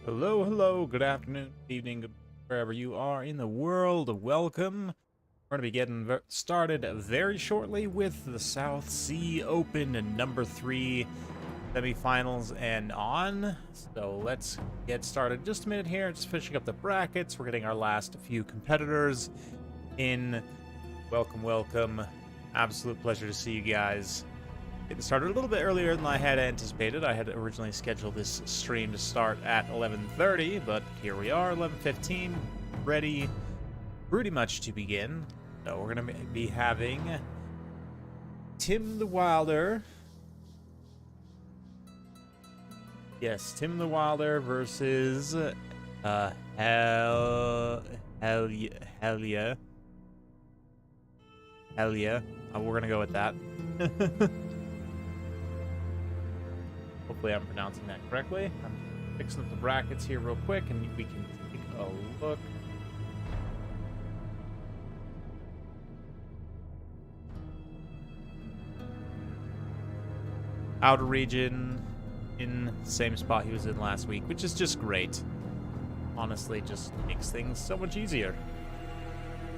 Hello, hello, good afternoon, good evening, wherever you are in the world. Welcome. We're going to be getting started very shortly with the South Sea Open and number 3 semifinals and on. So let's get started. Just a minute here, just finishing up the brackets. We're getting our last few competitors in. Welcome, welcome. Absolute pleasure to see you guys. Getting started a little bit earlier than I had anticipated. I had originally scheduled this stream to start at 11:30, but here we are, 11:15, ready pretty much to begin. So we're going to be having Tim the Wilder. Yes, Tim the Wilder versus Helia. We're going to go with that. Hopefully I'm pronouncing that correctly. I'm fixing up the brackets here real quick and we can take a look. Outer region in the same spot he was in last week, which is just great. Honestly, just makes things so much easier.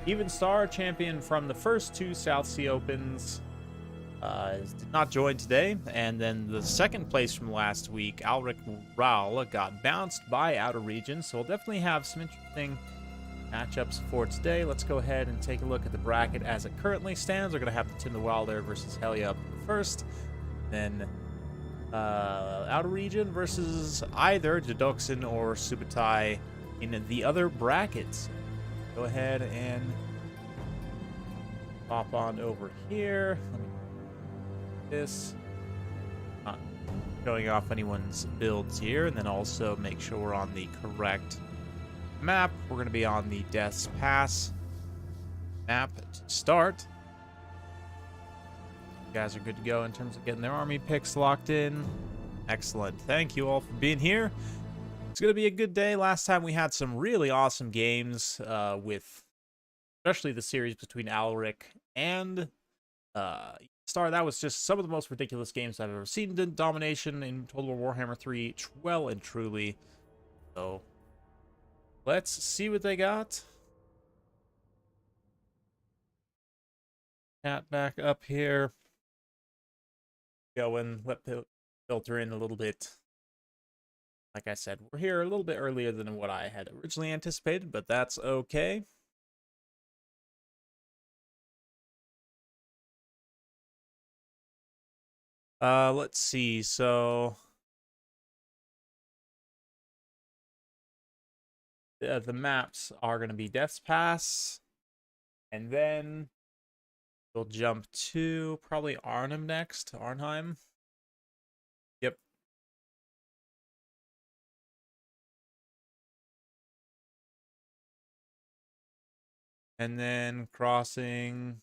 Even Star, champion from the first 2 South Sea Opens, did not join today, and then the second place from last week, Alric Raul, got bounced by Outer Region, so we'll definitely have some interesting matchups for today. Let's go ahead and take a look at the bracket as it currently stands. We're going to have the Tim the Wilder versus Helia up first, then Outer Region versus either Dedoxin or Subutai in the other brackets. Go ahead and pop on over here. Let me this, not showing off anyone's builds here, and then also make sure we're on the correct map. We're going to be on the Death's Pass map to start. You guys are good to go in terms of getting their army picks locked in. Excellent. Thank you all for being here. It's going to be a good day. Last time we had some really awesome games with especially the series between Alric and Star. That was just some of the most ridiculous games I've ever seen. Domination in Total War Warhammer 3, well and truly. So let's see what they got. Chat back up here. Go and let filter in a little bit. Like I said, we're here a little bit earlier than what I had originally anticipated, but that's okay. Let's see. So the maps are going to be Death's Pass, and then we'll jump to probably Arnhem next. Arnhem. Yep. And then crossing,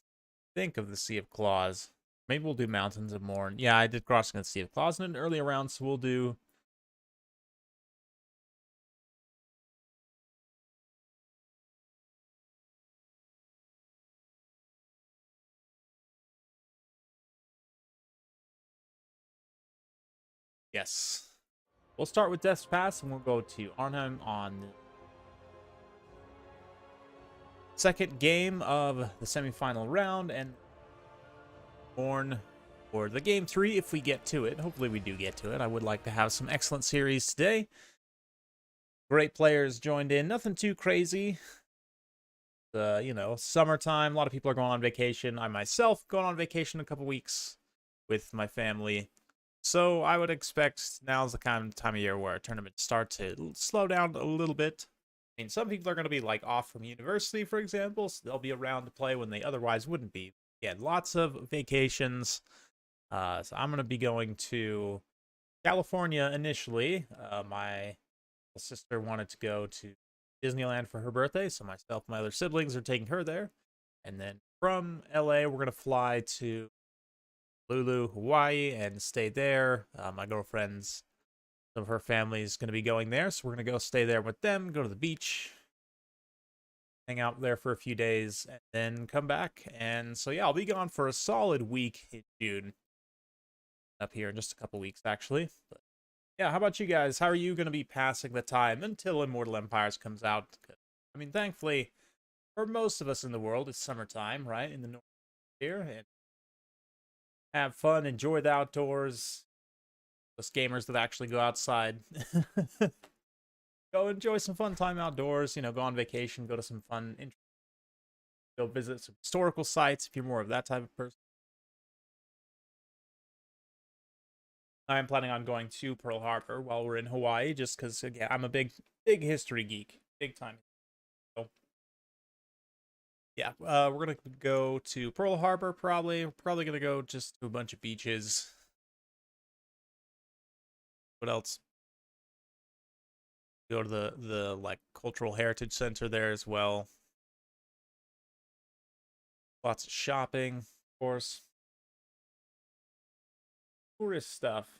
think of the Sea of Claws. Maybe we'll do Mountains of Morn. Yeah, I did crossing the Sea of Claws in an earlier round, so we'll do yes. We'll start with Death's Pass, and we'll go to Arnhem on the second game of the semifinal round, and Born for the game 3 if we get to it. Hopefully we do get to it. I would like to have some excellent series today. Great players joined in. Nothing too crazy. You know, summertime. A lot of people are going on vacation. I myself going on vacation in a couple weeks with my family. So I would expect now's the kind of time of year where tournaments start to slow down a little bit. I mean, some people are going to be like off from university, for example, so they'll be around to play when they otherwise wouldn't be. Yeah, lots of vacations. So I'm going to be going to California initially. My sister wanted to go to Disneyland for her birthday, so myself and my other siblings are taking her there. And then from LA, we're going to fly to Lulu, Hawaii, and stay there. My girlfriend's, some of her family is going to be going there, so we're going to go stay there with them, go to the beach, hang out there for a few days, and then come back. And so yeah, I'll be gone for a solid week in June. Up here in just a couple weeks, actually. But Yeah, how about you guys? How are you going to be passing the time until Immortal Empires comes out? I mean, thankfully, for most of us in the world, it's summertime, right? In the north here, and have fun, enjoy the outdoors. Us gamers that actually go outside, go enjoy some fun time outdoors. Go on vacation, go to some fun, go visit some historical sites if you're more of that type of person. I am planning on going to Pearl Harbor while we're in Hawaii, just because again, I'm a big history geek, big time. So, yeah, we're gonna go to Pearl Harbor probably. We're probably gonna go just to a bunch of beaches. What else? Go to the like cultural heritage center there as well. Lots of shopping, of course. Tourist stuff.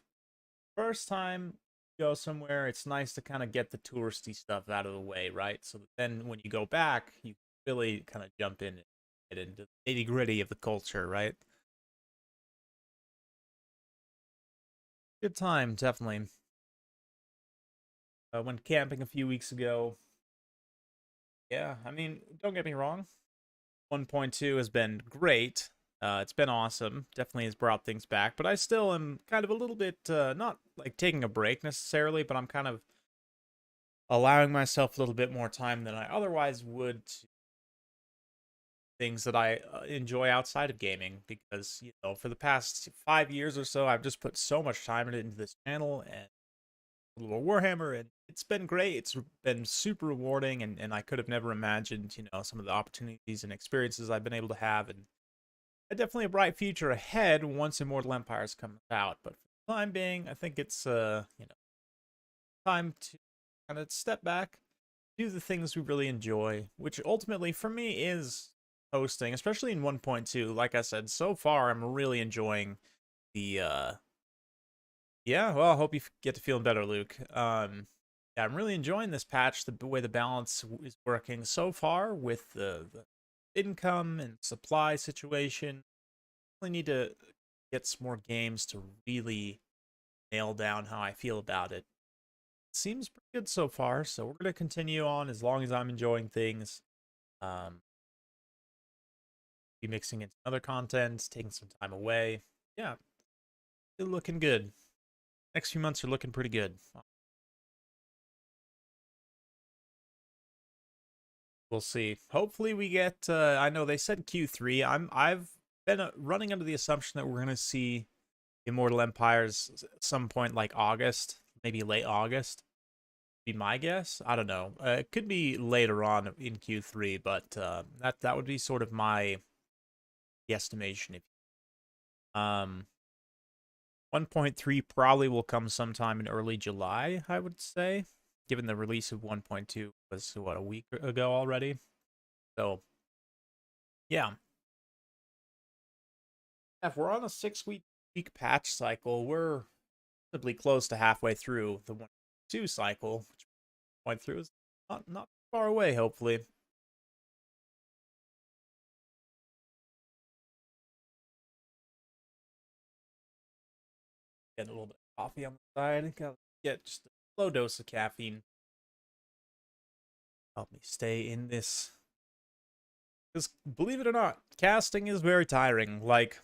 First time you go somewhere, it's nice to kind of get the touristy stuff out of the way, right? So that then when you go back, you really kind of jump in and get into the nitty gritty of the culture, right? Good time, definitely. Went camping a few weeks ago. Yeah, I mean, don't get me wrong. 1.2 has been great. It's been awesome. Definitely has brought things back, but I still am kind of a little bit not like taking a break necessarily, but I'm kind of allowing myself a little bit more time than I otherwise would to things that I enjoy outside of gaming because, for the past 5 years or so, I've just put so much time into this channel and a little Warhammer, and it's been great. It's been super rewarding, and I could have never imagined, some of the opportunities and experiences I've been able to have, and definitely a bright future ahead once Immortal Empires comes out. But for the time being, I think it's time to kind of step back, do the things we really enjoy, which ultimately for me is hosting, especially in 1.2. Like I said, so far I'm really enjoying the yeah, well, I hope you get to feeling better, Luke. Yeah, I'm really enjoying this patch, the way the balance is working so far with the income and supply situation. Really need to get some more games to really nail down how I feel about it. Seems pretty good so far, so we're gonna continue on as long as I'm enjoying things. Um, be mixing in other content, taking some time away. Yeah, still looking good. Next few months are looking pretty good. We'll see. Hopefully we get I know they said Q3. I've been running under the assumption that we're going to see Immortal Empires at some point like August, maybe late August. Be my guess. I don't know. It could be later on in Q3, but that would be sort of my guesstimation. Um 1.3 probably will come sometime in early July, I would say, given the release of 1.2 was what, a week ago already. So, yeah. If we're on a 6-week patch cycle, we're probably close to halfway through the 1.2 cycle, which point through is not far away, hopefully. Get a little bit of coffee on the side. Gotta get just a low dose of caffeine. Help me stay in this. Because believe it or not, casting is very tiring. Like,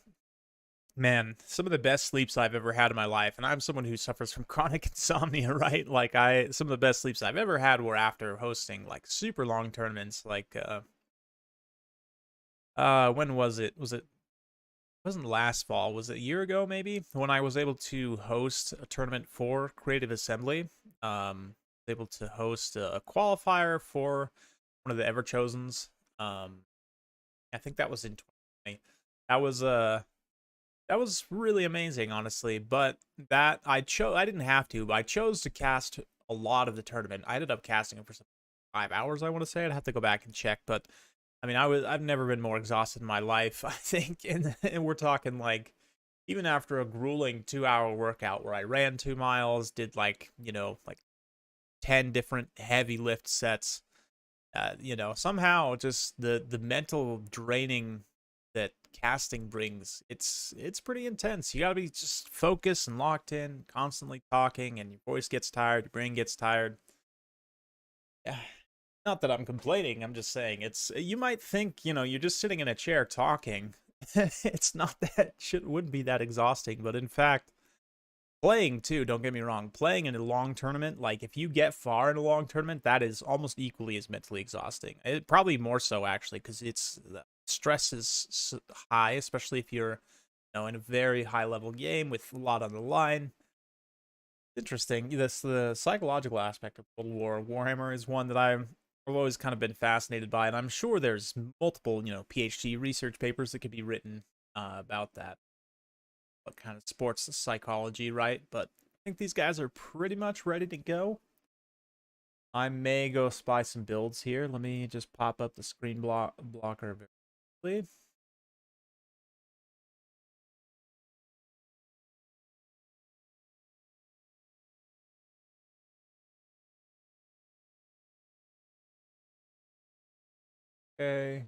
man, some of the best sleeps I've ever had in my life, and I'm someone who suffers from chronic insomnia, right? Like some of the best sleeps I've ever had were after hosting like super long tournaments. Like, when was it? Wasn't last fall? Was it a year ago maybe? When I was able to host a tournament for Creative Assembly, able to host a qualifier for one of the Ever Chosens. I think that was in 2020. That was that was really amazing, honestly. But that I didn't have to, but I chose to cast a lot of the tournament. I ended up casting it for some 5 hours, I want to say. I'd have to go back and check, but I mean, I've never been more exhausted in my life, I think. And we're talking like even after a grueling 2-hour workout where I ran 2 miles, did like, like 10 different heavy lift sets, somehow just the mental draining that casting brings, it's pretty intense. You gotta be just focused and locked in, constantly talking, and your voice gets tired, your brain gets tired. Yeah. Not that I'm complaining, I'm just saying it's, you might think, you know, you're just sitting in a chair talking. It's not that, wouldn't be that exhausting, but in fact, playing too, don't get me wrong, playing in a long tournament, like if you get far in a long tournament, that is almost equally as mentally exhausting. It probably more so actually, because it's, the stress is high, especially if you're, you know, in a very high level game with a lot on the line. Interesting. This, the psychological aspect of World War Warhammer is one that I've always kind of been fascinated by, and I'm sure there's multiple, you know, PhD research papers that could be written about that. What kind of sports psychology, right? But I think these guys are pretty much ready to go. I may go spy some builds here. Let me just pop up the screen blocker very quickly. Okay.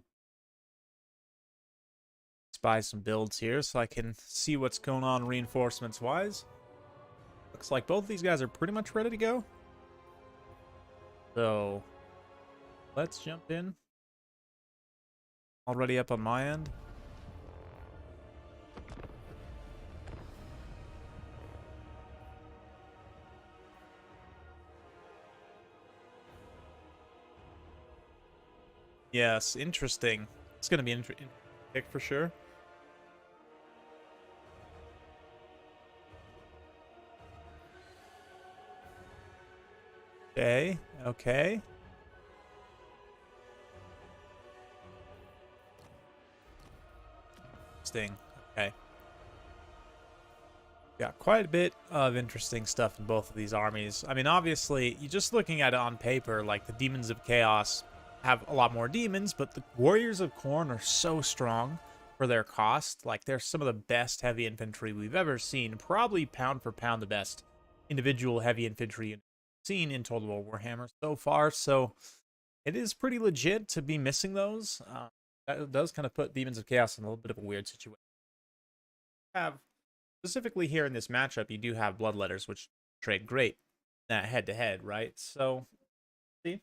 Spy some builds here so I can see what's going on reinforcements wise. Looks like both of these guys are pretty much ready to go. So let's jump in. Already up on my end. Yes, interesting. It's going to be interesting pick for sure. Okay, okay. Interesting. Okay. Yeah, quite a bit of interesting stuff in both of these armies. I mean, obviously, you just looking at it on paper, like the Demons of Chaos have a lot more demons, but the Warriors of Khorne are so strong for their cost. Like, they're some of the best heavy infantry we've ever seen. Probably pound for pound the best individual heavy infantry seen in Total War Warhammer so far. So it is pretty legit to be missing those. That does kind of put Demons of Chaos in a little bit of a weird situation. Specifically here in this matchup, you do have Bloodletters, which trade great head-to-head, right? So, see?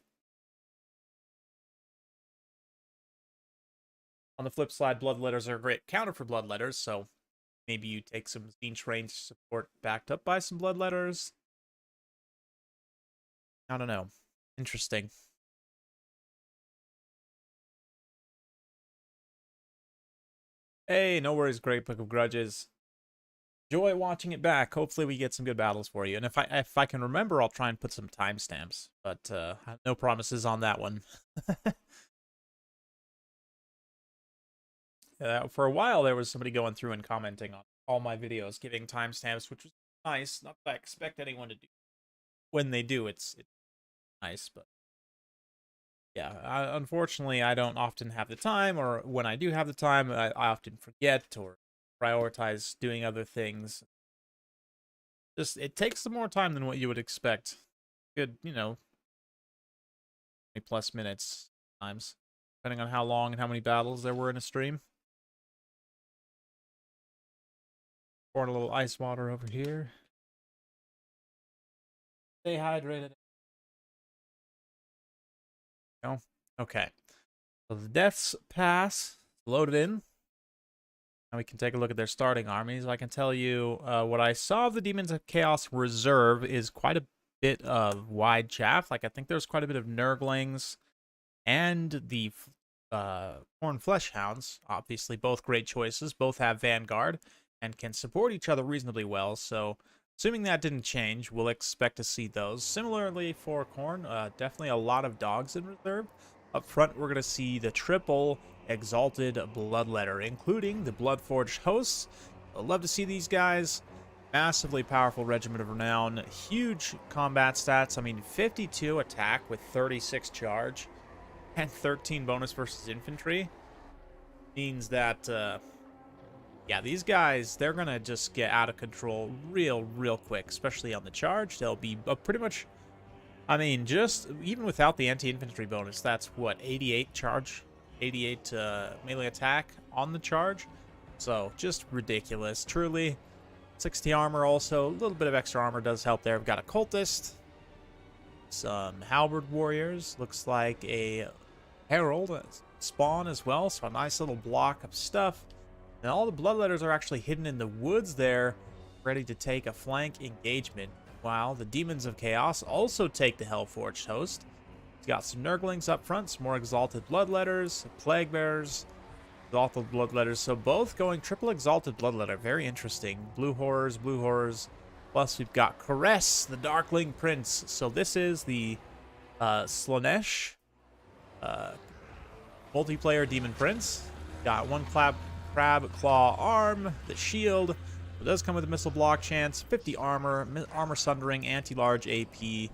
On the flip side, Bloodletters are a great counter for Bloodletters, so maybe you take some Tzeentch range support backed up by some Bloodletters. I don't know. Interesting. Hey, no worries, Great Book of Grudges. Enjoy watching it back. Hopefully we get some good battles for you. And if I can remember, I'll try and put some timestamps. But no promises on that one. For a while, there was somebody going through and commenting on all my videos, giving timestamps, which was nice. Not that I expect anyone to do. When they do, it's nice. But yeah, unfortunately, I don't often have the time. Or when I do have the time, I often forget or prioritize doing other things. Just, it takes some more time than what you would expect. Good, you know, 20+ minutes times, depending on how long and how many battles there were in a stream. Pouring a little ice water over here. Stay hydrated. No? Okay. So the Death's Pass loaded in. And we can take a look at their starting armies. I can tell you what I saw of the Demons of Chaos Reserve is quite a bit of wide chaff. Like, I think there's quite a bit of Nurglings and the Khorne Fleshhounds. Obviously, both great choices. Both have Vanguard and can support each other reasonably well. So, assuming that didn't change, we'll expect to see those. Similarly for Khorne, definitely a lot of dogs in reserve. Up front, we're going to see the triple Exalted Bloodletter, including the Bloodforged Hosts. I'd love to see these guys. Massively powerful Regiment of Renown. Huge combat stats. I mean, 52 attack with 36 charge and 13 bonus versus infantry. Means that, yeah, these guys, they're going to just get out of control real quick, especially on the charge. They'll be pretty much, I mean, just even without the anti-infantry bonus, that's what, 88 charge 88 melee attack on the charge. So just ridiculous, truly. 60 armor also. A little bit of extra armor does help there. We've got a cultist, some halberd warriors. Looks like a herald spawn as well. So a nice little block of stuff. And all the bloodletters are actually hidden in the woods there, ready to take a flank engagement. While the Demons of Chaos also take the Hellforged host. He's got some Nurglings up front, some more Exalted Bloodletters, Plague Bearers, Exalted Bloodletters. So both going triple Exalted Bloodletter. Very interesting. Blue Horrors, Blue Horrors. Plus we've got Caress, the Darkling Prince. So this is the Slaanesh multiplayer Demon Prince. Got one crab claw arm, the shield. It does come with a missile block chance, 50 armor, armor sundering, anti-large AP.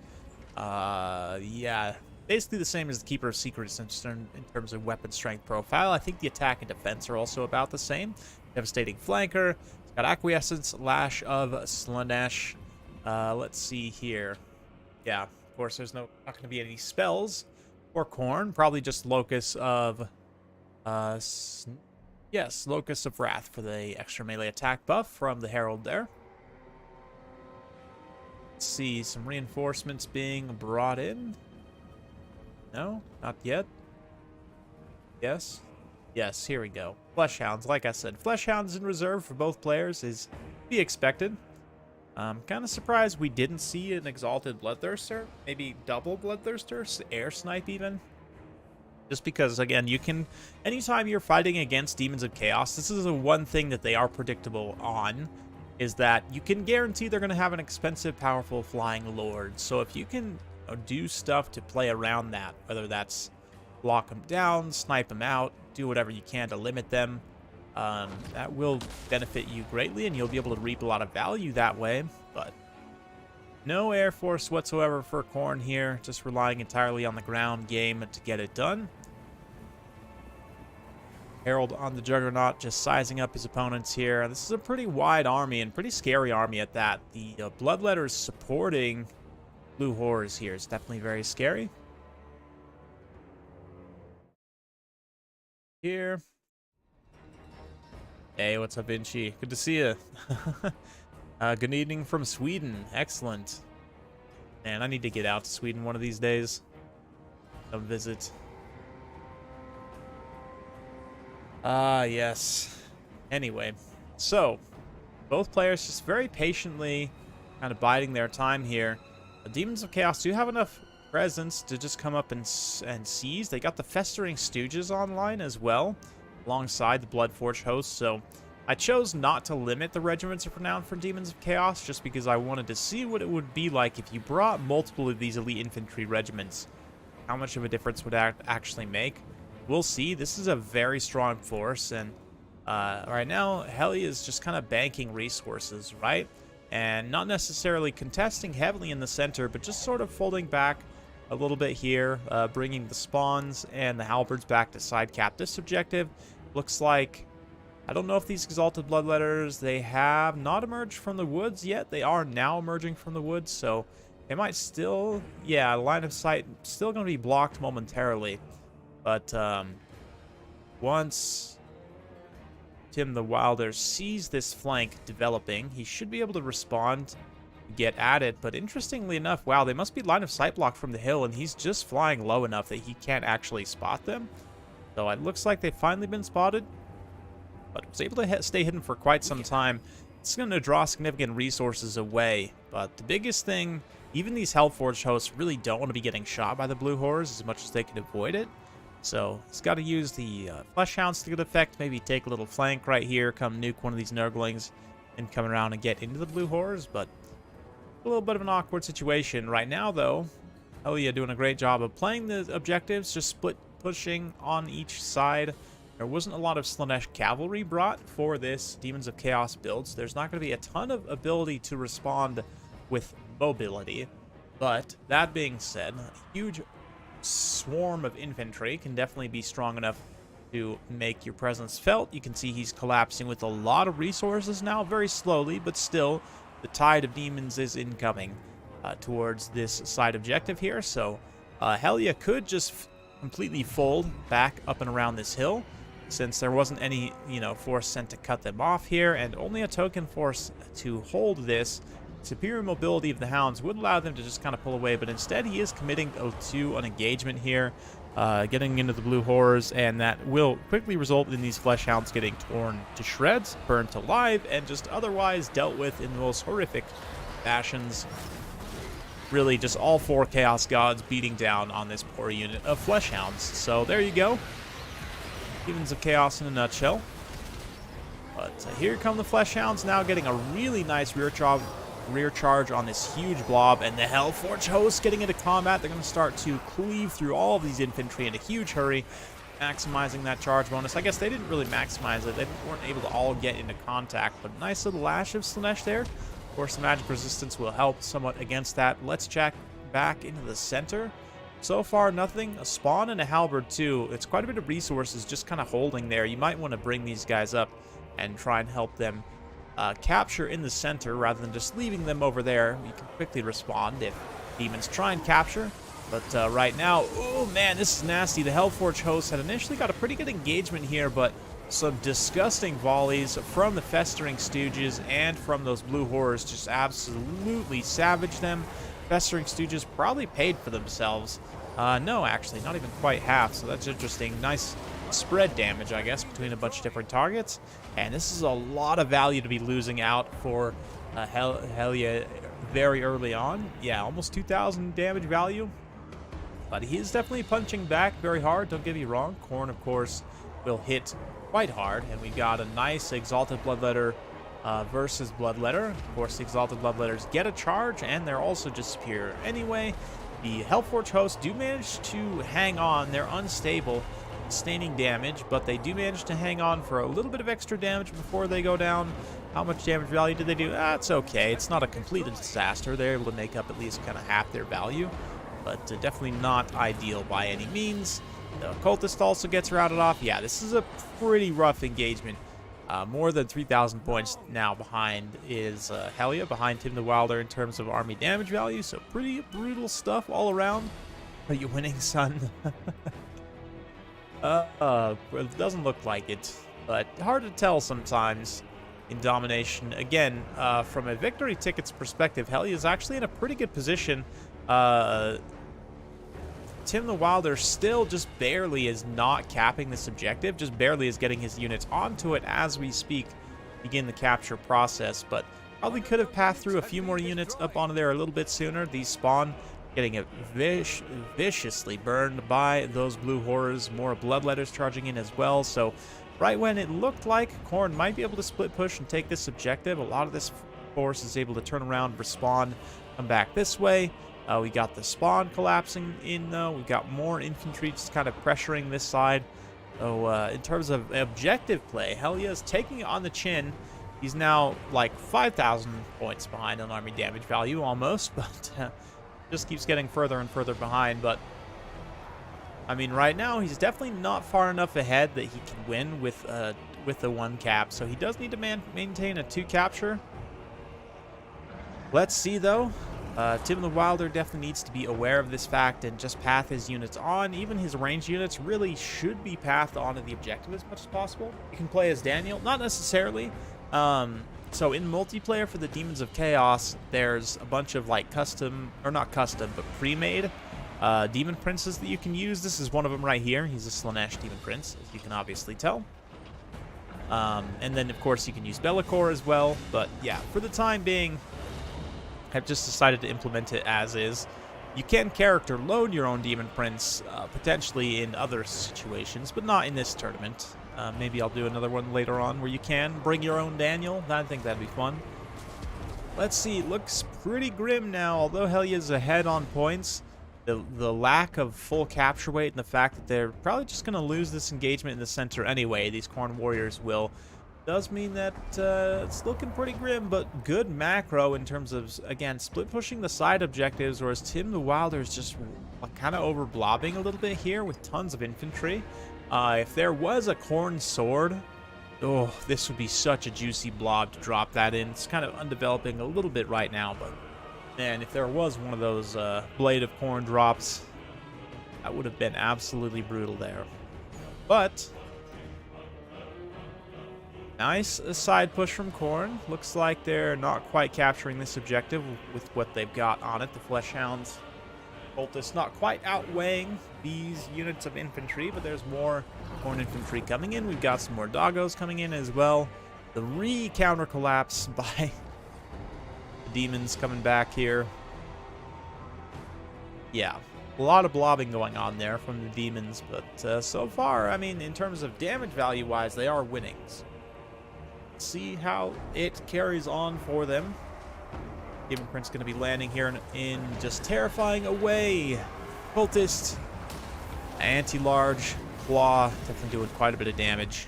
Yeah, basically the same as the Keeper of Secrets in terms of weapon strength profile. I think the attack and defense are also about the same. Devastating flanker. It's got Acquiescence, Lash of Slaanesh. Let's see here. Yeah, of course, there's not going to be any spells or Khorne. Probably just Locus of yes, Locus of Wrath for the extra melee attack buff from the Herald there. Let's see, some reinforcements being brought in. No, not yet. Yes. Yes, here we go. Fleshhounds, like I said, Fleshhounds in reserve for both players is to be expected. Kind of surprised we didn't see an Exalted Bloodthirster. Maybe double Bloodthirster, air snipe even. Just because, again, you can, anytime you're fighting against Demons of Chaos, this is the one thing that they are predictable on, is that you can guarantee they're going to have an expensive, powerful flying lord. So if you can do stuff to play around that, whether that's block them down, snipe them out, do whatever you can to limit them, that will benefit you greatly, and you'll be able to reap a lot of value that way. But no Air Force whatsoever for Khorne here, just relying entirely on the ground game to get it done. Herald on the Juggernaut, just sizing up his opponents here. This is a pretty wide army, and pretty scary army at that. The Bloodletters supporting Blue Horrors here is definitely very scary. Here. Hey, what's up, Vinci? Good to see you. Good evening from Sweden. Excellent. Man, I need to get out to Sweden one of these days. Come visit. Yes. Anyway, so both players just very patiently kind of biding their time here. The Demons of Chaos do have enough presence to just come up and seize. They got the Festering Stooges online as well, alongside the Bloodforged host. So I chose not to limit the regiments of renown for Demons of Chaos, just because I wanted to see what it would be like if you brought multiple of these elite infantry regiments. How much of a difference would that actually make? We'll see. This is a very strong force, and right now Heli is just kind of banking resources, right? And not necessarily contesting heavily in the center, but just sort of folding back a little bit here, bringing the spawns and the halberds back to side cap this objective. Looks like, I don't know if these Exalted Bloodletters, they have not emerged from the woods yet. They are now emerging from the woods, so they might still, yeah, line of sight still going to be blocked momentarily. But once Tim the Wilder sees this flank developing, he should be able to respond, get at it. But interestingly enough, wow, they must be line of sight blocked from the hill, and he's just flying low enough that he can't actually spot them. So it looks like they've finally been spotted, but was able to stay hidden for quite some time. It's going to draw significant resources away. But the biggest thing, even these Hellforged hosts really don't want to be getting shot by the Blue Horrors as much as they can avoid it. So he's got to use the Fleshhounds to good effect. Maybe take a little flank right here, come nuke one of these Nurglings, and come around and get into the Blue Horrors. But a little bit of an awkward situation right now, though. Elia doing a great job of playing the objectives, just split pushing on each side. There wasn't a lot of Slaanesh cavalry brought for this Demons of Chaos build, so there's not going to be a ton of ability to respond with mobility. But that being said, a huge swarm of infantry can definitely be strong enough to make your presence felt. You can see he's collapsing with a lot of resources now, very slowly, but still the tide of demons is incoming towards this side objective here. So Helia could just completely fold back up and around this hill, since there wasn't any, force sent to cut them off here, and only a token force to hold this. Superior mobility of the hounds would allow them to just kind of pull away, but instead he is committing to an engagement here, getting into the blue horrors, and that will quickly result in these flesh hounds getting torn to shreds, burned alive, and just otherwise dealt with in the most horrific fashions. Really just all 4 Chaos Gods beating down on this poor unit of flesh hounds. So there you go. Demons of Chaos in a nutshell. But here come the flesh hounds now, getting a really nice rear charge on this huge blob, and the Hellforge hosts getting into combat. They're going to start to cleave through all of these infantry in a huge hurry, maximizing that charge bonus. I guess they didn't really maximize it. They weren't able to all get into contact, but nice little Lash of Slaanesh there. Of course, the magic resistance will help somewhat against that. Let's check back into the center. So far, nothing. A spawn and a halberd, too. It's quite a bit of resources just kind of holding there. You might want to bring these guys up and try and help them capture in the center rather than just leaving them over there. You can quickly respond if demons try and capture. But right now, oh man, this is nasty. The Hellforge host had initially got a pretty good engagement here, but some disgusting volleys from the Festering Stooges and from those blue horrors just absolutely savaged them. Festering Stooges probably paid for themselves. No, actually, not even quite half, so that's interesting. Nice spread damage, I guess, between a bunch of different targets. And this is a lot of value to be losing out for Helia very early on. Yeah, almost 2,000 damage value. But he is definitely punching back very hard, don't get me wrong. Khorne, of course, will hit quite hard, and we got a nice Exalted Bloodletter versus Bloodletter. Of course, the Exalted Bloodletters get a charge, and they're also just superior anyway. The Hellforge hosts do manage to hang on. They're unstable, sustaining damage, but they do manage to hang on for a little bit of extra damage before they go down. How much damage value did they do? It's okay. It's not a complete disaster. They're able to make up at least kind of half their value, but definitely not ideal by any means. The Cultist also gets routed off. Yeah, this is a pretty rough engagement. More than 3,000 points now behind is Helia, behind Tim the Wilder in terms of army damage value. So pretty brutal stuff all around. Are you winning, son? It doesn't look like it, but hard to tell sometimes in Domination. Again, from a victory tickets perspective, Helia is actually in a pretty good position. Tim the Wilder still just barely is not capping this objective, just barely is getting his units onto it as we speak, begin the capture process, but probably could have passed through a few more units up onto there a little bit sooner. These spawn getting it viciously burned by those blue horrors, more bloodletters charging in as well. So right when it looked like Khorne might be able to split push and take this objective, a lot of this force is able to turn around, respawn, come back this way. We got the spawn collapsing in, though. We've got more infantry just kind of pressuring this side. So in terms of objective play, Helia is taking it on the chin. He's now like 5,000 points behind on army damage value almost, but just keeps getting further and further behind. But I mean, right now he's definitely not far enough ahead that he can win with the 1 cap. So he does need to maintain a 2 capture. Let's see, though. Tim the Wilder definitely needs to be aware of this fact and just path his units on. Even his ranged units really should be pathed onto the objective as much as possible. You can play as Daniel, not necessarily. So in multiplayer for the Demons of Chaos, there's a bunch of like custom, or not custom, but pre-made demon princes that you can use. This is one of them right here. He's a Slaanesh demon prince, as you can obviously tell. And then of course you can use Be'lakor as well. But yeah, for the time being, I've just decided to implement it as is. You can character load your own Demon Prince, potentially in other situations, but not in this tournament. Maybe I'll do another one later on where you can bring your own Daniel. I think that'd be fun. Let's see, it looks pretty grim now. Although Helia's ahead on points, the lack of full capture weight and the fact that they're probably just going to lose this engagement in the center anyway, these Khorne warriors will, does mean that it's looking pretty grim, but good macro in terms of, again, split pushing the side objectives, whereas Tim the Wilder is just kind of over blobbing a little bit here with tons of infantry. If there was a Khorne sword, oh, this would be such a juicy blob to drop that in. It's kind of undeveloping a little bit right now, but man, if there was one of those Blade of Khorne drops, That would have been absolutely brutal there. But nice side push from Khorne. Looks like they're not quite capturing this objective with what they've got on it. The Flesh Hounds Cultists not quite outweighing these units of infantry, but there's more Khorne infantry coming in. We've got some more doggos coming in as well. The counter collapse by the demons coming back here. Yeah, a lot of blobbing going on there from the demons, but so far, I mean, in terms of damage value-wise, they are winnings. See how it carries on for them. Demon Prince going to be landing here in just terrifying away. Cultist, anti-large claw, definitely doing quite a bit of damage.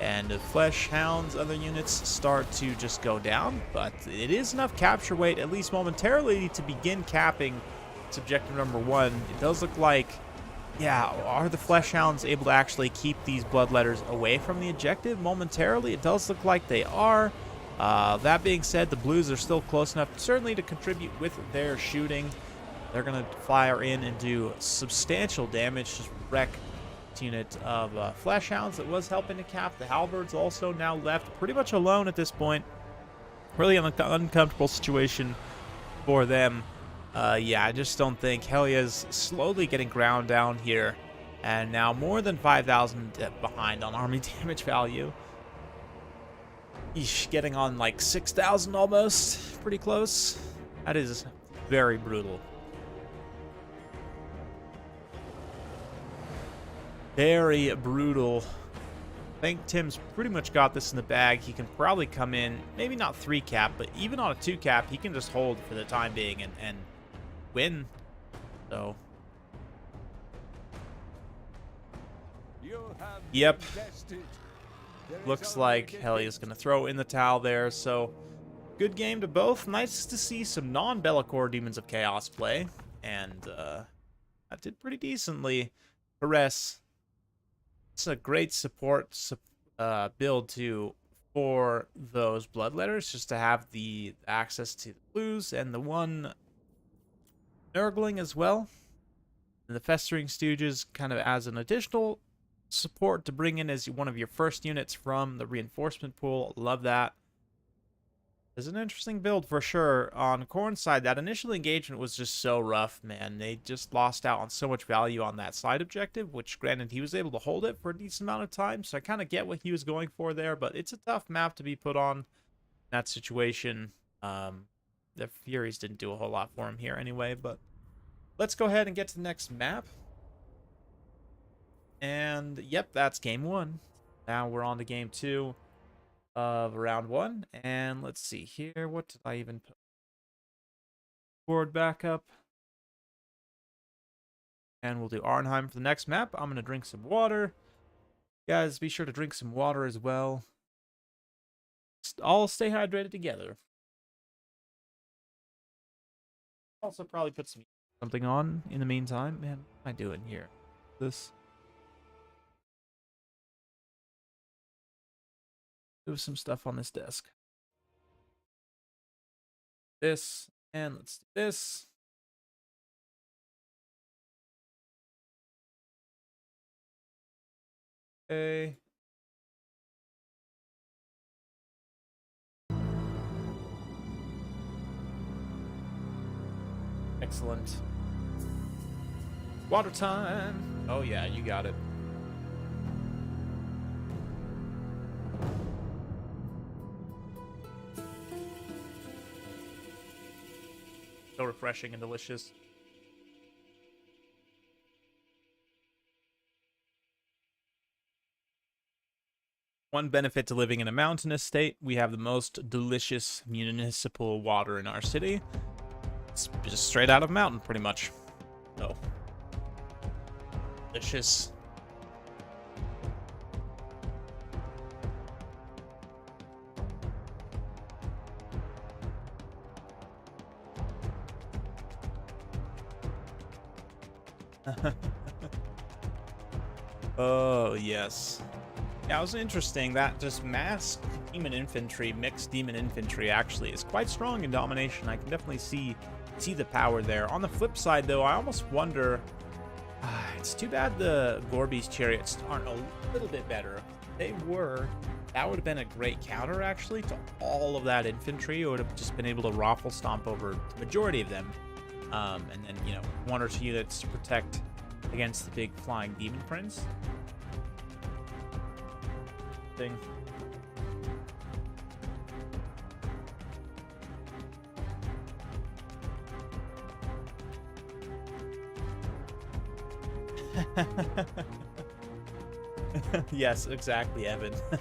And the Flesh Hounds, other units start to just go down, but it is enough capture weight, at least momentarily, to begin capping objective number 1. It does look like, yeah, are the Flesh Hounds able to actually keep these Bloodletters away from the objective momentarily? It does look like they are. That being said, the Blues are still close enough, certainly to contribute with their shooting. They're going to fire in and do substantial damage, just wreck this unit of Flesh Hounds that was helping to cap. The Halberds also now left pretty much alone at this point. Really an uncomfortable situation for them. Yeah, I just don't think Helia's slowly getting ground down here, and now more than 5,000 behind on army damage value. Eesh, getting on like 6,000 almost, pretty close. That is very brutal. Very brutal. I think Tim's pretty much got this in the bag. He can probably come in, maybe not 3 cap, but even on a 2 cap, he can just hold for the time being and win. So yep, looks like Helia's gonna throw in the towel there. So good game to both. Nice to see some non-Bellicor Demons of Chaos play, and that did pretty decently. Perez, it's a great support build for those Bloodletters, just to have the access to the Blues and the one Nurgling as well. And the Festering Stooges kind of as an additional support to bring in as one of your first units from the reinforcement pool. Love that. It's an interesting build for sure. On Khorne's side, that initial engagement was just so rough, man. They just lost out on so much value on that side objective, which granted he was able to hold it for a decent amount of time, so I kind of get what he was going for there, but it's a tough map to be put on in that situation. The Furies didn't do a whole lot for him here anyway, but let's go ahead and get to the next map. And yep, that's game 1. Now we're on to game 2 of round 1. And let's see here. What did I even put? Board back up. And we'll do Arnheim for the next map. I'm going to drink some water. Guys, be sure to drink some water as well. All stay hydrated together. Also probably put something on in the meantime. Man, what am I doing here? This. Move some stuff on this desk. This, and let's do this. Okay. Excellent. Water time. Oh yeah, you got it. So refreshing and delicious. One benefit to living in a mountainous state, we have the most delicious municipal water in our city. It's just straight out of a mountain, pretty much. So, delicious. Oh, yes. Yeah, it was interesting that just mass demon infantry, mixed demon infantry actually is quite strong in Domination. I can definitely see the power there. On the flip side, though, I almost wonder It's too bad the Gorby's chariots aren't a little bit better. They were. That would have been a great counter, actually, to all of that infantry. It would have just been able to raffle stomp over the majority of them. And then, you know, 1 or 2 units to protect against the big flying demon prince. Thing. Yes, exactly, Evan. I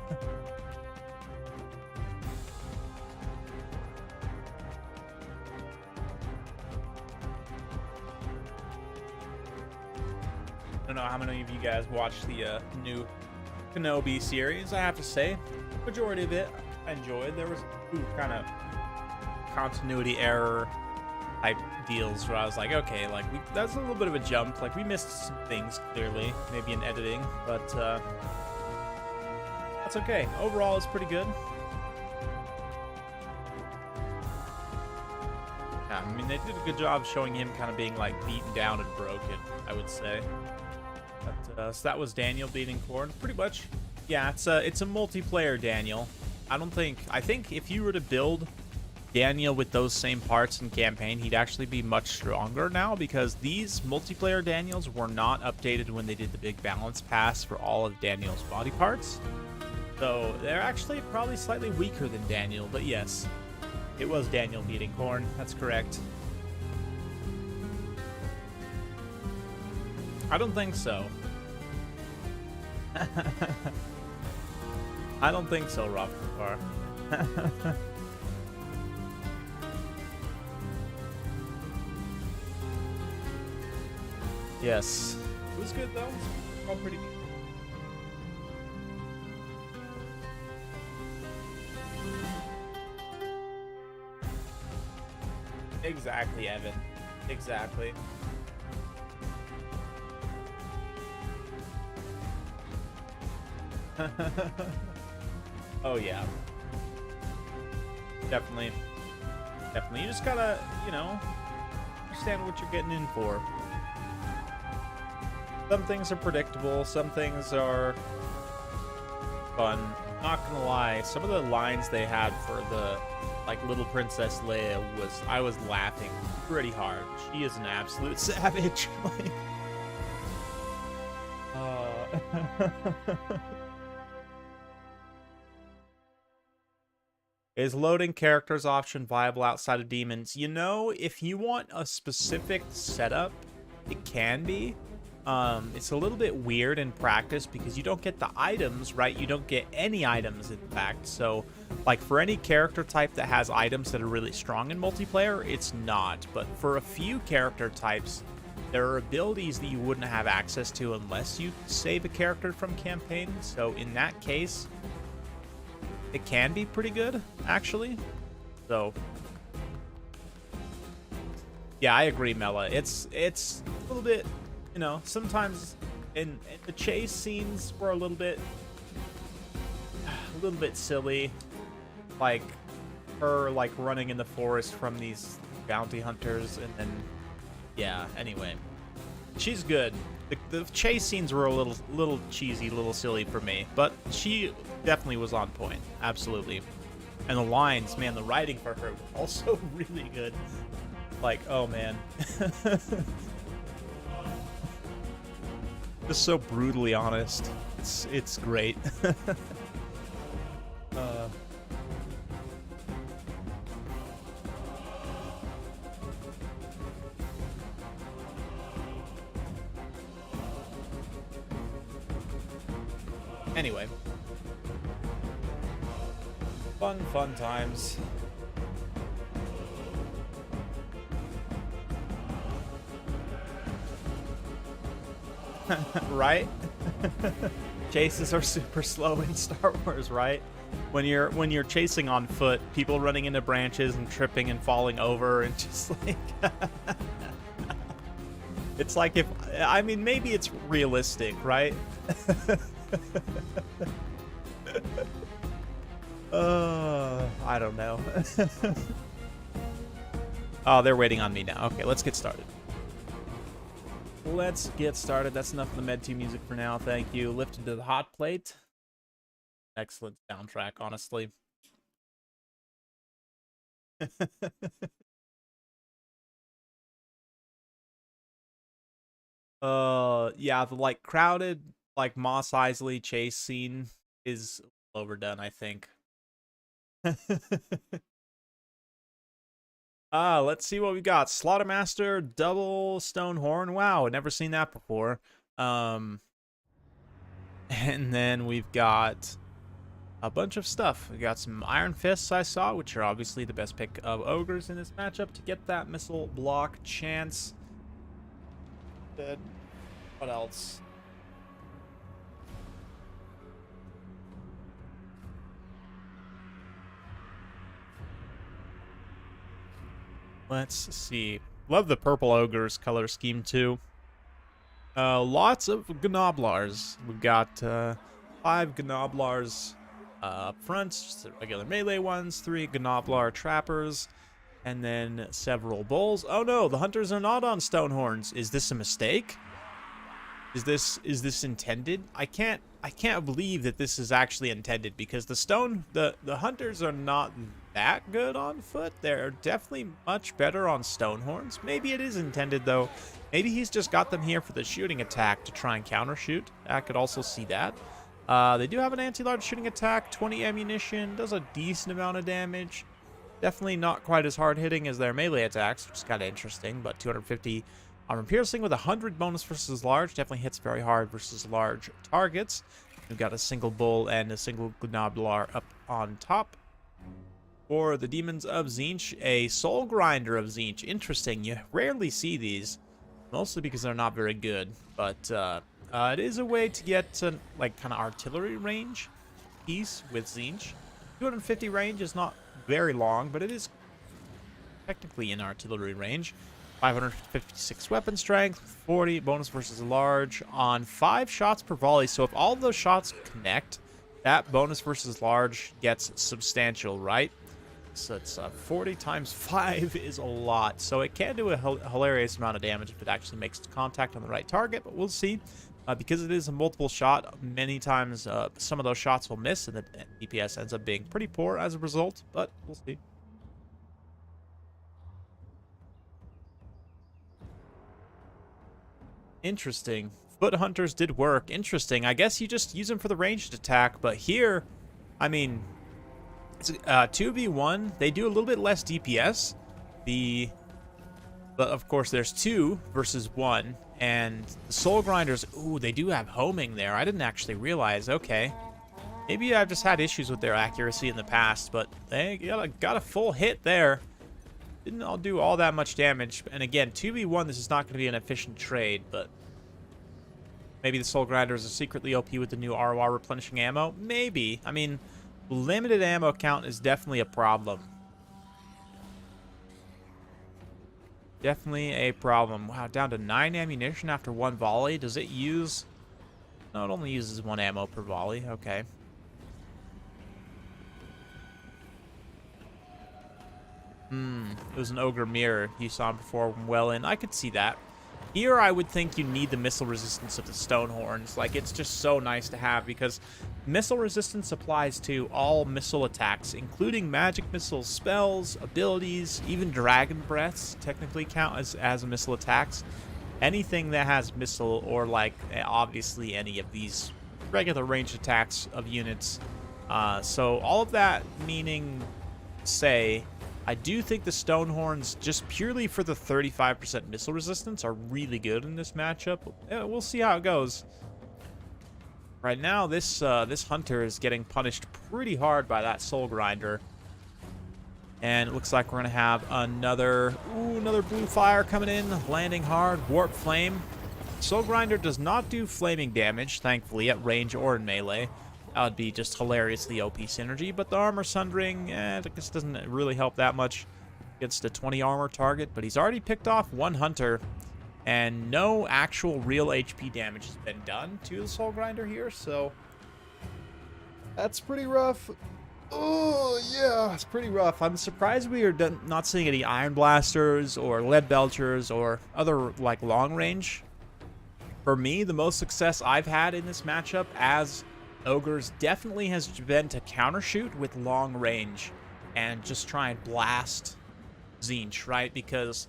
don't know how many of you guys watched the new Kenobi series. I have to say, majority of it I enjoyed. There was a few kind of continuity error type deals where I was like, okay, like that's a little bit of a jump. Like we missed some things clearly, maybe in editing, but that's okay. Overall, it's pretty good. Yeah, I mean, they did a good job showing him kind of being like beaten down and broken, I would say. But, so that was Daniel beating Korn, pretty much. Yeah, it's a multiplayer Daniel. I think if you were to build Daniel with those same parts in campaign, he'd actually be much stronger now, because these multiplayer Daniels were not updated when they did the big balance pass for all of Daniel's body parts. So they're actually probably slightly weaker than Daniel, but yes, it was Daniel beating Korn. That's correct. I don't think so. I don't think so, Rob Kafar. Yes. It was good, though. All pretty good. Exactly, Evan. Exactly. Oh, yeah. Definitely. Definitely. You just gotta, you know, understand what you're getting in for. Some things are predictable, some things are fun. Not gonna lie, some of the lines they had for the, like, little Princess Leia I was laughing pretty hard. She is an absolute savage. Is loading characters option viable outside of demons? You know, if you want a specific setup, it can be. It's a little bit weird in practice because you don't get the items, right? You don't get any items, in fact. So, like, for any character type that has items that are really strong in multiplayer, it's not. But for a few character types, there are abilities that you wouldn't have access to unless you save a character from campaign. So in that case, it can be pretty good, actually. So, yeah, I agree, Mela. It's a little bit, you know, sometimes in the chase scenes were a little bit silly, like her like running in the forest from these bounty hunters, and then yeah. Anyway, she's good. The chase scenes were a little cheesy, a little silly for me, but she definitely was on point. Absolutely. And the lines, man, the writing for her was also really good. Like, oh man. Just so brutally honest. It's great. Anyway. Fun times. Right? Chases are super slow in Star Wars, right? When you're chasing on foot, people running into branches and tripping and falling over, and just like it's like, if I mean, maybe it's realistic, right? I don't know. Oh, they're waiting on me now. Okay, let's get started. let's get started. That's enough of the Med 2 music for now. Thank you. Lifted to the hot plate. Excellent soundtrack, honestly. Yeah, the like crowded like Mos Eisley chase scene is overdone, I think. Let's see what we got. Slaughtermaster, double stone horn. Wow, never seen that before. And then we've got a bunch of stuff. We got some Iron Fists I saw, which are obviously the best pick of ogres in this matchup to get that missile block chance. Good. What else? Let's see. Love the purple ogre's color scheme too. Lots of Gnoblars. We've got 5 Gnoblars up front, just the regular melee ones, 3 Gnoblar trappers, and then several bulls. Oh no, the hunters are not on Stonehorns. Is this a mistake? Is this intended? I can't believe that this is actually intended, because the hunters are not that good on foot. They're definitely much better on Stonehorns. Maybe it is intended though. Maybe he's just got them here for the shooting attack to try and counter shoot. I could also see that. They do have an anti-large shooting attack, 20 ammunition, does a decent amount of damage. Definitely not quite as hard hitting as their melee attacks, which is kind of interesting, but 250 armor piercing with 100 bonus versus large. Definitely hits very hard versus large targets. We've got a single bull and a single Gnoblar up on top. For the Demons of Tzeentch, a Soul Grinder of Tzeentch. Interesting. You rarely see these, mostly because they're not very good. But it is a way to get to, like, kind of artillery range piece with Tzeentch. 250 range is not very long, but it is technically in artillery range. 556 weapon strength, 40 bonus versus large on 5 shots per volley. So if all of those shots connect, that bonus versus large gets substantial, right? So it's 40 times 5 is a lot. So it can do a hilarious amount of damage if it actually makes contact on the right target, but we'll see. Because it is a multiple shot, many times some of those shots will miss, and the DPS ends up being pretty poor as a result, but we'll see. Interesting. Foot hunters did work. Interesting. I guess you just use them for the ranged attack, but here, I mean, it's 2v1. They do a little bit less DPS. But of course, there's 2 versus 1, and the Soul Grinders, ooh, they do have homing there. I didn't actually realize. Okay. Maybe I've just had issues with their accuracy in the past, but they got a full hit there. Didn't do all that much damage. And again, 2v1, this is not going to be an efficient trade, but maybe the Soul Grinders are secretly OP with the new ROR replenishing ammo. Maybe. I mean, limited ammo count is definitely a problem. Definitely a problem. Wow, down to 9 ammunition after 1 volley. Does it use... No, it only uses 1 ammo per volley. Okay. It was an Ogre Mirror you saw perform well in. I could see that. Here, I would think you need the missile resistance of the Stonehorns. Like, it's just so nice to have, because missile resistance applies to all missile attacks, including magic missile spells, abilities, even dragon breaths technically count as missile attacks. Anything that has missile, or like obviously any of these regular ranged attacks of units. So all of that meaning, say, I do think the Stonehorns, just purely for the 35% missile resistance, are really good in this matchup. Yeah, we'll see how it goes. Right now, this Hunter is getting punished pretty hard by that Soul Grinder. And it looks like we're going to have another blue fire coming in, landing hard, Warp Flame. Soul Grinder does not do flaming damage, thankfully, at range or in melee. That would be just hilariously OP synergy, but the Armor Sundering, this doesn't really help that much against a 20 armor target, but he's already picked off 1 Hunter, and no actual real HP damage has been done to the Soul Grinder here, so that's pretty rough. Oh, yeah, it's pretty rough. I'm surprised we are not seeing any Iron Blasters or Lead Belchers or other, like, long-range For me, the most success I've had in this matchup as ogres definitely has been to countershoot with long range and just try and blast Tzeentch, right? Because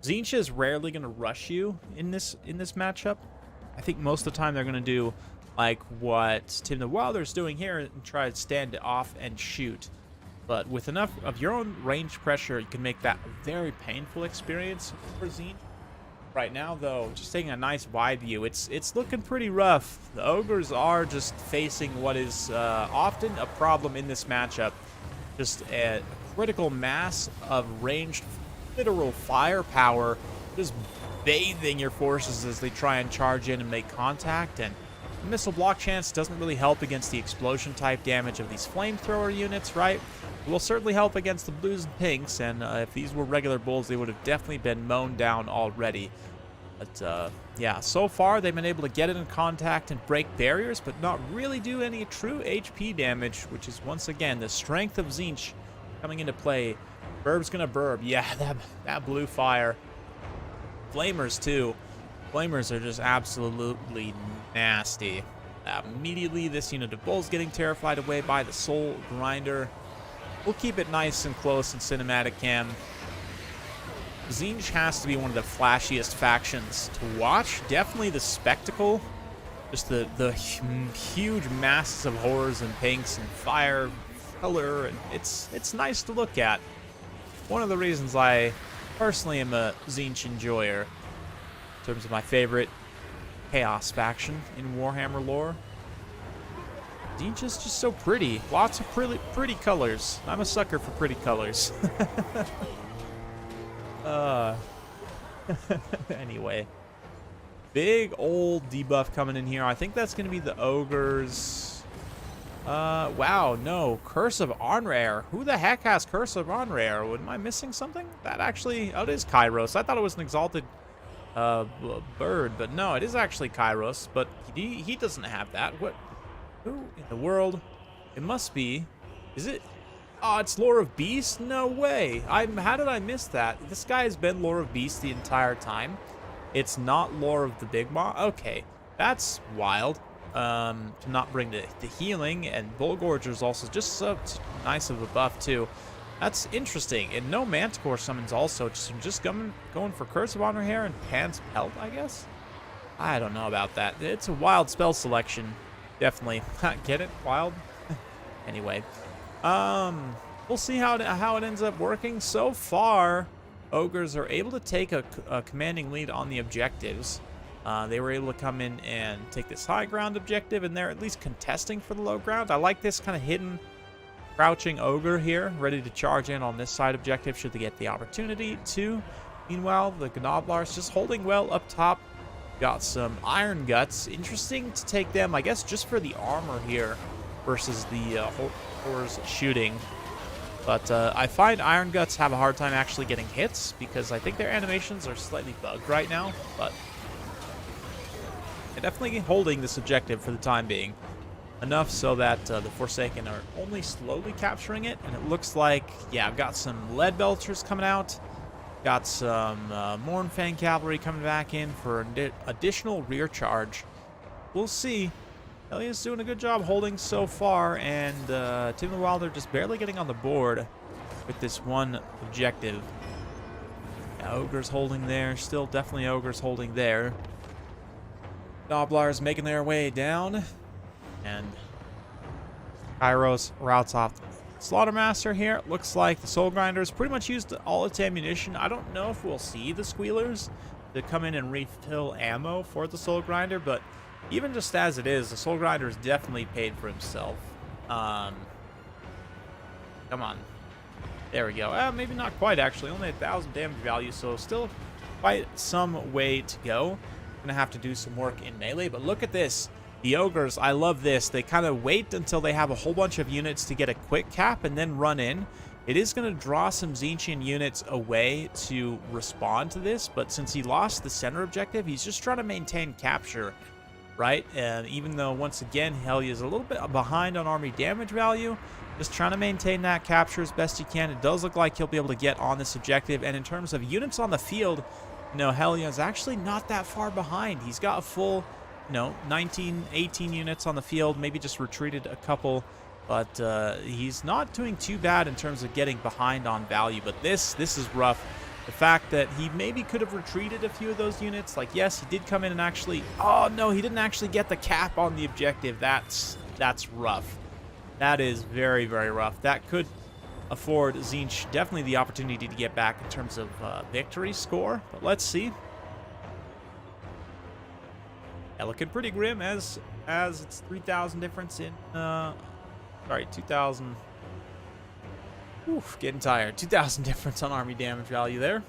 Tzeentch is rarely going to rush you in this matchup. I think most of the time they're going to do like what Tim the Wilder's doing here and try to stand it off and shoot. But with enough of your own range pressure, you can make that a very painful experience for Tzeentch. Right now, though, just taking a nice wide view, it's looking pretty rough. The ogres are just facing what is often a problem in this matchup. Just a critical mass of ranged literal firepower just bathing your forces as they try and charge in and make contact. And the missile block chance doesn't really help against the explosion type damage of these flamethrower units, right? It will certainly help against the blues and pinks, and if these were regular bulls, they would have definitely been mown down already. But yeah, so far they've been able to get in contact and break barriers, but not really do any true HP damage, which is once again the strength of Tzeentch coming into play. Burb's gonna burb. Yeah, that blue fire. Flamers too. Flamers are just absolutely nasty. Immediately, this unit of bulls getting terrified away by the Soul Grinder. We'll keep it nice and close in cinematic cam. Tzeentch has to be one of the flashiest factions to watch. Definitely the spectacle. Just the huge masses of horrors and pinks and fire, color, and it's nice to look at. One of the reasons I personally am a Tzeentch enjoyer in terms of my favorite chaos faction in Warhammer lore. Tzeentch is just so pretty. Lots of pretty colors. I'm a sucker for pretty colors. Anyway. Big old debuff coming in here. I think that's going to be the ogres. Wow, no. Curse of Onrare. Who the heck has Curse of Onrare? Am I missing something? That actually... Oh, it is Kairos. I thought it was an exalted bird, but no, it is actually Kairos. But he doesn't have that. What... Who in the world? It must be. Is it? Oh, it's Lore of Beast? No way. How did I miss that? This guy has been Lore of Beast the entire time. It's not Lore of the Big Maw? Okay. That's wild. To not bring the healing, and Bullgorger's also just so nice of a buff too. That's interesting. And no Manticore summons also. Just going for Curse of Honor here and Pan's Pelt, I guess? I don't know about that. It's a wild spell selection. Definitely. Get it? Wild? Anyway. We'll see how it ends up working. So far, ogres are able to take a commanding lead on the objectives. They were able to come in and take this high ground objective, and they're at least contesting for the low ground. I like this kind of hidden, crouching ogre here, ready to charge in on this side objective should they get the opportunity to. Meanwhile, the Gnoblars just holding well up top. Got some Iron Guts. Interesting to take them, I guess, just for the armor here versus the horrors shooting. But I find Iron Guts have a hard time actually getting hits because I think their animations are slightly bugged right now. But they're definitely holding this objective for the time being. Enough so that the Forsaken are only slowly capturing it. And it looks like, yeah, I've got some Lead Belchers coming out. Got some Mournfang Cavalry coming back in for an additional rear charge. We'll see. Elia's doing a good job holding so far, and Tim the Wilder just barely getting on the board with this one objective. Yeah, Ogre's holding there. Still definitely Ogre's holding there. Gnoblars making their way down. And Kairos routes off Slaughtermaster here. It looks like the Soul Grinder's pretty much used all its ammunition. I don't know if we'll see the Squealers to come in and refill ammo for the Soul Grinder, but even just as it is, the Soul Grinder is definitely paid for himself. Come on. There we go. Maybe not quite, actually. Only 1,000 damage value, so still quite some way to go. Gonna have to do some work in melee, but look at this. The ogres, I love this. They kind of wait until they have a whole bunch of units to get a quick cap and then run in. It is going to draw some Tzeentchian units away to respond to this, but since he lost the center objective, he's just trying to maintain capture, right? And even though, once again, Helya is a little bit behind on army damage value, just trying to maintain that capture as best he can. It does look like he'll be able to get on this objective, and in terms of units on the field, No, Helia is actually not that far behind. He's got a full, 19, 18 units on the field, maybe just retreated a couple, but he's not doing too bad in terms of getting behind on value. But this is rough. The fact that he maybe could have retreated a few of those units, like, yes, he did come in and actually, oh no, he didn't actually get the cap on the objective. That's rough. That is very, very rough. That could afford Tzeentch definitely the opportunity to get back in terms of victory score, but let's see. Yeah, looking pretty grim as it's 3,000 difference in, sorry, 2,000. Oof, getting tired. 2,000 difference on army damage value there.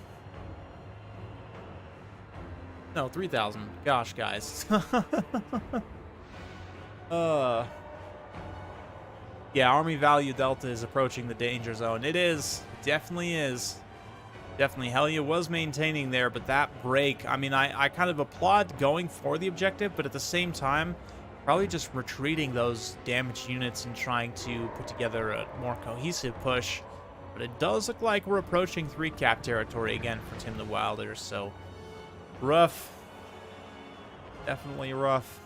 No, 3,000. Gosh, guys. Yeah, army value delta is approaching the danger zone. It is. It definitely is. Definitely. Helia was maintaining there, but that break, I mean, I kind of applaud going for the objective, but at the same time, probably just retreating those damaged units and trying to put together a more cohesive push. But it does look like we're approaching 3-cap territory again for Tim the Wilder, so rough. Definitely rough.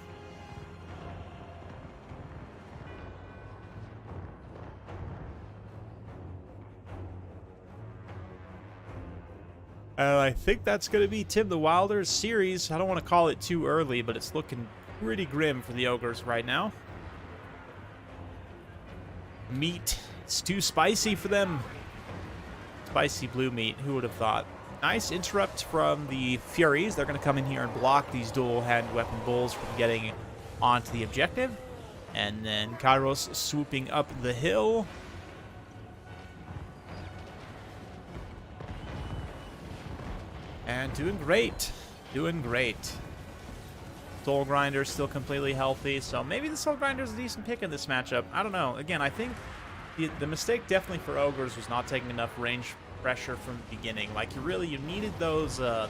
I think that's going to be Tim the Wilder's series. I don't want to call it too early, but it's looking pretty grim for the Ogres right now. Meat. It's too spicy for them. Spicy blue meat. Who would have thought? Nice interrupt from the Furies. They're going to come in here and block these dual-hand weapon bulls from getting onto the objective. And then Kairos swooping up the hill. And doing great. Doing great. Soul Grinder still completely healthy, so maybe the Soul Grinder is a decent pick in this matchup. I don't know. Again, I think the mistake definitely for Ogres was not taking enough range pressure from the beginning. Like, you needed those, the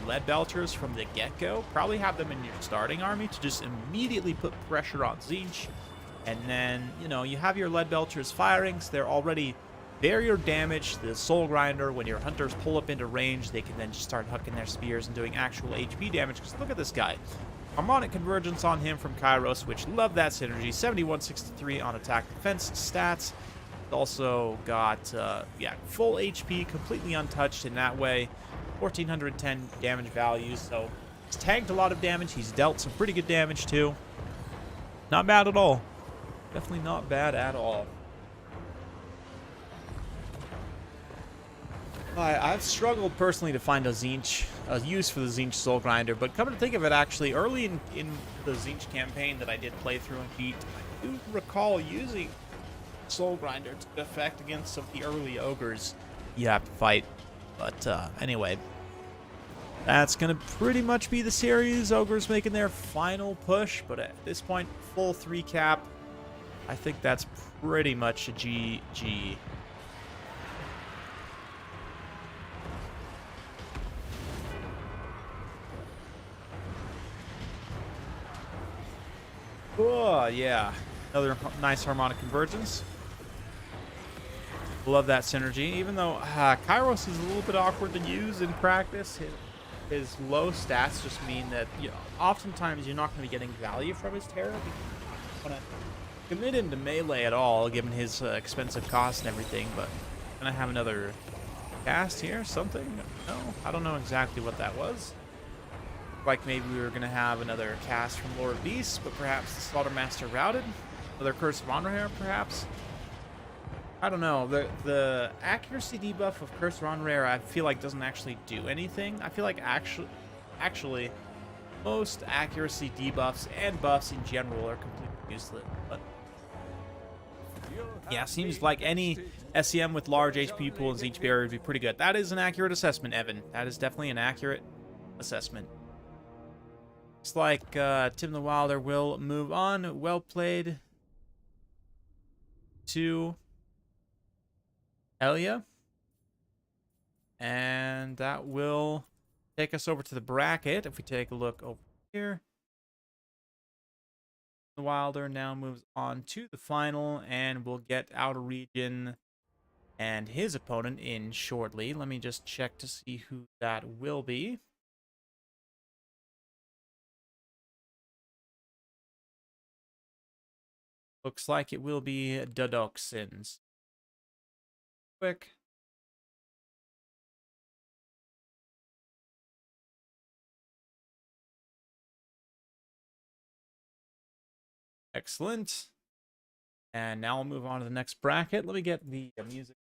lead belchers from the get-go. Probably have them in your starting army to just immediately put pressure on Tzeentch. And then, you have your lead belchers firing, so they're already barrier damage. The Soul Grinder, when your hunters pull up into range, they can then just start hucking their spears and doing actual HP damage. Because look at this guy. Harmonic Convergence on him from Kairos, which love that synergy. 7163 on attack defense stats. Also got, full HP, completely untouched in that way. 1410 damage value, so he's tanked a lot of damage. He's dealt some pretty good damage, too. Not bad at all. Definitely not bad at all. I've struggled personally to find a use for the Tzeentch Soul Grinder, but come to think of it, actually, early in the Tzeentch campaign that I did play through and beat, I do recall using Soul Grinder to good effect against some of the early Ogres you have to fight. But anyway, that's going to pretty much be the series. Ogres making their final push, but at this point, full 3-cap. I think that's pretty much a GG. Oh, yeah. Another nice Harmonic Convergence. Love that synergy. Even though Kairos is a little bit awkward to use in practice, his low stats just mean that oftentimes you're not going to be getting value from his Terra. Because you don't want to commit him to melee at all, given his expensive cost and everything. But going to have another cast here? Something? No, I don't know exactly what that was. Like maybe we were going to have another cast from Lord of Beasts, but perhaps the Slaughtermaster routed? Another Curse of WARHAMMER, perhaps? I don't know. The accuracy debuff of Curse of WARHAMMER, I feel like doesn't actually do anything. I feel like actually most accuracy debuffs and buffs in general are completely useless. But yeah, seems like any SEM with large HP pool and Tzeentch barrier would be pretty good. That is an accurate assessment, Evan. That is definitely an accurate assessment. Looks like Tim the Wilder will move on. Well played to Helia. And that will take us over to the bracket. If we take a look over here, the Wilder now moves on to the final, and we'll get Outer Region and his opponent in shortly. Let me just check to see who that will be. Looks like it will be Dodoxins. Quick. Excellent. And now we'll move on to the next bracket. Let me get the music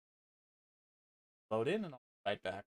loaded in, and I'll be right back.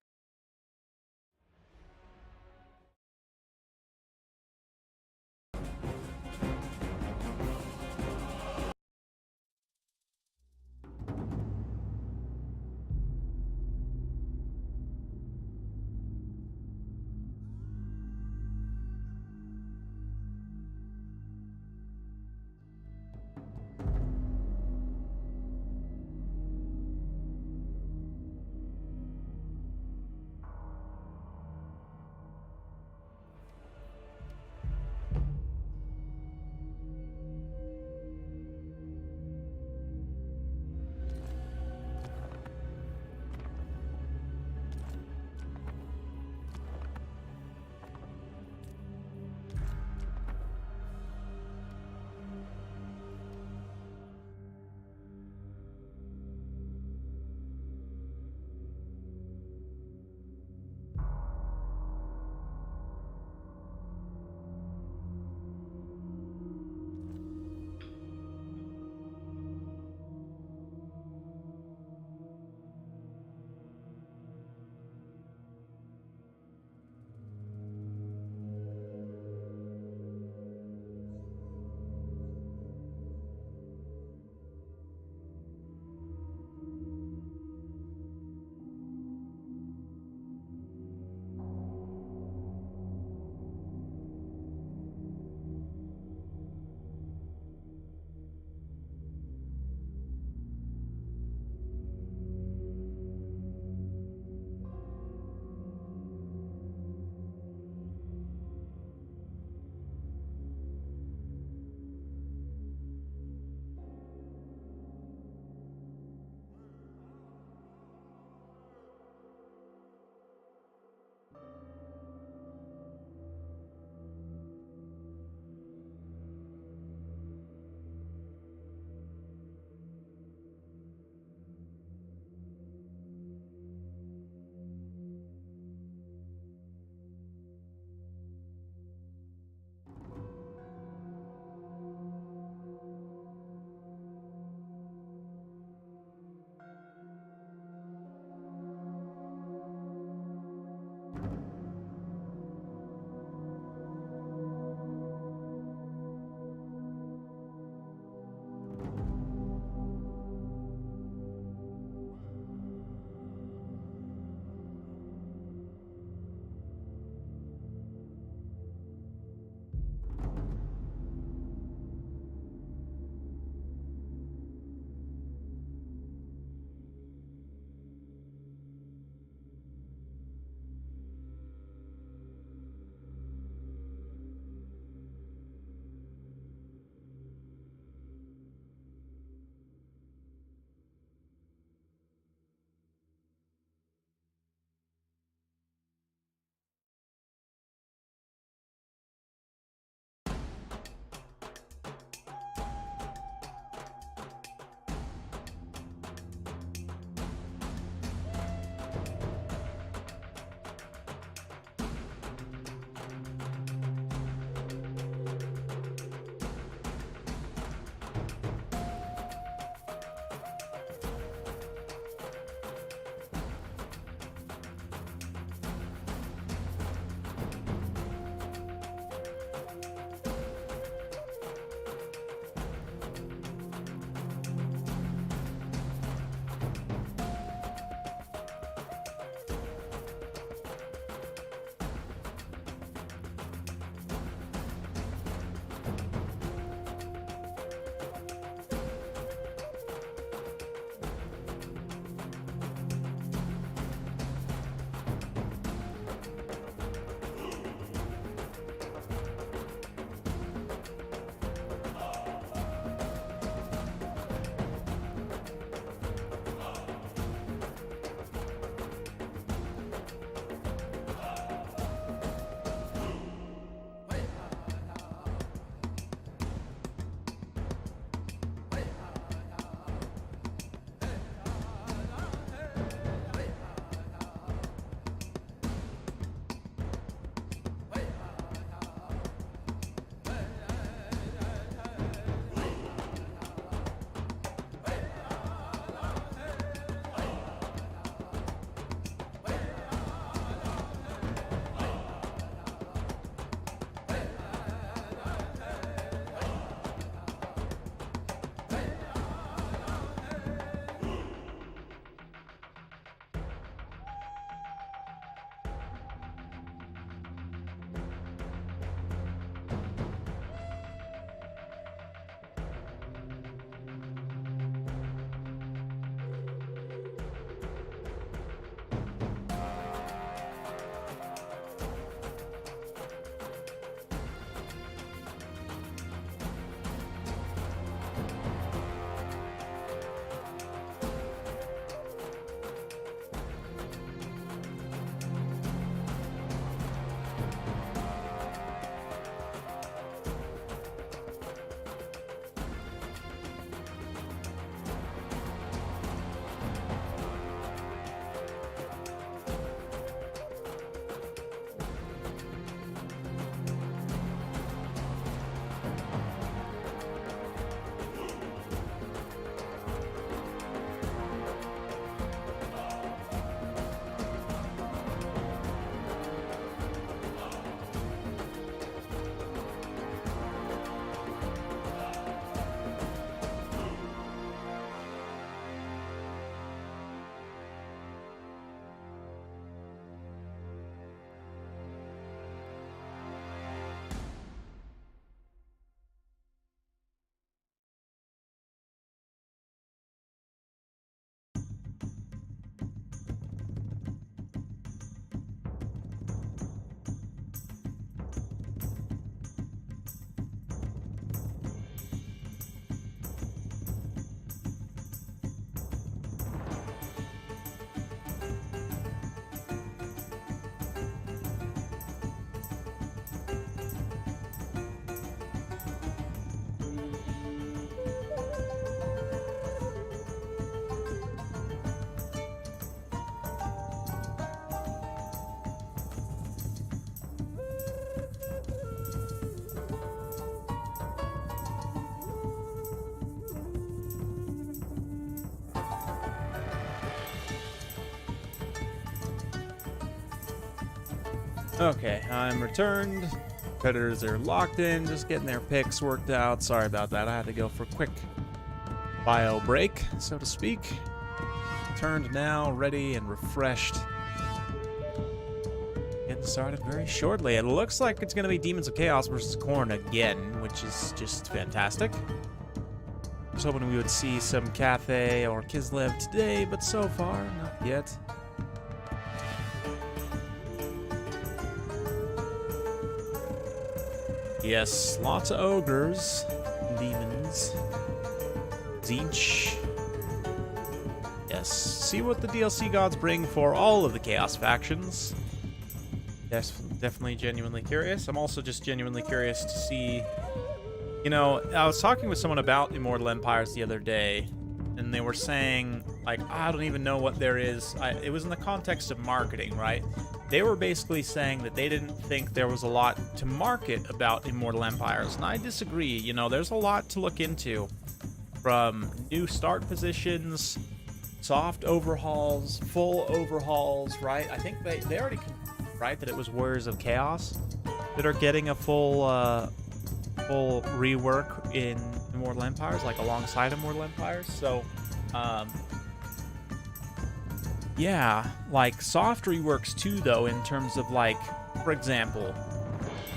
Okay, I'm returned. Predators are locked in, just getting their picks worked out. Sorry about that. I had to go for a quick bio break, so to speak. Turned now, ready and refreshed. Getting started very shortly. It looks like it's going to be Demons of Chaos versus Khorne again, which is just fantastic. I was hoping we would see some Cathay or Kislev today, but so far, not yet. Yes, lots of ogres, demons, Zinch. Yes, see what the DLC gods bring for all of the Chaos factions. Yes, definitely genuinely curious. I'm also just genuinely curious to see... You know, I was talking with someone about Immortal Empires the other day, and they were saying, like, I don't even know what there is. It was in the context of marketing, right? They were basically saying that they didn't think there was a lot to market about Immortal Empires, and I disagree. You know, there's a lot to look into. From new start positions, soft overhauls, full overhauls, right? I think they already, right, that it was Warriors of Chaos that are getting a full rework in Immortal Empires, like alongside Immortal Empires. So, yeah, like soft reworks too, though, in terms of like, for example,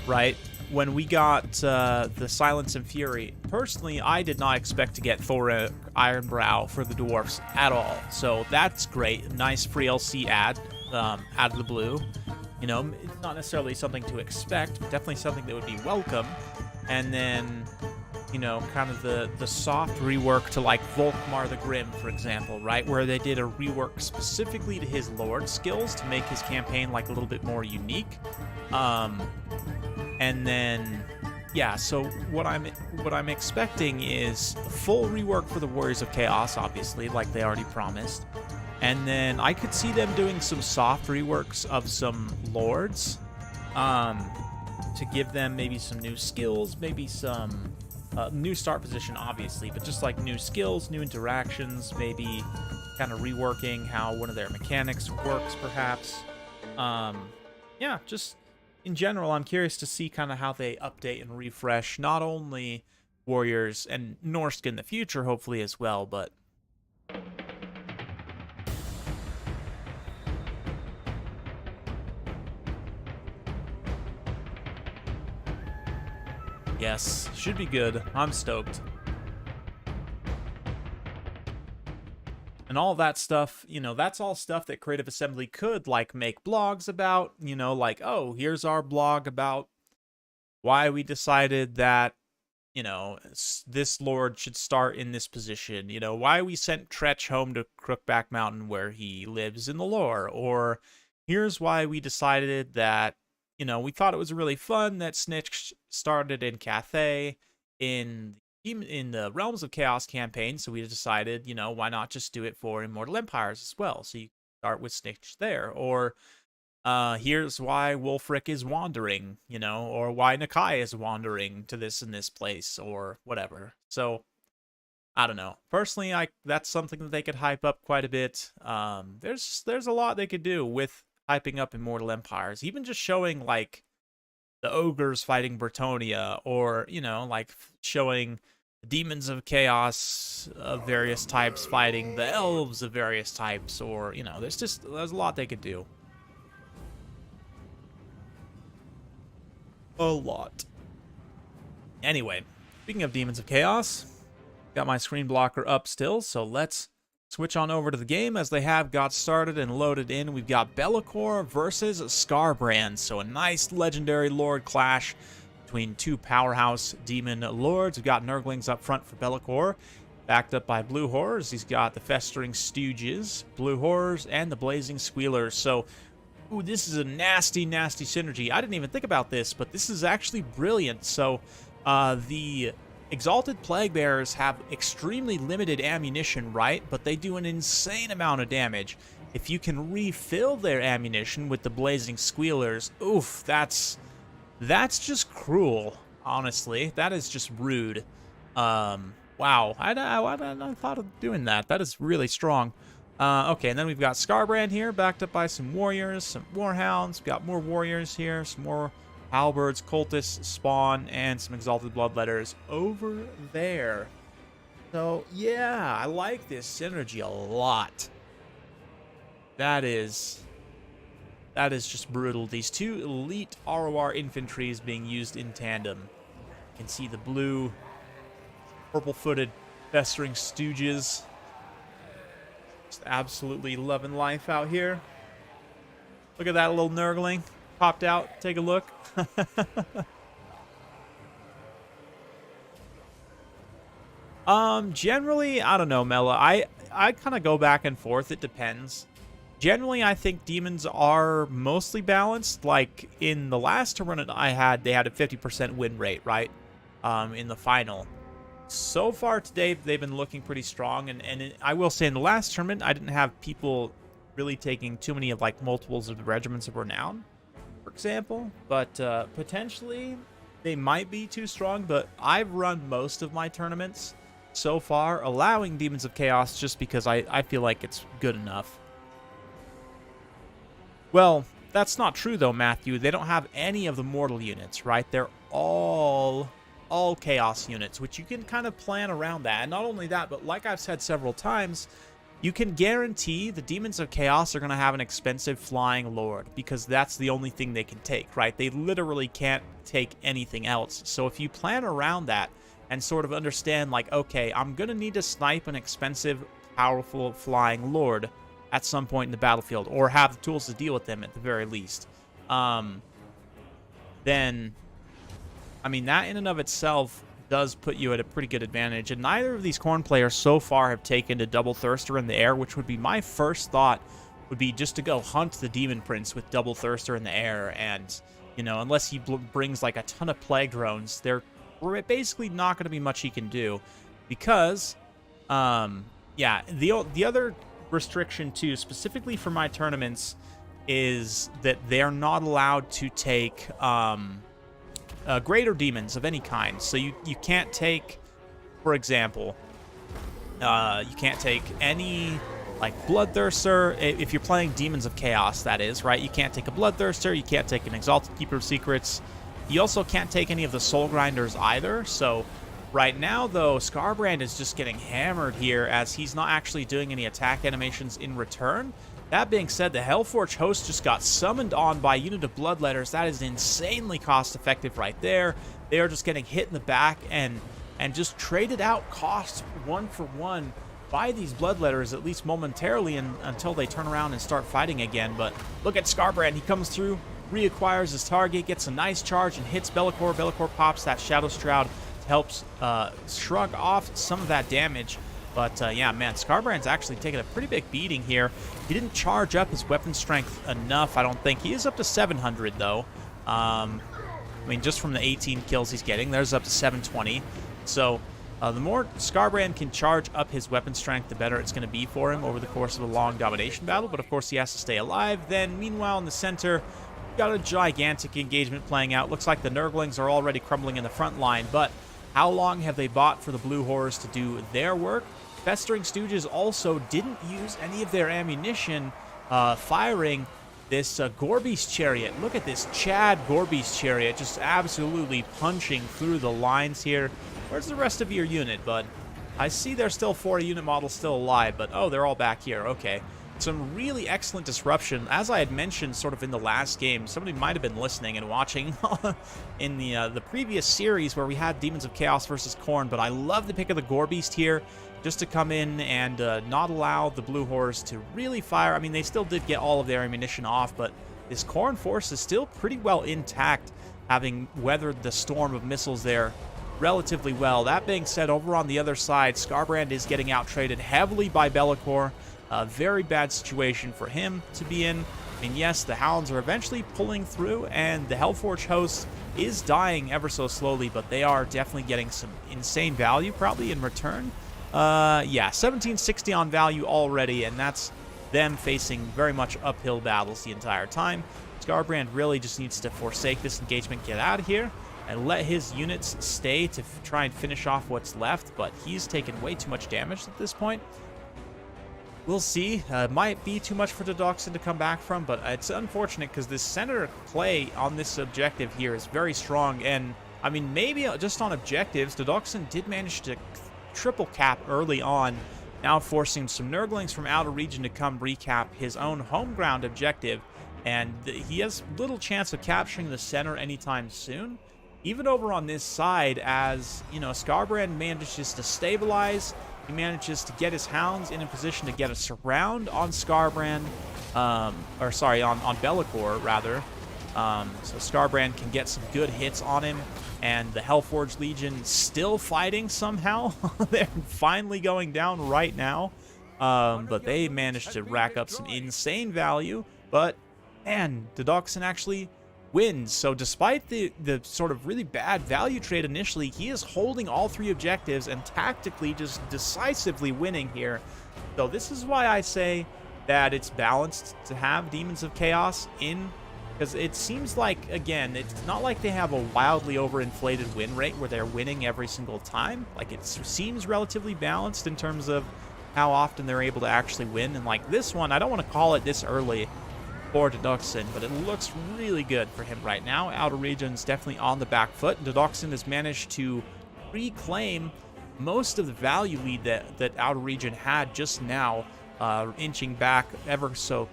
right, when we got the Silence and Fury, personally, I did not expect to get Thor Ironbrow for the dwarfs at all. So that's great. Nice free LC ad out of the blue. You know, it's not necessarily something to expect, but definitely something that would be welcome. And then, you know, kind of the soft rework to, like, Volkmar the Grim, for example, right? Where they did a rework specifically to his Lord skills to make his campaign, like, a little bit more unique. And then, yeah, so what I'm expecting is a full rework for the Warriors of Chaos, obviously, like they already promised. And then I could see them doing some soft reworks of some Lords, to give them maybe some new skills, maybe some new start position, obviously, but just like new skills, new interactions, maybe kind of reworking how one of their mechanics works, perhaps. Yeah, just in general, I'm curious to see kind of how they update and refresh not only Warriors and Norsk in the future, hopefully, as well, but... Yes, should be good. I'm stoked. And all that stuff, you know, that's all stuff that Creative Assembly could, like, make blogs about, you know, like, oh, here's our blog about why we decided that, you know, this Lord should start in this position, you know, why we sent Tretch home to Crookback Mountain where he lives in the lore, or here's why we decided that, you know, we thought it was really fun that Snitch started in Cathay in the Realms of Chaos campaign, so we decided, you know, why not just do it for Immortal Empires as well? So you start with Snitch there. Or here's why Wulfric is wandering, you know, or why Nakai is wandering to this and this place, or whatever. So, I don't know. Personally, that's something that they could hype up quite a bit. There's a lot they could do with hyping up Immortal Empires, even just showing, like, the ogres fighting Bretonnia, or, you know, like, showing demons of chaos of various types fighting the elves of various types, or, you know, there's a lot they could do. A lot. Anyway, speaking of demons of chaos, got my screen blocker up still, so let's switch on over to the game as they have got started and loaded in. We've got Be'lakor versus Skarbrand, so a nice legendary lord clash between two powerhouse demon lords. We've got Nurglings up front for Be'lakor, backed up by Blue Horrors. He's got the Festering Stooges, Blue Horrors, and the Blazing Squealers. So, ooh, this is a nasty, nasty synergy. I didn't even think about this, but this is actually brilliant. So, the Exalted Plaguebearers have extremely limited ammunition, right? But they do an insane amount of damage. If you can refill their ammunition with the Blazing Squealers, oof, that's just cruel, honestly. That is just rude. Wow, I thought of doing that. That is really strong. Okay, and then we've got Scarbrand here, backed up by some warriors, some warhounds. We've got more warriors here, some more halberds, cultists, spawn, and some exalted bloodletters over there. So, yeah, I like this synergy a lot. That is just brutal. These two elite ROR infantries being used in tandem. You can see the blue, purple-footed, festering stooges. Just absolutely loving life out here. Look at that little nurgling. Popped out. Take a look. Generally, I don't know, Mela. I kind of go back and forth. It depends. Generally, I think demons are mostly balanced. Like, in the last tournament I had, they had a 50% win rate, right? In the final. So far today, they've been looking pretty strong. And I will say, in the last tournament, I didn't have people really taking too many of, like, multiples of the Regiments of Renown, for example. But potentially, they might be too strong. But I've run most of my tournaments so far, allowing Demons of Chaos just because I feel like it's good enough. Well, that's not true, though, Matthew. They don't have any of the mortal units, right? They're all chaos units, which you can kind of plan around that. And not only that, but like I've said several times, you can guarantee the Demons of Chaos are going to have an expensive flying lord, because that's the only thing they can take, right? They literally can't take anything else. So if you plan around that and sort of understand, like, okay, I'm going to need to snipe an expensive, powerful flying lord at some point in the battlefield, or have the tools to deal with them at the very least, then, I mean, that in and of itself does put you at a pretty good advantage. And neither of these Khorne players so far have taken a double Thirster in the air, which would be my first thought, would be just to go hunt the Demon Prince with double Thirster in the air. And, you know, unless he brings like a ton of Plague Drones, there's basically not going to be much he can do. Because, yeah, the other restriction too, specifically for my tournaments, is that they're not allowed to take greater demons of any kind. So you can't take, for example, you can't take any like Bloodthirster if you're playing Demons of Chaos, that is, right? You can't take a Bloodthirster, you can't take an Exalted Keeper of Secrets. You also can't take any of the Soul Grinders either. So right now, though, Scarbrand is just getting hammered here as he's not actually doing any attack animations in return. That being said, the Hellforge host just got summoned on by a unit of Bloodletters. That is insanely cost-effective right there. They are just getting hit in the back and just traded out costs one for one by these Bloodletters, at least momentarily, until they turn around and start fighting again. But look at Scarbrand. He comes through, reacquires his target, gets a nice charge, and hits Bellicor. Bellicor pops that Shadow Shroud, helps shrug off some of that damage. But yeah, man, Scarbrand's actually taking a pretty big beating here. He didn't charge up his weapon strength enough, I don't think. He is up to 700, though. I mean, just from the 18 kills he's getting, there's up to 720. So the more Scarbrand can charge up his weapon strength, the better it's going to be for him over the course of a long domination battle. But of course, he has to stay alive. Then, meanwhile, in the center, we've got a gigantic engagement playing out. Looks like the Nurglings are already crumbling in the front line, but how long have they bought for the Blue Horrors to do their work? Festering Stooges also didn't use any of their ammunition firing this Gorby's Chariot. Look at this Chad Gorby's Chariot just absolutely punching through the lines here. Where's the rest of your unit, bud? I see there's still 4 unit models still alive, but oh, they're all back here. Okay. Some really excellent disruption. As I had mentioned sort of in the last game, somebody might have been listening and watching in the previous series where we had Demons of Chaos versus Khorne, but I love the pick of the Gorebeast here just to come in and not allow the Blue Horrors to really fire. I mean, they still did get all of their ammunition off, but this Khorne force is still pretty well intact, having weathered the storm of missiles there relatively well. That being said, over on the other side, Scarbrand is getting out-traded heavily by Bellicor. A very bad situation for him to be in. I mean, yes, the Hounds are eventually pulling through, and the Hellforge host is dying ever so slowly, but they are definitely getting some insane value, probably, in return. Yeah, 1760 on value already, and that's them facing very much uphill battles the entire time. Scarbrand really just needs to forsake this engagement, get out of here, and let his units stay to try and finish off what's left, but he's taken way too much damage at this point. We'll see. Might be too much for Dedoxin to come back from, but it's unfortunate because this center play on this objective here is very strong. And, I mean, maybe just on objectives, Dedoxin did manage to triple cap early on, now forcing some Nurglings from outer region to come recap his own home ground objective. And he has little chance of capturing the center anytime soon. Even over on this side, as, you know, Skarbrand manages to stabilize. He manages to get his hounds in a position to get a surround on Skarbrand, on Be'lakor, rather. So Skarbrand can get some good hits on him, and the Hellforged Legion still fighting somehow. They're finally going down right now, but they managed to rack up some insane value. But, man, Dedoxin actually wins. So despite the sort of really bad value trade initially, he is holding all 3 objectives and tactically just decisively winning here. So this is why I say that it's balanced to have Demons of Chaos in, because it seems like, again, it's not like they have a wildly overinflated win rate where they're winning every single time. Like, it seems relatively balanced in terms of how often they're able to actually win. And like this one, I don't want to call it this early for Dedoxin, but it looks really good for him right now. Outer region's definitely on the back foot. Dedoxin has managed to reclaim most of the value lead that Outer region had just now, inching back ever so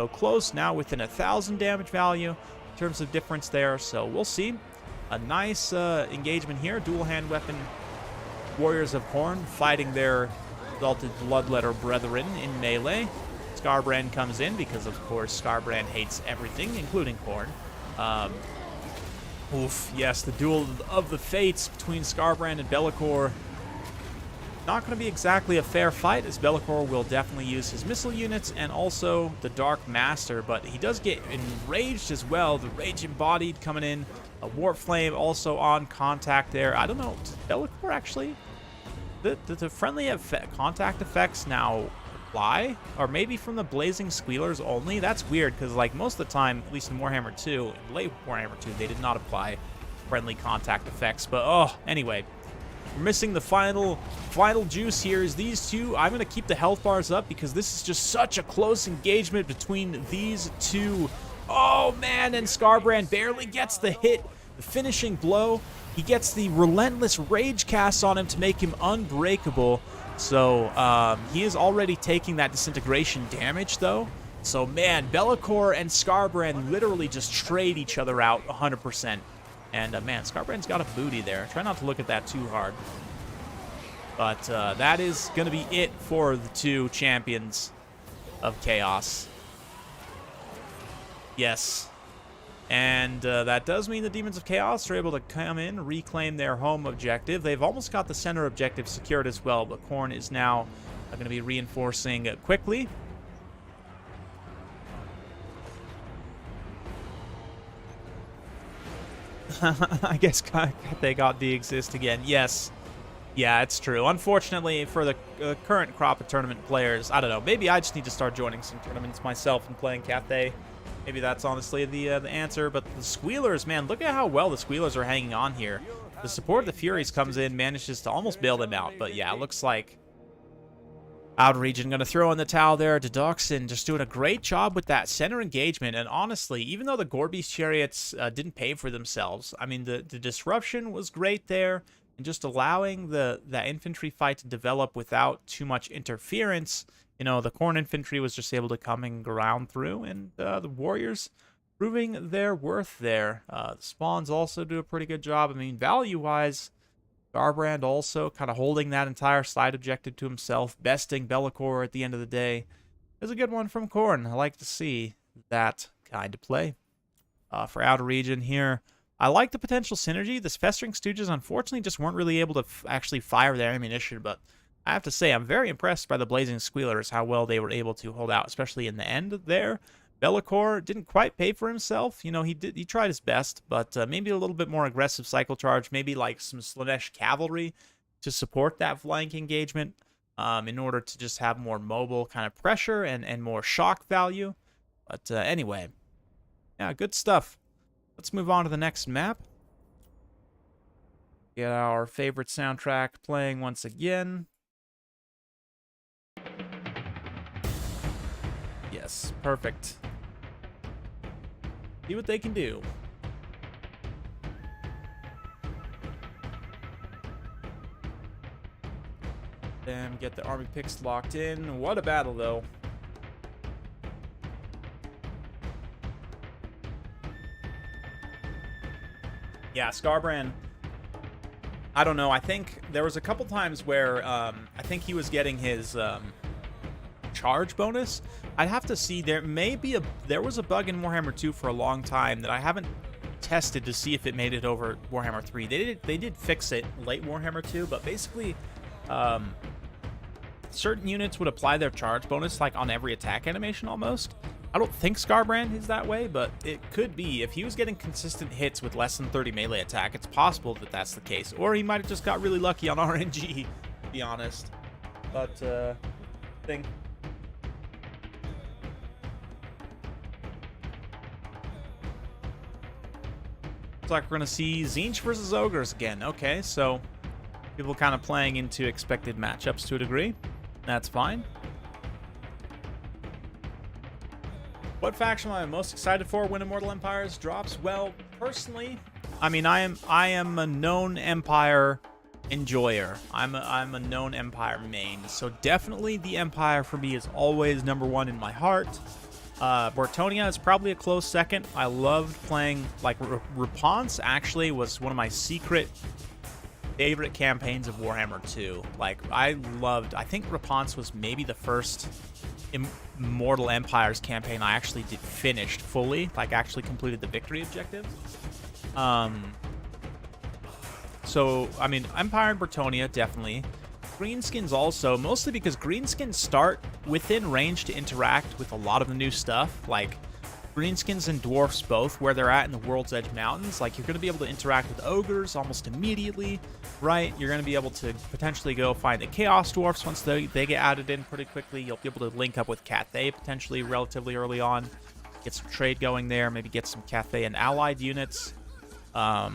close, now within 1,000 damage value in terms of difference there. So we'll see. A nice engagement here. Dual hand weapon Warriors of Khorne fighting their exalted bloodletter brethren in melee. Skarbrand comes in because, of course, Skarbrand hates everything, including Khorne. Oof, yes, the duel of the fates between Skarbrand and Be'lakor. Not going to be exactly a fair fight, as Be'lakor will definitely use his missile units and also the Dark Master, but he does get enraged as well. The Rage Embodied coming in. A Warp Flame also on contact there. I don't know, does Be'lakor actually... The friendly contact effects now apply, or maybe from the Blazing Squealers only? That's weird, because like most of the time, at least in Warhammer 2, in late Warhammer 2, they did not apply friendly contact effects. But oh, anyway, we're missing the final juice here is these two. I'm going to keep the health bars up because this is just such a close engagement between these two. Oh man, and Skarbrand barely gets the hit, the finishing blow. He gets the relentless rage cast on him to make him unbreakable. So he is already taking that disintegration damage, though. So, man, Be'lakor and Skarbrand literally just trade each other out 100%. And, man, Skarbrand's got a booty there. Try not to look at that too hard. But that is going to be it for the two champions of Chaos. Yes. And that does mean the Demons of Chaos are able to come in, reclaim their home objective. They've almost got the center objective secured as well, but Khorne is now going to be reinforcing quickly. I guess they got de-exist again. Yes. Yeah, it's true. Unfortunately, for the current crop of tournament players, I don't know. Maybe I just need to start joining some tournaments myself and playing Cathay. Maybe that's honestly the answer. But the Squealers, man, look at how well the Squealers are hanging on here. The support of the Furies comes in, manages to almost bail them out. But yeah, it looks like Outer region going to throw in the towel there. Dedoxin just doing a great job with that center engagement. And honestly, even though the Gorebeast Chariots didn't pay for themselves, I mean, the disruption was great there. And just allowing that infantry fight to develop without too much interference. You know, the Khorne infantry was just able to come and ground through, and the Warriors proving their worth there. The Spawns also do a pretty good job. I mean, value-wise, Skarbrand also kind of holding that entire side objective to himself, besting Be'lakor at the end of the day. Is a good one from Khorne. I like to see that kind of play. For Outer region here, I like the potential synergy. The Festering Stooges, unfortunately, just weren't really able to actually fire their ammunition, but I have to say, I'm very impressed by the Blazing Squealers, how well they were able to hold out, especially in the end there. Be'lakor didn't quite pay for himself. You know, he tried his best, but maybe a little bit more aggressive cycle charge, maybe like some Slaanesh cavalry to support that flank engagement in order to just have more mobile kind of pressure and more shock value. But anyway, yeah, good stuff. Let's move on to the next map. Get our favorite soundtrack playing once again. Yes, perfect. See what they can do. Damn, get the army picks locked in. What a battle, though. Yeah, Scarbrand, I don't know. I think there was a couple times where I think he was getting his charge bonus. I'd have to see. There was a bug in Warhammer 2 for a long time that I haven't tested to see if it made it over Warhammer 3. They did fix it late Warhammer 2, but basically certain units would apply their charge bonus like on every attack animation almost. I don't think Scarbrand is that way, but it could be. If he was getting consistent hits with less than 30 melee attack, it's possible that that's the case. Or he might have just got really lucky on RNG, to be honest. But, I think... Looks like we're going to see Tzeentch versus Ogres again. Okay, so people kind of playing into expected matchups to a degree. That's fine. What faction am I most excited for when Immortal Empires drops? Well, personally, I mean, I am a known Empire enjoyer. I'm a known Empire main. So definitely the Empire for me is always number one in my heart. Bortonia is probably a close second. I loved playing, like, Reponse actually was one of my secret favorite campaigns of Warhammer 2. Like, I think Reponse was maybe the first Immortal Empires campaign I actually finished fully, like actually completed the victory objective. So, I mean, Empire and Bretonnia, definitely. Greenskins also, mostly because Greenskins start within range to interact with a lot of the new stuff. Like, Greenskins and Dwarfs both, where they're at in the World's Edge Mountains, like, you're going to be able to interact with Ogres almost immediately, right? You're going to be able to potentially go find the Chaos Dwarfs once they get added in pretty quickly. You'll be able to link up with Cathay potentially relatively early on, get some trade going there, maybe get some Cathay and allied units. The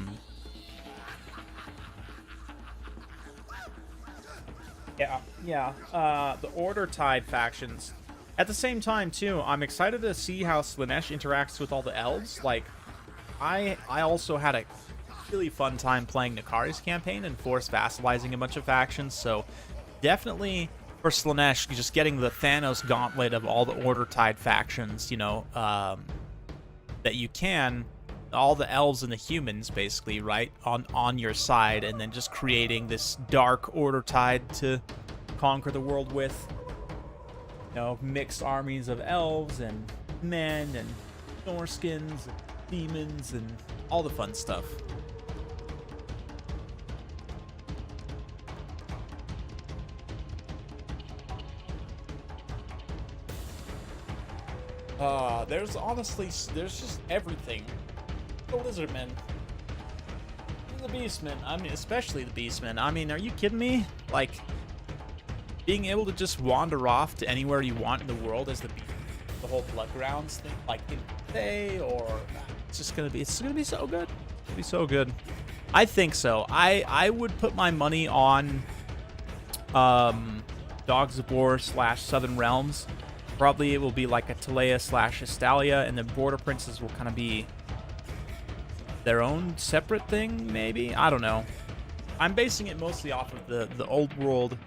Order Tide factions. At the same time, too, I'm excited to see how Slaanesh interacts with all the elves. Like, I also had a really fun time playing Nakari's campaign and force vassalizing a bunch of factions, so definitely for Slaanesh, just getting the Thanos gauntlet of all the Order Tide factions, you know, that you can, all the elves and the humans, basically, right, on your side, and then just creating this dark Order Tide to conquer the world with. You know, mixed armies of elves and men and Norskins and demons and all the fun stuff. There's just everything. The Lizardmen. The Beastmen. I mean, especially the Beastmen. I mean, are you kidding me? Like, being able to just wander off to anywhere you want in the world as the whole Bloodgrounds thing, like in Bay, or it's gonna be so good. It's gonna be so good. I think so. I would put my money on Dogs of War / Southern Realms. Probably it will be like a Talea / Estalia, and the Border Princes will kind of be their own separate thing, maybe? I don't know. I'm basing it mostly off of the old world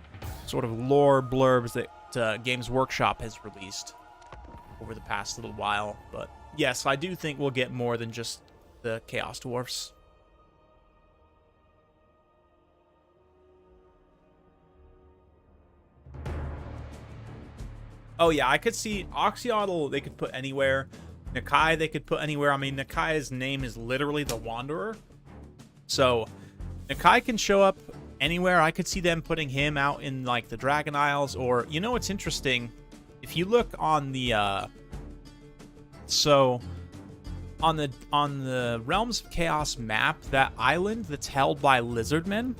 sort of lore blurbs that Games Workshop has released over the past little while. But yes, I do think we'll get more than just the Chaos Dwarfs. Oh yeah, I could see Oxyotl they could put anywhere. Nakai they could put anywhere. I mean, Nakai's name is literally the Wanderer. So Nakai can show up anywhere. I could see them putting him out in like the Dragon Isles, or you know what's interesting? If you look on the on the Realms of Chaos map, that island that's held by Lizardmen,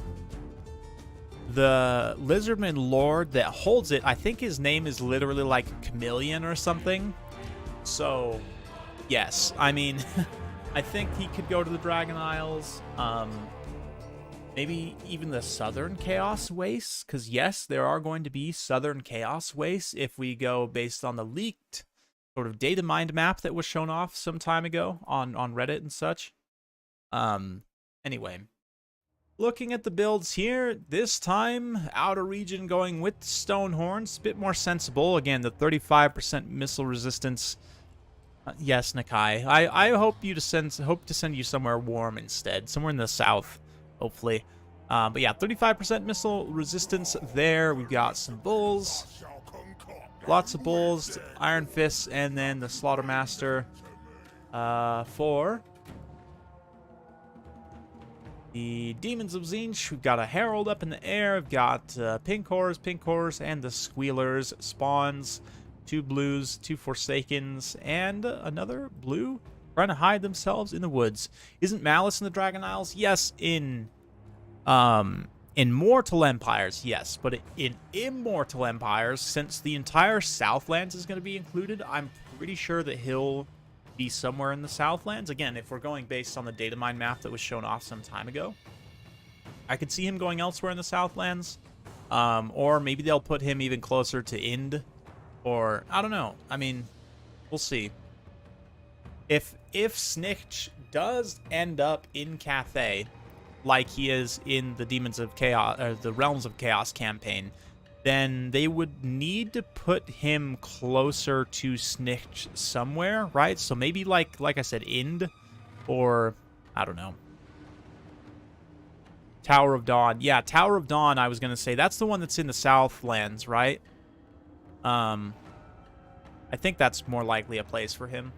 the Lizardman Lord that holds it, I think his name is literally like Chameleon or something. So yes, I mean, I think he could go to the Dragon Isles. Maybe even the Southern Chaos Wastes, because yes, there are going to be Southern Chaos Wastes if we go based on the leaked sort of data mined map that was shown off some time ago on Reddit and such. Anyway, looking at the builds here, this time outer region going with the Stonehorns, a bit more sensible. Again, the 35% missile resistance. Yes, Nakai. I hope to send you somewhere warm instead, somewhere in the south, hopefully. But yeah, 35% missile resistance there. We've got some bulls, lots of bulls, Iron Fists, and then the Slaughtermaster for the Demons of Tzeentch. We've got a Herald up in the air. We've got Pink Horrors, and the Squealers. Spawns, 2 blues, 2 Forsakens, and another blue trying to hide themselves in the woods. Isn't Malice in the Dragon Isles? Yes, in Mortal Empires, yes, but in Immortal Empires, since the entire Southlands is going to be included, I'm pretty sure that he'll be somewhere in the Southlands. Again, if we're going based on the data mine map that was shown off some time ago, I could see him going elsewhere in the Southlands, or maybe they'll put him even closer to Ind, or I don't know. I mean, we'll see. If Tzeentch does end up in Cathay, like he is in the Demons of Chaos, or the Realms of Chaos campaign, then they would need to put him closer to Tzeentch somewhere, right? So maybe like I said, Ind, or I don't know. Tower of Dawn. Yeah, Tower of Dawn, I was going to say. That's the one that's in the Southlands, right? I think that's more likely a place for him.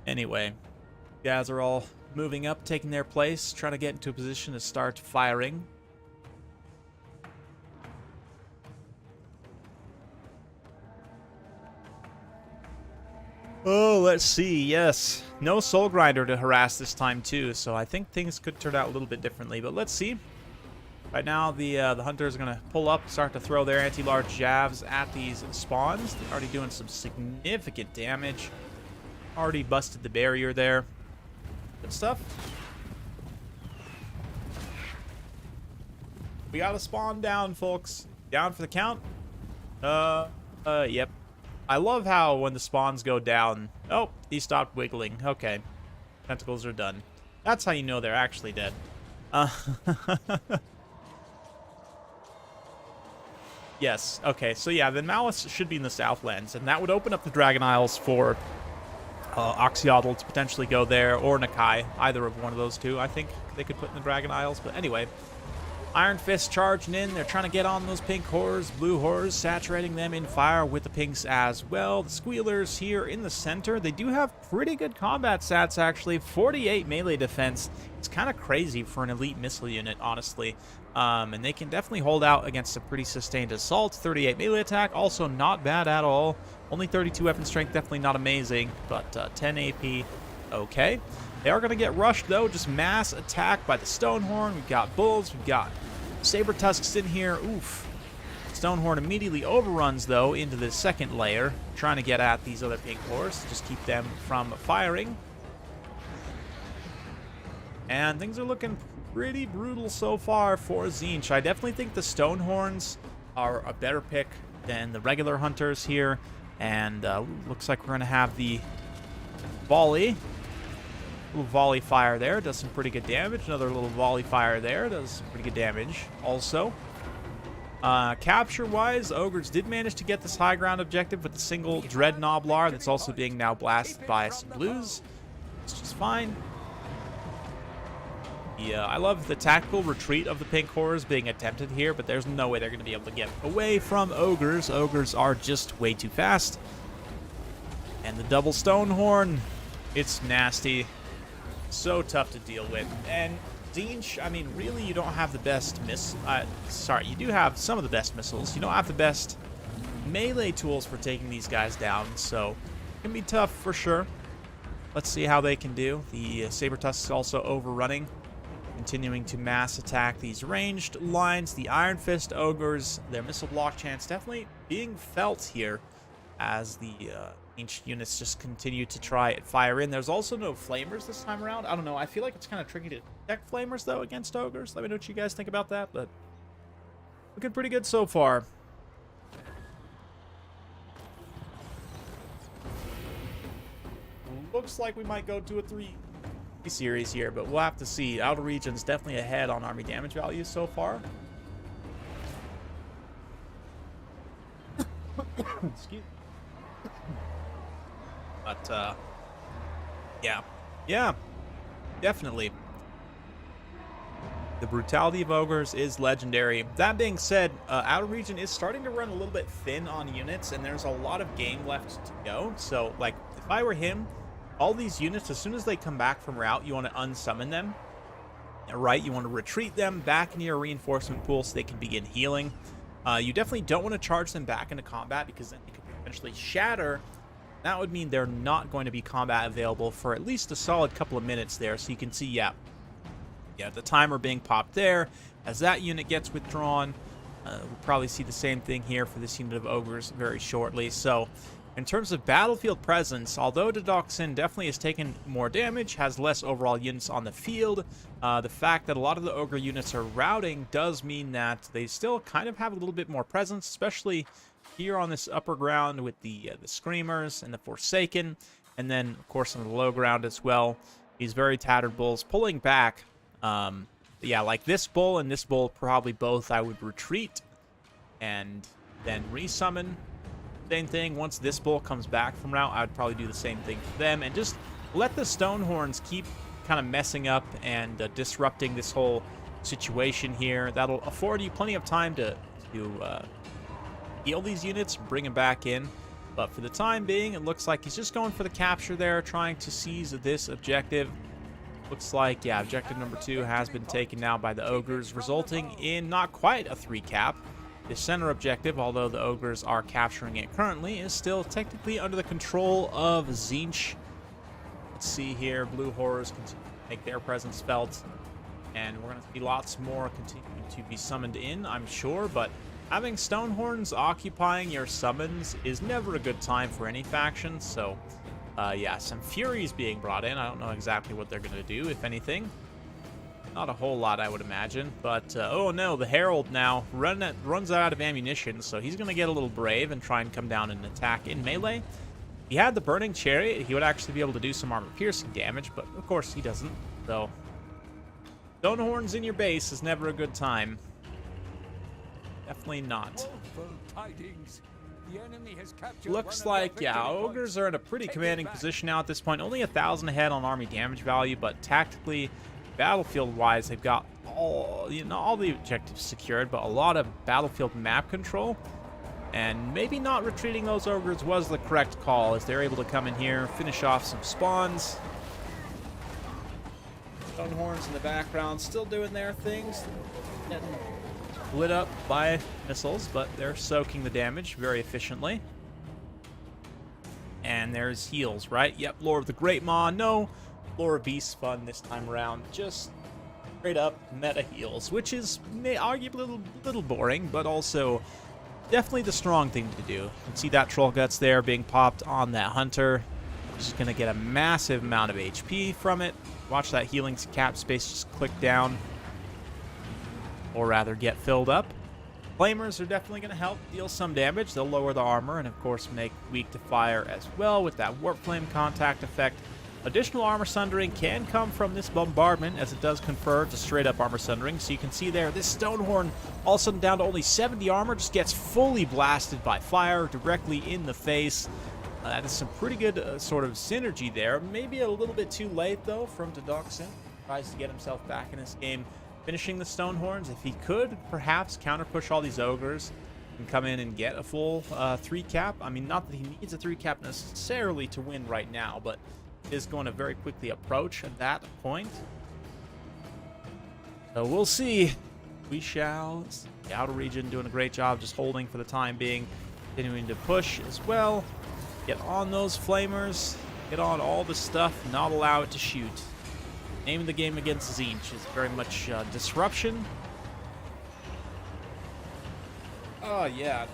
Anyway, guys are all moving up, taking their place, trying to get into a position to start firing. Oh, let's see. Yes, no Soul Grinder to harass this time too, so I think things could turn out a little bit differently. But let's see. Right now, the hunters are going to pull up, start to throw their anti-large jabs at these spawns. They're already doing some significant damage. Already busted the barrier there. Good stuff. We got a spawn down, folks. Down for the count. Yep. I love how when the spawns go down... Oh, he stopped wiggling. Okay. Tentacles are done. That's how you know they're actually dead. Yes. Okay, so yeah, then Malice should be in the Southlands, and that would open up the Dragon Isles for Oxyotl to potentially go there, or Nakai. Either of one of those two, I think they could put in the Dragon Isles. But anyway, Iron Fist charging in. They're trying to get on those pink horrors, blue horrors, saturating them in fire with the pinks as well. The Squealers here in the center. They do have pretty good combat stats, actually. 48 melee defense. It's kind of crazy for an elite missile unit, honestly. And they can definitely hold out against a pretty sustained assault. 38 melee attack, also not bad at all. Only 32 weapon strength, definitely not amazing, but 10 AP, okay. They are going to get rushed, though. Just mass attack by the Stonehorn. We've got Bulls. We've got Saber Tusks in here. Oof. Stonehorn immediately overruns, though, into the second layer, trying to get at these other pink horse to just keep them from firing. And things are looking pretty brutal so far for Tzeentch. I definitely think the Stonehorns are a better pick than the regular hunters here. And looks like we're going to have the volley. Little volley fire there. Does some pretty good damage. Another little volley fire there. Does some pretty good damage also. Capture-wise, Ogres did manage to get this high ground objective with a single Dread Noblar that's also being now blasted by some blues. It's just fine. Yeah, I love the tactical retreat of the pink horrors being attempted here, but there's no way they're going to be able to get away from Ogres. Ogres are just way too fast. And the double Stonehorn, it's nasty. So tough to deal with. And Tzeentch, I mean, really, you don't have the best sorry, you do have some of the best missiles. You don't have the best melee tools for taking these guys down, so it can be tough for sure. Let's see how they can do. The Saber Tusk is also overrunning, continuing to mass attack these ranged lines. The Iron Fist Ogres, their missile block chance definitely being felt here as the ancient units just continue to try and fire in. There's also no flamers this time around. I don't know. I feel like it's kind of tricky to detect flamers, though, against Ogres. Let me know what you guys think about that, but Looking pretty good so far. Looks like we might go to a 3 series here, but we'll have to see. Outer Region's definitely ahead on army damage values so far. Excuse me. But, yeah, definitely. The brutality of ogres is legendary. That being said, Outer Region is starting to run a little bit thin on units, and there's a lot of game left to go. So, like, if I were him, all these units, as soon as they come back from route, you want to unsummon them. Right? You want to retreat them back into your reinforcement pool so they can begin healing. You definitely don't want to charge them back into combat, because then they could eventually shatter. That would mean they're not going to be combat available for at least a solid couple of minutes there. So you can see, yeah, the timer being popped there. As that unit gets withdrawn, we'll probably see the same thing here for this unit of ogres very shortly. So in terms of battlefield presence, although Dodoxin definitely has taken more damage, has less overall units on the field, the fact that a lot of the ogre units are routing does mean that they still kind of have a little bit more presence, especially here on this upper ground with the Screamers and the Forsaken, and then, of course, on the low ground as well. These very tattered bulls pulling back. Yeah, like this bull and this bull, probably both I would retreat and then resummon. Same thing, once this bull comes back from route, I would probably do the same thing for them, and just let the Stonehorns keep kind of messing up and disrupting this whole situation here. That'll afford you plenty of time to heal these units, bring them back in. But for the time being, it looks like he's just going for the capture there, trying to seize this objective. Looks like, yeah, objective number 2 has been taken now by the ogres, resulting in not quite a 3 cap. The center objective, although the ogres are capturing it currently, is still technically under the control of Tzeentch. Let's see here, blue horrors continue to make their presence felt, and we're going to see lots more continuing to be summoned in, I'm sure, but having Stonehorns occupying your summons is never a good time for any faction, so yeah, some Furies being brought in. I don't know exactly what they're going to do, if anything. Not a whole lot, I would imagine, but oh no, the Herald now runs out of ammunition, so he's going to get a little brave and try and come down and attack in melee. If he had the Burning Chariot, he would actually be able to do some armor-piercing damage, but of course he doesn't, so Stonehorns in your base is never a good time. Definitely not. Looks like, yeah, ogres are in a pretty commanding position now at this point. Only 1,000 ahead on army damage value, but tactically, battlefield-wise, they've got all the objectives secured, but a lot of battlefield map control. And maybe not retreating those ogres was the correct call, as they're able to come in here, finish off some spawns. Stonehorns in the background still doing their things. Getting lit up by missiles, but they're soaking the damage very efficiently. And there's heals, right? Yep, Lore of the Great Maw. No Lore of Beast fun this time around. Just straight up meta heals, which is arguably a little boring, but also definitely the strong thing to do. You can see that Troll Guts there being popped on that Hunter. Just going to get a massive amount of HP from it. Watch that healing cap space just click down. Or rather get filled up. Flamers are definitely going to help deal some damage. They'll lower the armor and of course make weak to fire as well with that Warp Flame contact effect. Additional armor sundering can come from this bombardment, as it does confer to straight up armor sundering. So you can see there, this Stonehorn all of a sudden down to only 70 armor, just gets fully blasted by fire directly in the face. That is some pretty good sort of synergy there. Maybe a little bit too late though from Dodoxin. Tries to get himself back in this game. Finishing the Stonehorns, if he could perhaps counter push all these ogres and come in and get a full 3 cap. I mean, not that he needs a 3 cap necessarily to win right now, but is going to very quickly approach at that point. So we'll see. We shall see. The Outer Region doing a great job just holding for the time being. Continuing to push as well. Get on those Flamers. Get on all the stuff. Not allow it to shoot. Name of the game against Tzeentch is very much disruption. Oh yeah,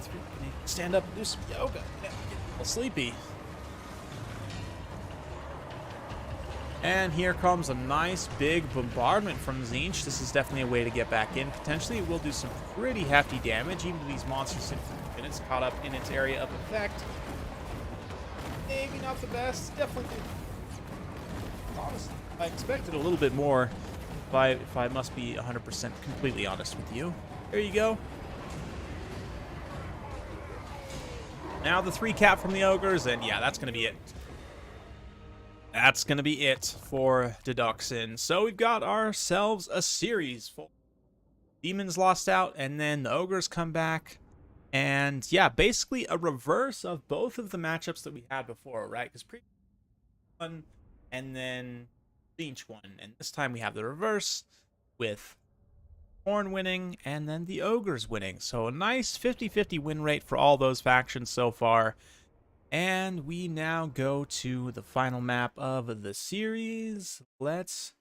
stand up and do some yoga. Yeah, get a little sleepy. And here comes a nice big bombardment from Tzeentch. This is definitely a way to get back in. Potentially it will do some pretty hefty damage, even to these monsters and it's caught up in its area of effect. Maybe not the best. Definitely. Honestly, I expected a little bit more, if I must be 100% completely honest with you. There you go. Now the 3 cap from the ogres, and yeah, that's going to be it. That's going to be it for Deduction. So we've got ourselves a series full. Demons lost out, and then the ogres come back. And yeah, basically a reverse of both of the matchups that we had before, right? Because previous one, and then Tzeentch won. And this time we have the reverse with Horn winning and then the ogres winning. So a nice 50-50 win rate for all those factions so far. And we now go to the final map of the series. Let's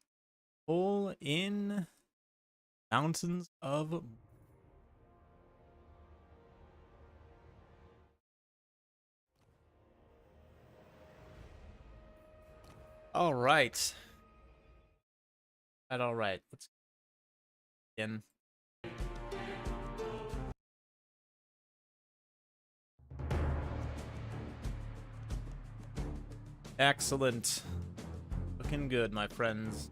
pull in Mountains of... All right. All right. Let's begin. Excellent. Looking good, my friends.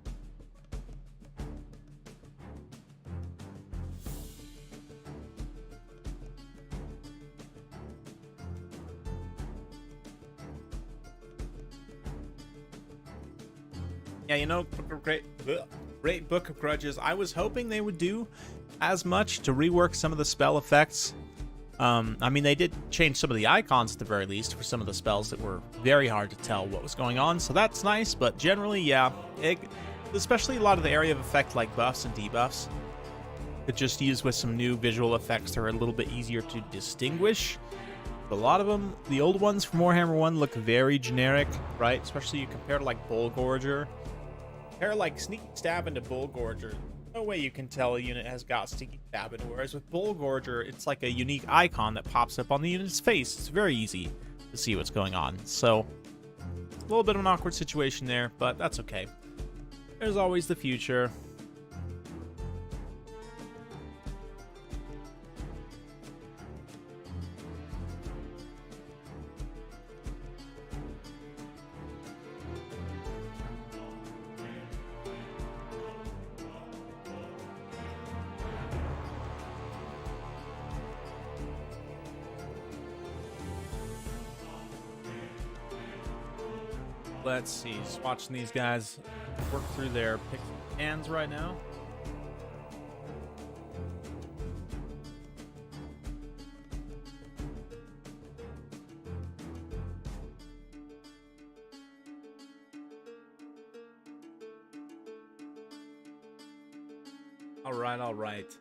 Yeah, you know, great Book of Grudges. I was hoping they would do as much to rework some of the spell effects. I mean, they did change some of the icons at the very least for some of the spells that were very hard to tell what was going on, so that's nice, but generally, yeah, especially a lot of the area of effect like buffs and debuffs, could just use with some new visual effects that are a little bit easier to distinguish. A lot of them, the old ones from Warhammer 1 look very generic, right? Especially you compare to like Bullgorger. Compare like Sneaky Stab into Bullgorger. No way you can tell a unit has got Sneaky Stab in, whereas with Bullgorger, it's like a unique icon that pops up on the unit's face. It's very easy to see what's going on. So, a little bit of an awkward situation there, but that's okay. There's always the future. Let's see, just watching these guys work through their picks and pans right now. All right.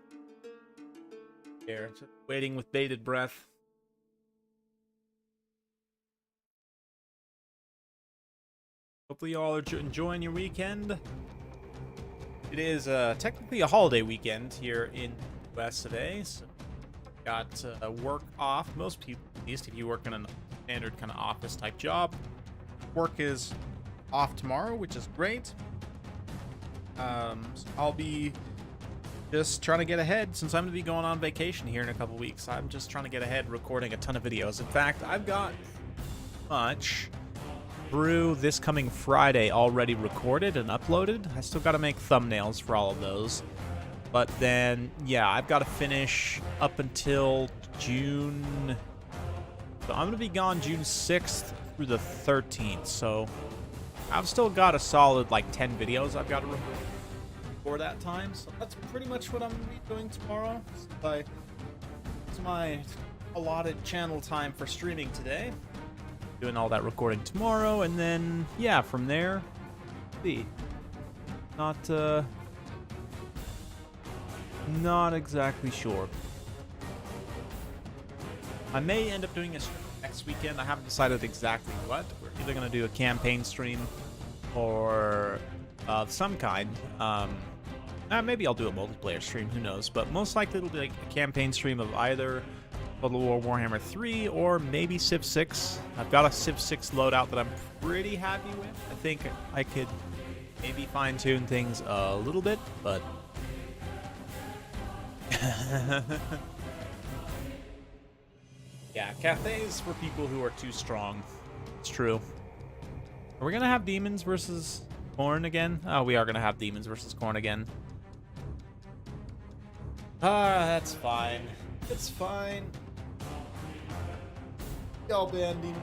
Here, just waiting with bated breath. Hopefully you all are enjoying your weekend. It is technically a holiday weekend here in the US today, so got work off. Most people, at least if you work in a standard kind of office type job, work is off tomorrow, which is great. So I'll be just trying to get ahead since I'm going to be going on vacation here in a couple weeks. I'm just trying to get ahead recording a ton of videos. In fact, I've got much through this coming Friday already recorded and uploaded. I still got to make thumbnails for all of those. But then, yeah, I've got to finish up until June. So I'm going to be gone June 6th through the 13th. So I've still got a solid like 10 videos I've got to record for that time. So that's pretty much what I'm going to be doing tomorrow. It's my allotted channel time for streaming today. Doing all that recording tomorrow, and then yeah, from there, see, not exactly sure. I may end up doing a stream next weekend. I haven't decided exactly what. We're either gonna do a campaign stream or some kind. Maybe I'll do a multiplayer stream. Who knows? But most likely it'll be like a campaign stream of either Total War Warhammer 3 or maybe Civ 6. I've got a Civ 6 loadout that I'm pretty happy with. I think I could maybe fine-tune things a little bit, but... Yeah, cafes for people who are too strong. It's true. Are we gonna have demons versus corn again? Oh, we are gonna have demons versus corn again. Ah, that's fine. It's fine. Y'all banding.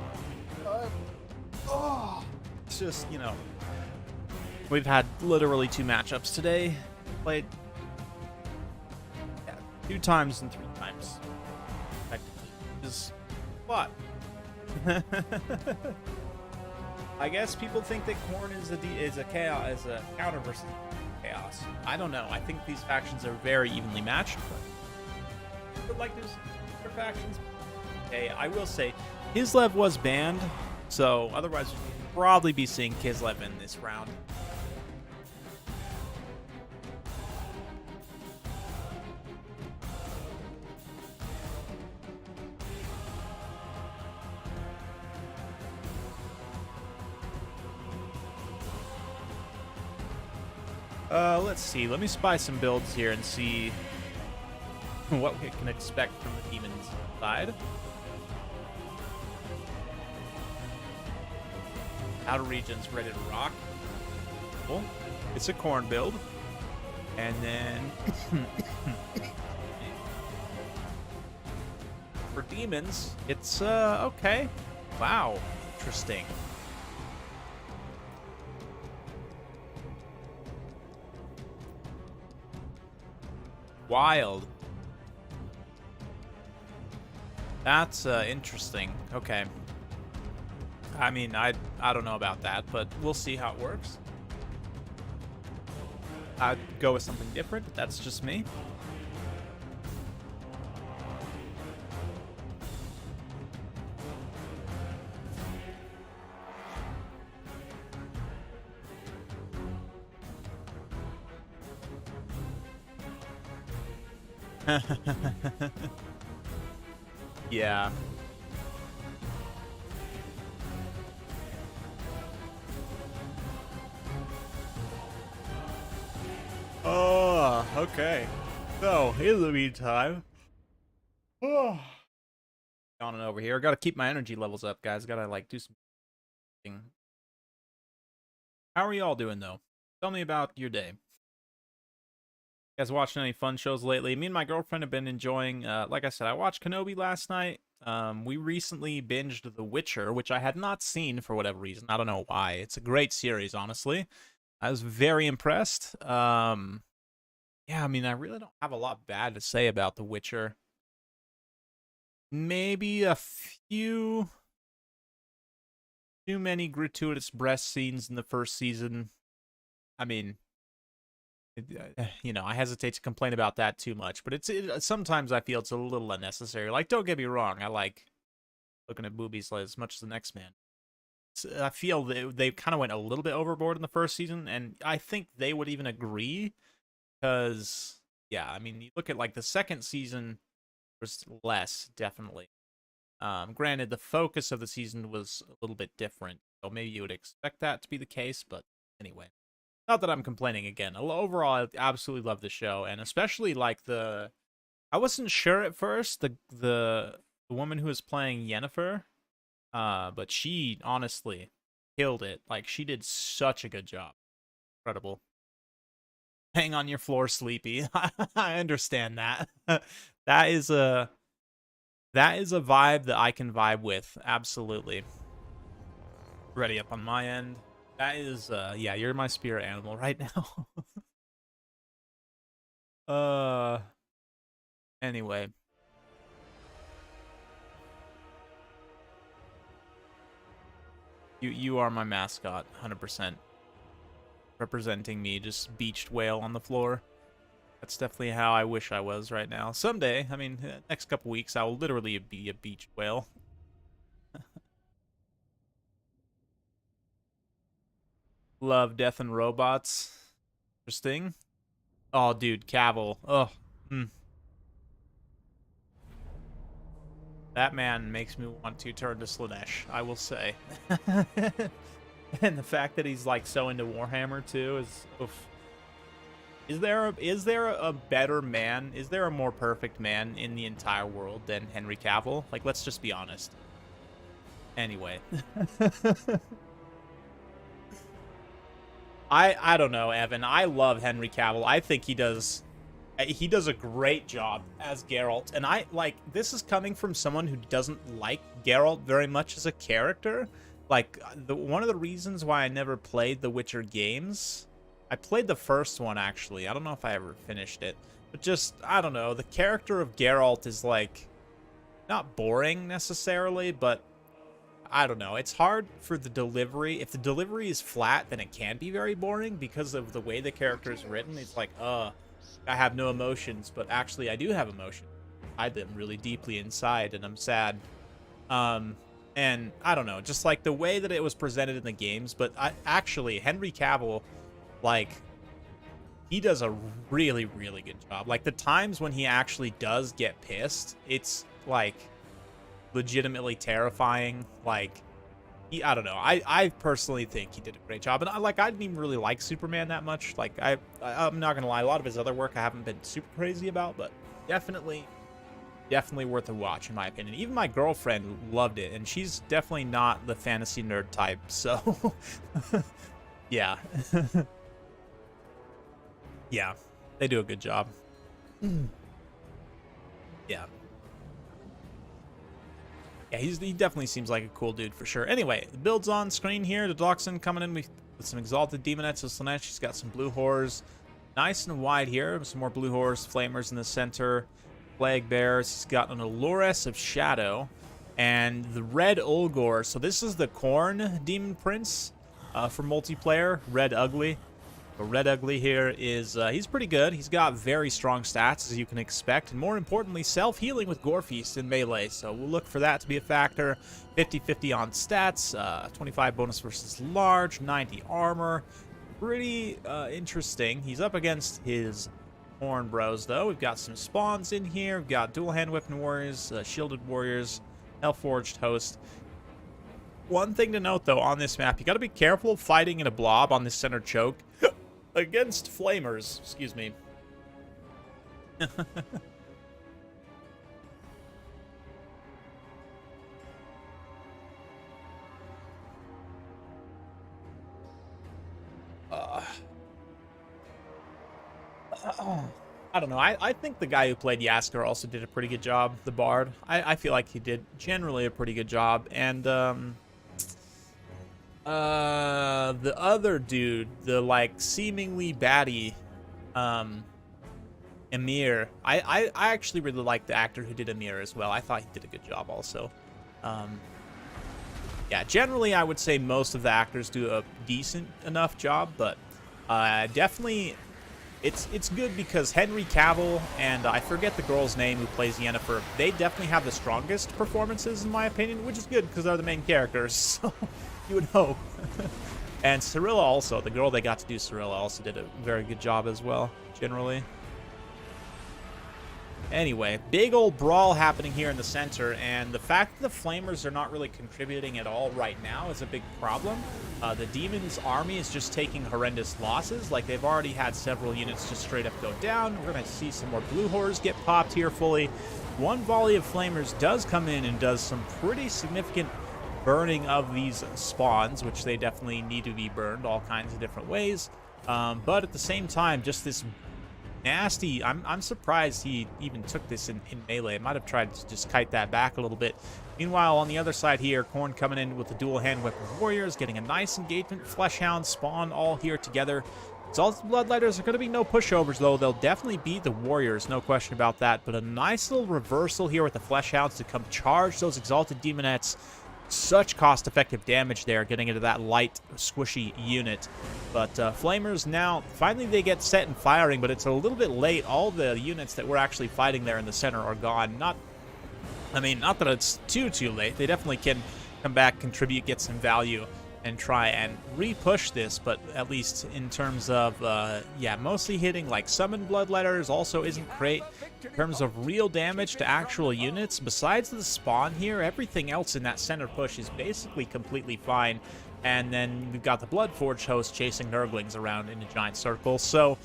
It's just, you know, we've had literally 2 matchups today. Played 2 times and 3 times. Effectively. Is what? I guess people think that corn is a chaos, is a counter versus chaos. I don't know. I think these factions are very evenly matched, but I would like to see other factions. Okay, I will say Kislev was banned, so otherwise we'd probably be seeing Kislev in this round. Let's see. Let me spy some builds here and see what we can expect from the demons side. Outer region's ready to rock. Cool. It's a corn build. And then for demons, it's okay. Wow. Interesting. Wild. That's interesting. Okay. I mean, I don't know about that, but we'll see how it works. I'd go with something different, but that's just me. Yeah. Oh, okay. So, in the meantime, on and over here. I gotta keep my energy levels up, guys. Gotta, like, do some thing. How are y'all doing, though? Tell me about your day. You guys watching any fun shows lately? Me and my girlfriend have been enjoying, like I said, I watched Kenobi last night. We recently binged The Witcher, which I had not seen for whatever reason. I don't know why. It's a great series, honestly. I was very impressed. Yeah, I mean, I really don't have a lot bad to say about The Witcher. Maybe a few too many gratuitous breast scenes in the first season. I mean, you know, I hesitate to complain about that too much, but sometimes I feel it's a little unnecessary. Like, don't get me wrong, I like looking at boobies as much as the next man. I feel they kind of went a little bit overboard in the first season, and I think they would even agree, because, yeah, I mean, you look at, like, the second season, there's less, definitely. Granted, the focus of the season was a little bit different, so maybe you would expect that to be the case, but anyway. Not that I'm complaining again. Overall, I absolutely love the show, and especially like I wasn't sure at first the woman who was playing Yennefer, but she honestly killed it. Like, she did such a good job. Incredible. Hang on your floor, Sleepy. I understand that. That is a vibe that I can vibe with. Absolutely. Ready up on my end. That is, yeah, you're my spirit animal right now. Anyway. You are my mascot, 100%. Representing me, just beached whale on the floor. That's definitely how I wish I was right now. Someday, I mean, next couple weeks, I will literally be a beached whale. Love Death and Robots. Interesting. Oh, dude, Cavill. Oh. That man makes me want to turn to Slanesh, I will say. And the fact that he's like so into Warhammer too is oof. Is there a better man? Is there a more perfect man in the entire world than Henry Cavill? Like, let's just be honest. Anyway. I don't know, Evan. I love Henry Cavill. I think he does a great job as Geralt. And this is coming from someone who doesn't like Geralt very much as a character. Like, one of the reasons why I never played the Witcher games, I played the first one, actually. I don't know if I ever finished it. But just, I don't know, the character of Geralt is, like, not boring necessarily, but I don't know. It's hard for the delivery. If the delivery is flat, then it can be very boring because of the way the character is written. It's like, I have no emotions, but actually I do have emotions. I hide them really deeply inside, and I'm sad. And I don't know, just like the way that it was presented in the games. But actually, Henry Cavill, like, he does a really, really good job. Like, the times when he actually does get pissed, it's like legitimately terrifying. Like, I don't know. I personally think he did a great job. And I didn't even really like Superman that much. Like, I'm not gonna lie, a lot of his other work I haven't been super crazy about, but definitely worth a watch in my opinion. Even my girlfriend loved it, and she's definitely not the fantasy nerd type, so yeah. Yeah, they do a good job. Yeah. Yeah, he definitely seems like a cool dude for sure. Anyway, the build's on screen here. The Doxon coming in with some Exalted Demonettes of Slanesh. She's got some blue horrors. Nice and wide here. Some more blue horrors, flamers in the center. Plague Bears. He's got an Allures of Shadow. And the Red Ulgor. So this is the Corn Demon Prince for multiplayer. Red Ugly. But Red Ugly here is, he's pretty good. He's got very strong stats, as you can expect. And more importantly, self-healing with Gore Feast in melee. So we'll look for that to be a factor. 50-50 on stats. 25 bonus versus large. 90 armor. Pretty interesting. He's up against his Horn Bros, though. We've got some spawns in here. We've got dual hand weapon warriors, shielded warriors, Hellforged host. One thing to note, though, on this map, you got to be careful fighting in a blob on this center choke against flamers. Excuse me. I don't know. I think the guy who played Yasker also did a pretty good job, the Bard. I feel like he did generally a pretty good job. And the other dude, the like seemingly baddie Emir, I actually really like the actor who did Emir as well. I thought he did a good job also. Yeah, generally I would say most of the actors do a decent enough job, but definitely it's good because Henry Cavill and I forget the girl's name who plays Yennefer, they definitely have the strongest performances in my opinion, which is good because they're the main characters, so you would hope. And Cirilla also, the girl they got to do Cirilla also did a very good job as well, generally. Anyway, big old brawl happening here in the center, and the fact that the Flamers are not really contributing at all right now is a big problem. The Demon's army is just taking horrendous losses. Like, they've already had several units just straight up go down. We're going to see some more blue horrors get popped here fully. One volley of Flamers does come in and does some pretty significant burning of these spawns, which they definitely need to be burned all kinds of different ways. But at the same time, just this nasty, I'm surprised he even took this in melee. Might have tried to just kite that back a little bit. Meanwhile, on the other side here, Korn coming in with the dual hand weapon warriors, getting a nice engagement. Fleshhound spawn all here together. Exalted Bloodlighters are going to be no pushovers, though. They'll definitely beat the warriors, no question about that. But a nice little reversal here with the Fleshhounds to come charge those Exalted Demonettes. Such cost-effective damage there, getting into that light, squishy unit. But Flamers now, finally they get set and firing, but it's a little bit late. All the units that were actually fighting there in the center are gone. Not that it's too late. They definitely can come back, contribute, get some value, and try and re-push this, but at least in terms of, yeah, mostly hitting like Summon Bloodletters also isn't great. In terms of real damage to actual units, besides the spawn here, everything else in that center push is basically completely fine. And then we've got the Bloodforged host chasing Nurglings around in a giant circle. So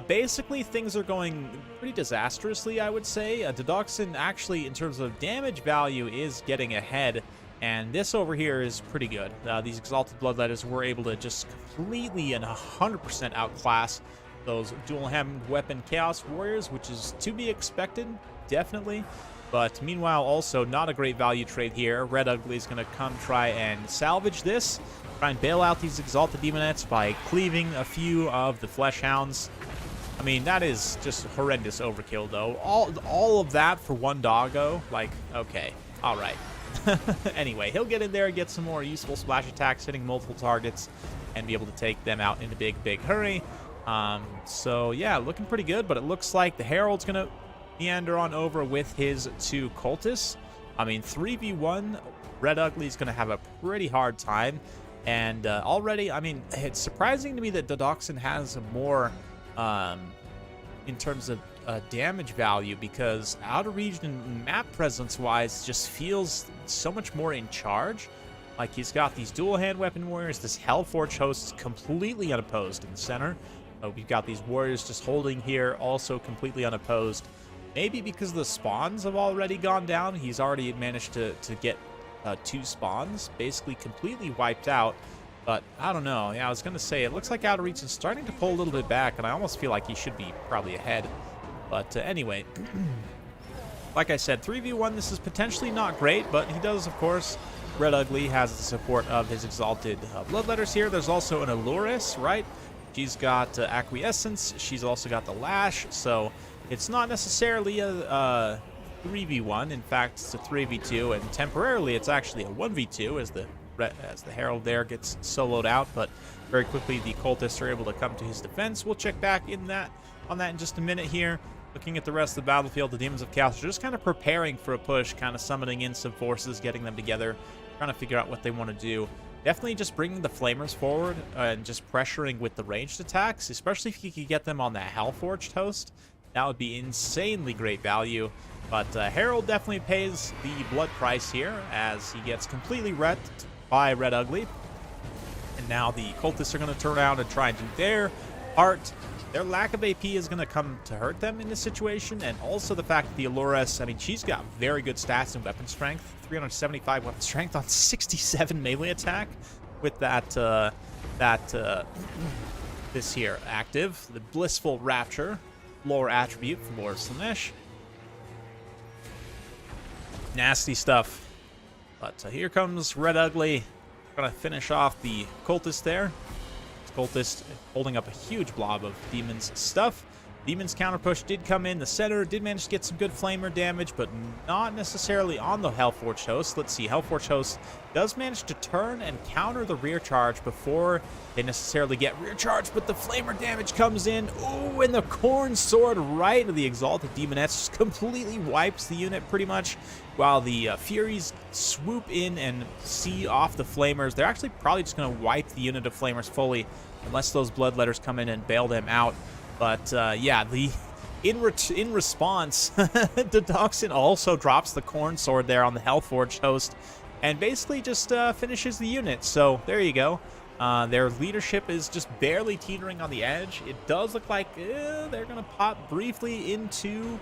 basically things are going pretty disastrously, I would say. Didoxin actually, in terms of damage value, is getting ahead. And this over here is pretty good. These Exalted Bloodletters were able to just completely and 100% outclass those dual-hammered weapon Chaos Warriors, which is to be expected, definitely. But meanwhile, also not a great value trade here. Red Ugly is going to come try and salvage this. Try and bail out these Exalted Demonettes by cleaving a few of the Flesh Hounds. I mean, that is just horrendous overkill, though. All of that for one doggo? Like, okay. All right. Anyway, he'll get in there and get some more useful splash attacks, hitting multiple targets, and be able to take them out in a big, big hurry. So, yeah, looking pretty good, but it looks like the Herald's going to meander on over with his 2 cultists. I mean, 3v1, Red Ugly's going to have a pretty hard time. And already, I mean, it's surprising to me that Didoxin has more in terms of damage value, because Outer Region map presence-wise just feels so much more in charge. Like, he's got these dual-hand weapon warriors, this Hellforge host is completely unopposed in the center. We've got these warriors just holding here, also completely unopposed. Maybe because the spawns have already gone down, he's already managed to get 2 spawns, basically completely wiped out. But I don't know. Yeah, I was going to say, it looks like Outer Region's starting to pull a little bit back, and I almost feel like he should be probably ahead. But anyway, like I said, 3v1, this is potentially not great, but he does, of course. Red Ugly has the support of his Exalted Bloodletters here. There's also an Allurus, right? She's got Acquiescence. She's also got the Lash, so it's not necessarily a 3v1. In fact, it's a 3v2, and temporarily it's actually a 1v2 as the Herald there gets soloed out, but very quickly the cultists are able to come to his defense. We'll check back on that in just a minute here. Looking at the rest of the battlefield, the Demons of Chaos are just kind of preparing for a push, kind of summoning in some forces, getting them together, trying to figure out what they want to do. Definitely just bringing the Flamers forward and just pressuring with the ranged attacks, especially if you could get them on that Hellforged host. That would be insanely great value. But Herald definitely pays the blood price here as he gets completely wrecked by Red Ugly. And now the cultists are going to turn around and try and do their part. Their lack of AP is going to come to hurt them in this situation, and also the fact that the Allurus, I mean, she's got very good stats in weapon strength, 375 weapon strength on 67 melee attack with this here active, the Blissful Rapture, lower attribute from Lord Slanesh. Nasty stuff. But here comes Red Ugly. Gonna finish off the cultist there. Cultist holding up a huge blob of Demon's stuff. Demon's counter push did come in the center, did manage to get some good flamer damage, but not necessarily on the Hellforged host. Let's see, Hellforged host does manage to turn and counter the rear charge before they necessarily get rear charge, but the flamer damage comes in. Ooh, and the Corn Sword right of the Exalted Demonettes just completely wipes the unit pretty much, while the Furies swoop in and see off the Flamers. They're actually probably just going to wipe the unit of Flamers fully, unless those Bloodletters come in and bail them out. But yeah, in response, Didoxin also drops the Corn Sword there on the Hellforged host and basically just finishes the unit. So there you go. Their leadership is just barely teetering on the edge. It does look like they're going to pop briefly into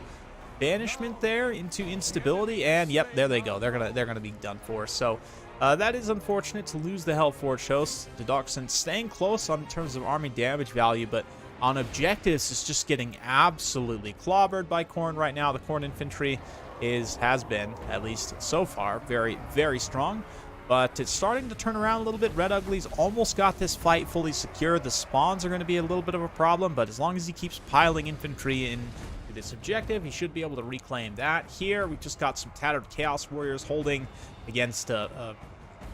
banishment there, into instability, and yep, there they go. They're gonna be done for. So that is unfortunate to lose the Hellforged host. Didoxin staying close on terms of army damage value, but on objectives, it's just getting absolutely clobbered by Khorne right now. The Khorne infantry has been, at least so far, very, very strong. But it's starting to turn around a little bit. Red Ugly's almost got this fight fully secured. The spawns are going to be a little bit of a problem, but as long as he keeps piling infantry in to this objective, he should be able to reclaim that. Here, we've just got some tattered Chaos Warriors holding against a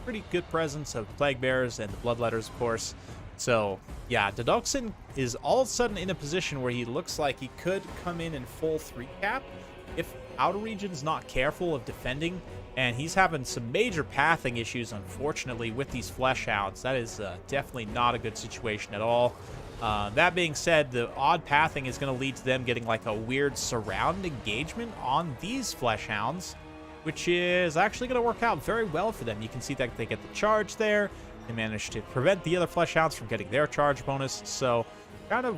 pretty good presence of Plague Bearers and the Bloodletters, of course. So, yeah, Didoxin is all of a sudden in a position where he looks like he could come in full 3-cap if Outer Region's not careful of defending, and he's having some major pathing issues, unfortunately, with these Flesh Hounds. That is definitely not a good situation at all. That being said, the odd pathing is going to lead to them getting like a weird surround engagement on these Flesh Hounds, which is actually going to work out very well for them. You can see that they get the charge there. They managed to prevent the other Fleshhounds from getting their charge bonus, so kind of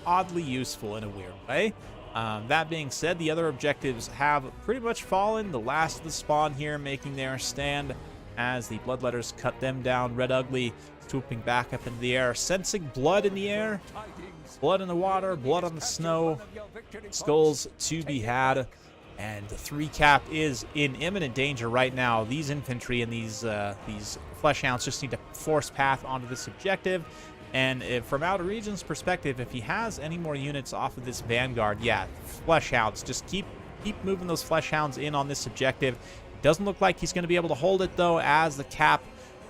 oddly useful in a weird way. That being said, the other objectives have pretty much fallen. The last of the spawn here making their stand as the Bloodletters cut them down. Red Ugly swooping back up into the air, sensing blood in the air, blood in the water, blood on the snow, skulls to be had, and the 3-cap is in imminent danger right now. These infantry and these Fleshhounds just need to force path onto this objective. And from Outer Region's perspective, if he has any more units off of this Vanguard, yeah, Fleshhounds, just keep moving those Fleshhounds in on this objective. Doesn't look like he's going to be able to hold it, though, as the cap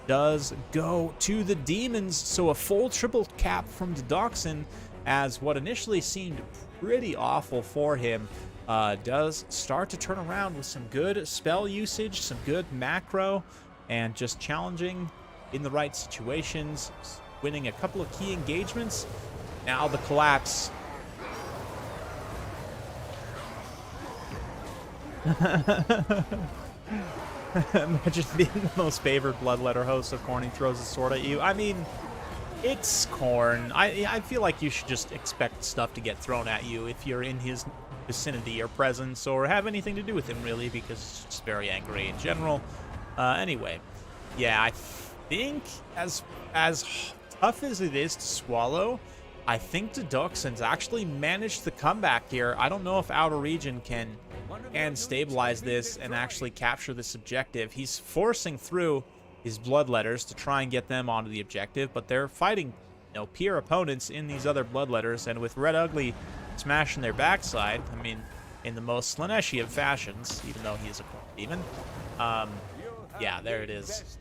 does go to the Demons. So a full triple cap from Doxin, as what initially seemed pretty awful for him does start to turn around with some good spell usage, some good macro, and just challenging in the right situations, winning a couple of key engagements. Now the collapse. Imagine being the most favored Bloodletter host of Corn. He throws his sword at you. I mean, it's Corn. I feel like you should just expect stuff to get thrown at you if you're in his vicinity or presence or have anything to do with him, really, because it's just very angry in general. Anyway, yeah, I think as tough as it is to swallow, I think Deduxin's actually managed the comeback here. I don't know if Outer Region can stabilize this and actually capture this objective. He's forcing through his Bloodletters to try and get them onto the objective, but they're fighting, peer opponents in these other Bloodletters, and with Red Ugly smashing their backside, I mean, in the most Slaneshi of fashions, even though he is a Corn demon. Yeah, there it is.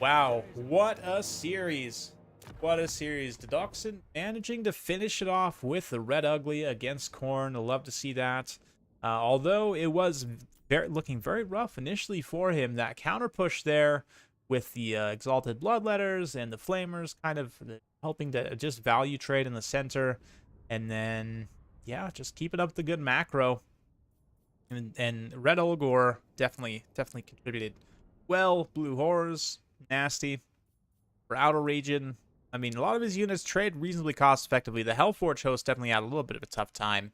Wow, what a series. What a series. Deduxin managing to finish it off with the Red Ugly against Corn. I love to see that. Although it was looking very rough initially for him, that counter push there with the Exalted Bloodletters and the Flamers kind of helping to just value trade in the center. And then, yeah, just keeping up the good macro. And Red Olgor definitely contributed well. Blue Horrors, nasty. For Outer Region, I mean, a lot of his units trade reasonably cost effectively. The Hellforge host definitely had a little bit of a tough time.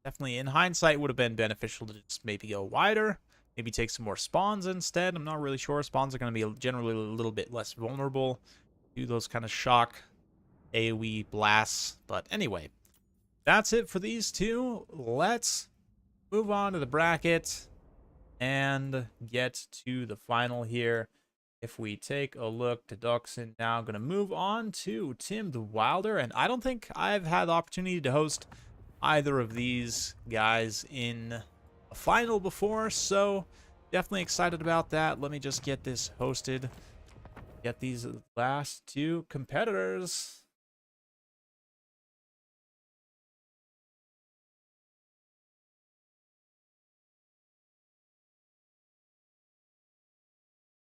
Definitely, in hindsight, would have been beneficial to just maybe go wider, maybe take some more spawns instead. I'm not really sure. Spawns are going to be generally a little bit less vulnerable to those kind of shock AoE blasts. But anyway, that's it for these two. Let's move on to the bracket and get to the final here. If we take a look to Deduxin now, going to move on to Tim the Wilder. And I don't think I've had the opportunity to host either of these guys in a final before, so definitely excited about that. Let me just get this hosted. Get these last two competitors.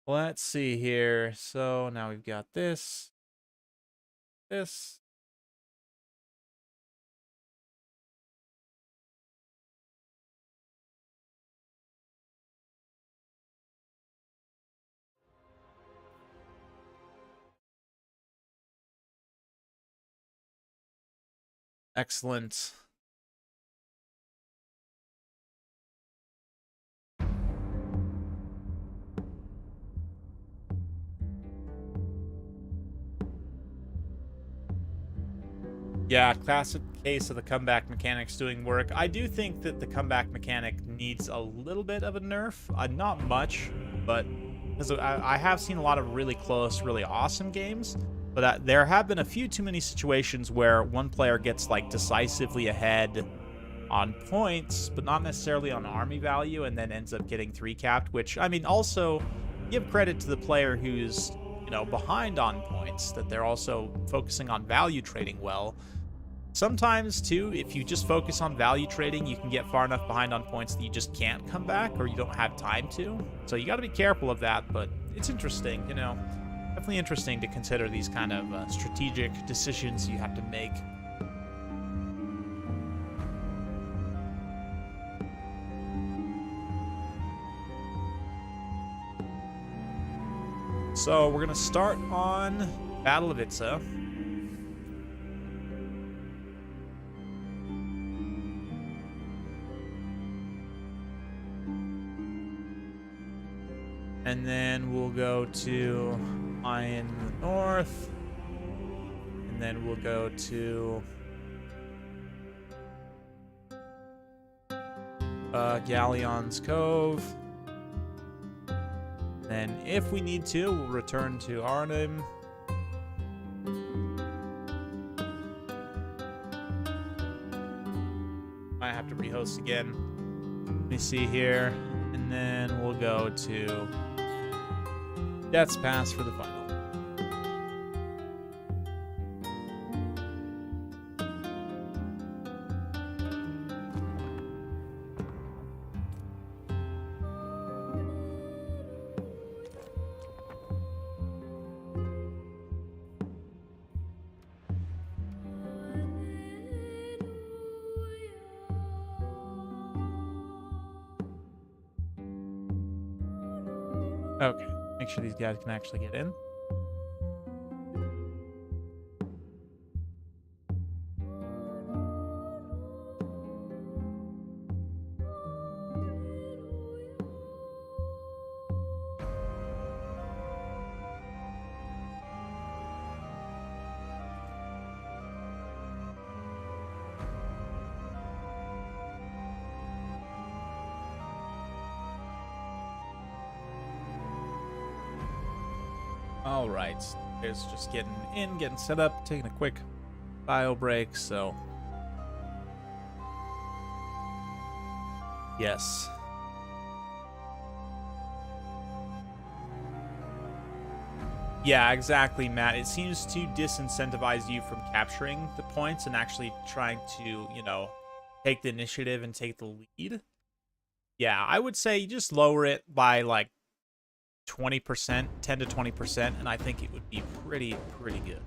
Let's see here. So now we've got this. Excellent. Yeah, classic case of the comeback mechanics doing work. I do think that the comeback mechanic needs a little bit of a nerf. Not much, but because I have seen a lot of really close, really awesome games, but there have been a few too many situations where one player gets like decisively ahead on points, but not necessarily on army value, and then ends up getting 3-capped, which, I mean, also give credit to the player who's, behind on points, that they're also focusing on value trading well. Sometimes, too, if you just focus on value trading, you can get far enough behind on points that you just can't come back, or you don't have time to. So you got to be careful of that, but it's interesting, Definitely interesting to consider these kind of strategic decisions you have to make. So we're gonna start on Battle of Itza. And then we'll go to Iron North. And then we'll go to Galleon's Cove. Then, if we need to, we'll return to Arnhem. Might have to rehost again. Let me see here. And then we'll go to Death's Pass for the final. Okay, make sure these guys can actually get in. All right, there's just getting in, getting set up, taking a quick bio break, so yes. Yeah, exactly, Matt. It seems to disincentivize you from capturing the points and actually trying to, you know, take the initiative and take the lead. Yeah, I would say you just lower it by like 20%, 10 to 20%, and I think it would be pretty good.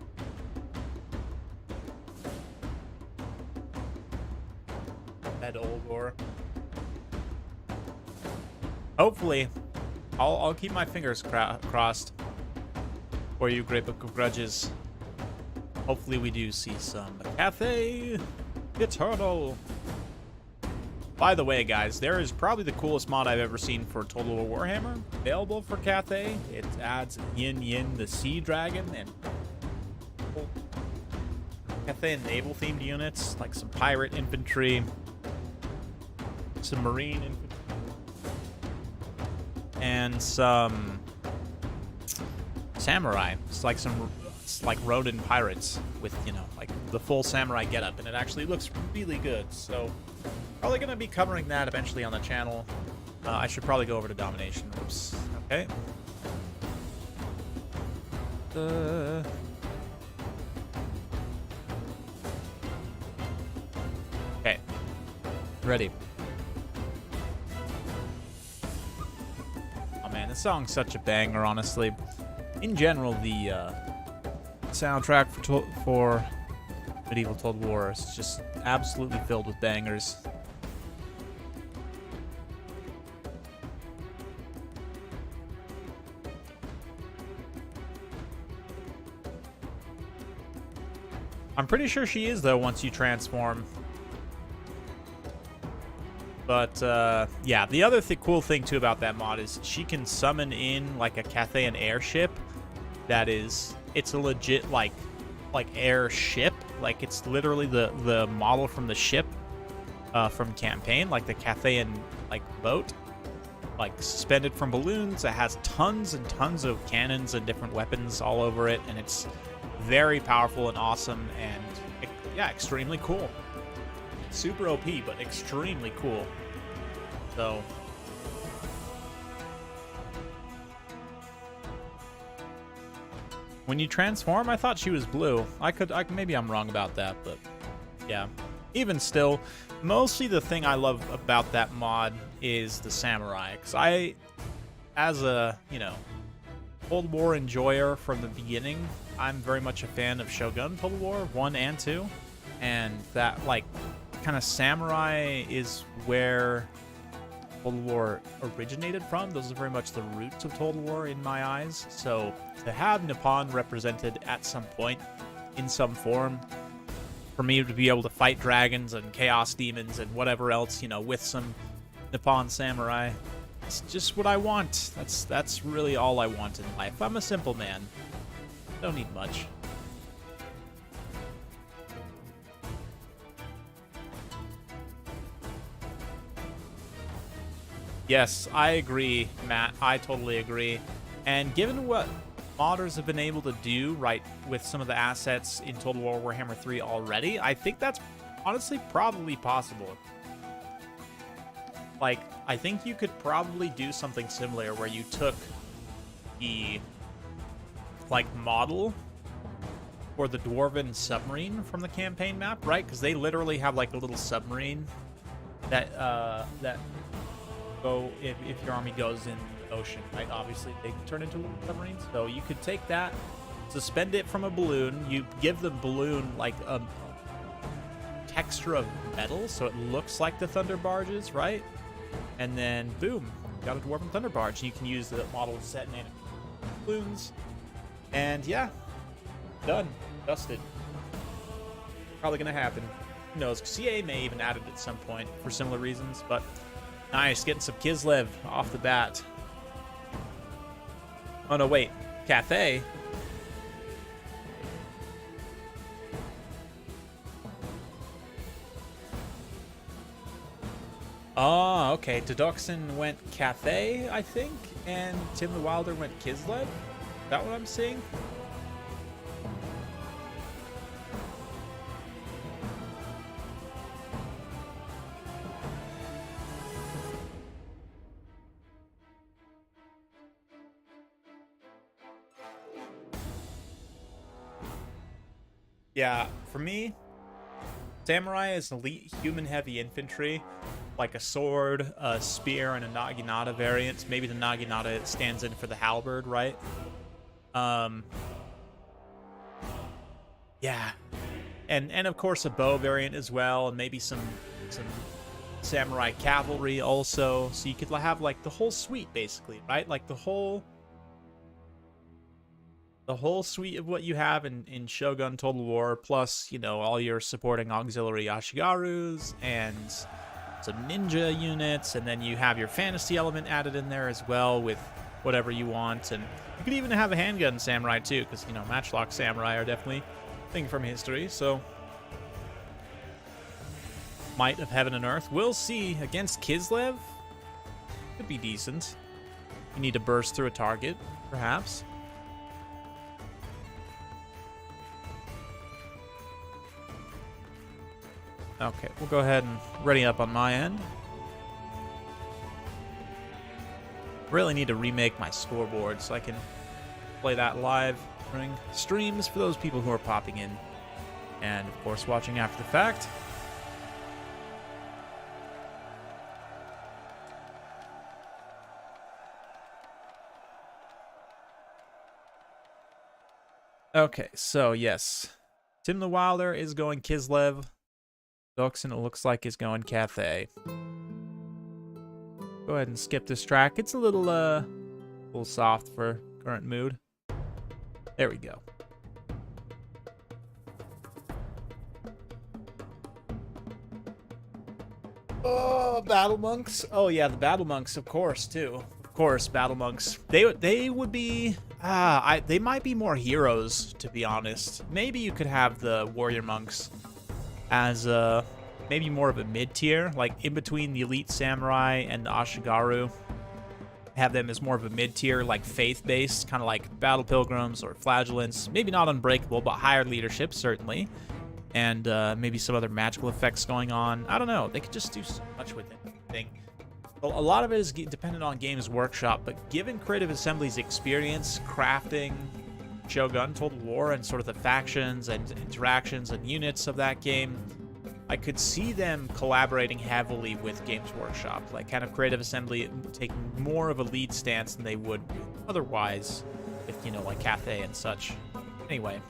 Head Olgor. Hopefully, I'll keep my fingers crossed for you, Great Book of Grudges. Hopefully we do see some Cathay Eternal. By the way, guys, there is probably the coolest mod I've ever seen for Total War Warhammer available for Cathay. It adds Yin Yin, the Sea Dragon, and Cathay and naval-themed units, like some pirate infantry, some marine infantry, and some samurai. It's like Ronin pirates with, you know, like the full samurai getup, and it actually looks really good. So probably going to be covering that eventually on the channel. I should probably go over to Domination. Oops. Okay. Okay. Ready. Oh man, this song's such a banger, honestly. In general, the soundtrack for Medieval Total War is just absolutely filled with bangers. I'm pretty sure she is, though, once you transform. But, yeah, the other cool thing, too, about that mod is she can summon in, like, a Cathayan airship that is... It's a legit, like airship. Like, it's literally the model from the ship from Campaign, like the Cathayan, like, boat. Like, suspended from balloons. It has tons and tons of cannons and different weapons all over it, and it's very powerful and awesome, and yeah, extremely cool. Super OP, but extremely cool. So when you transform, I thought she was blue. Maybe I'm wrong about that, but yeah. Even still, mostly the thing I love about that mod is the samurai, because I, as a, you know, Cold War enjoyer from the beginning, I'm very much a fan of Shogun Total War 1 and 2, and that, like, kind of samurai is where Total War originated from. Those are very much the roots of Total War in my eyes. So to have Nippon represented at some point in some form, for me to be able to fight dragons and chaos demons and whatever else, you know, with some Nippon samurai, it's just what I want. That's really all I want in life. I'm a simple man. Don't need much. Yes, I agree, Matt. I totally agree. And given what modders have been able to do, right, with some of the assets in Total War Warhammer 3 already, I think that's honestly probably possible. Like, I think you could probably do something similar where you took the, like, model for the Dwarven submarine from the campaign map, right? Because they literally have, like, a little submarine that go if your army goes in the ocean, right? Obviously, they turn into little submarines. So you could take that, suspend it from a balloon. You give the balloon, like, a texture of metal, so it looks like the thunder barges, right? And then, boom, you got a Dwarven thunder barge. You can use the model set in balloons. And yeah, done. Dusted. Probably going to happen. Who knows? CA may even add it at some point for similar reasons, but nice. Getting some Kislev off the bat. Oh, no, wait. Cathay. Oh, okay. Deduxin went Cathay, I think, and Tim the Wilder went Kislev. Is that what I'm seeing? Yeah, for me, Samurai is elite human-heavy infantry, like a sword, a spear, and a Naginata variant. Maybe the Naginata stands in for the halberd, right? Yeah. And of course a bow variant as well, and maybe some samurai cavalry also. So you could have like the whole suite basically, right? Like the whole suite of what you have in Shogun Total War, plus, you know, all your supporting auxiliary Ashigarus and some ninja units, and then you have your fantasy element added in there as well with whatever you want. And you could even have a handgun samurai too, because, you know, matchlock samurai are definitely a thing from history. So Might of Heaven and Earth, we'll see. Against Kislev, could be decent. You need to burst through a target, perhaps. Okay, we'll go ahead and ready up on my end. Really need to remake my scoreboard so I can play that live during streams for those people who are popping in. And, of course, watching after the fact. Okay, so, yes. Tim the Wilder is going Kislev. Duxon, it looks like, is going Cathay. Go ahead and skip this track. It's a little soft for current mood. There we go. Oh, Battle Monks. Oh yeah, the Battle Monks, of course, too. Of course, Battle Monks. They would be. They might be more heroes, to be honest. Maybe you could have the Warrior Monks as maybe more of a mid-tier, like in between the Elite Samurai and the Ashigaru. Have them as more of a mid-tier, like faith-based, kind of like Battle Pilgrims or Flagellants. Maybe not Unbreakable, but higher leadership, certainly. And maybe some other magical effects going on. I don't know. They could just do so much with it, I think. Well, a lot of it is dependent on Games Workshop, but given Creative Assembly's experience crafting Shogun Total War and sort of the factions and interactions and units of that game, I could see them collaborating heavily with Games Workshop, like kind of Creative Assembly taking more of a lead stance than they would otherwise with, you know, like Cathay and such. Anyway.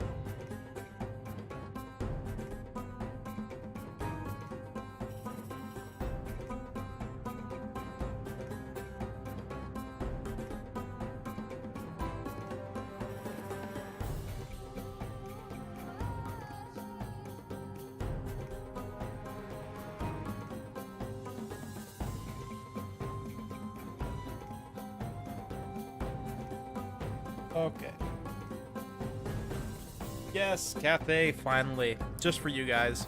Okay. Yes, Cathay, finally. Just for you guys.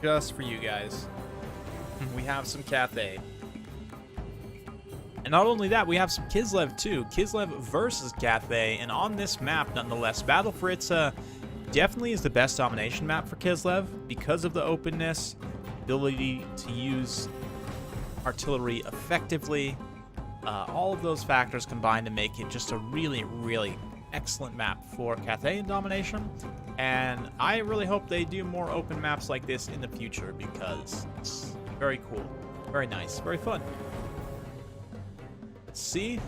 Just for you guys. We have some Cathay. And not only that, we have some Kislev too. Kislev versus Cathay, and on this map, nonetheless, Battle for Itza definitely is the best domination map for Kislev because of the openness, ability to use artillery effectively. All of those factors combine to make it just a really, really excellent map for Cathay and Domination. And I really hope they do more open maps like this in the future because it's very cool, very nice, very fun. Let's see.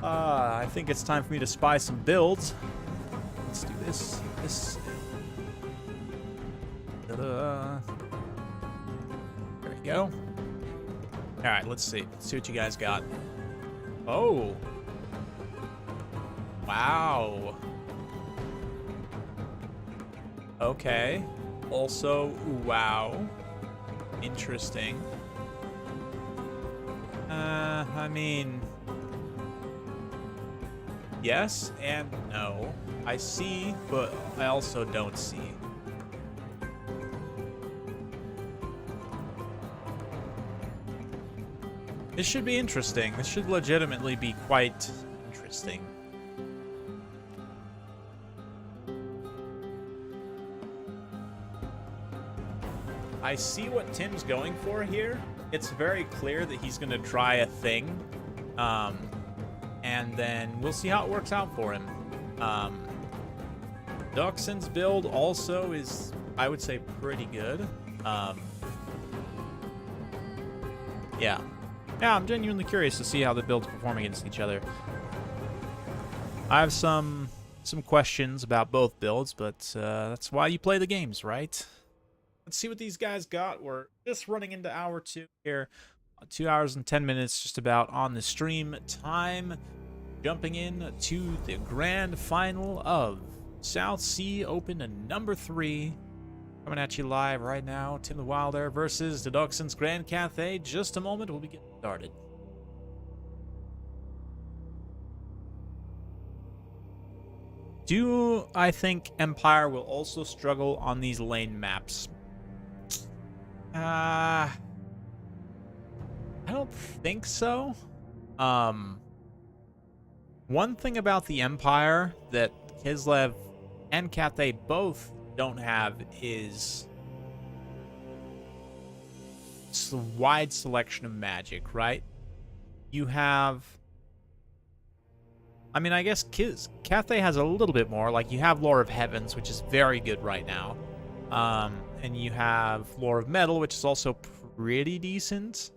I think it's time for me to spy some builds. Let's do this. Ta-da. There we go. All right, let's see. Let's see what you guys got. Oh. Wow. Okay. Also, wow. Interesting. I mean, yes and no. I see, but I also don't see. This should be interesting. This should legitimately be quite interesting. I see what Tim's going for here. It's very clear that he's going to try a thing. And then we'll see how it works out for him. Duxon's build also is, I would say, pretty good. Yeah, I'm genuinely curious to see how the builds perform against each other. I have some questions about both builds, but that's why you play the games, right? Let's see what these guys got. We're just running into hour 2 here. 2 hours and 10 minutes just about on the stream time. Jumping in to the grand final of South Sea Open number 3. Coming at you live right now. Tim the Wilder versus the Duxon's Grand Cathay. Just a moment, we'll be getting started. Do I think Empire will also struggle on these lane maps? I don't think so. One thing about the Empire that Kislev and Cathay both don't have is a wide selection of magic, right? You have, I mean, I guess Cathay has a little bit more. Like, you have Lore of Heavens, which is very good right now. And you have Lore of Metal, which is also pretty decent.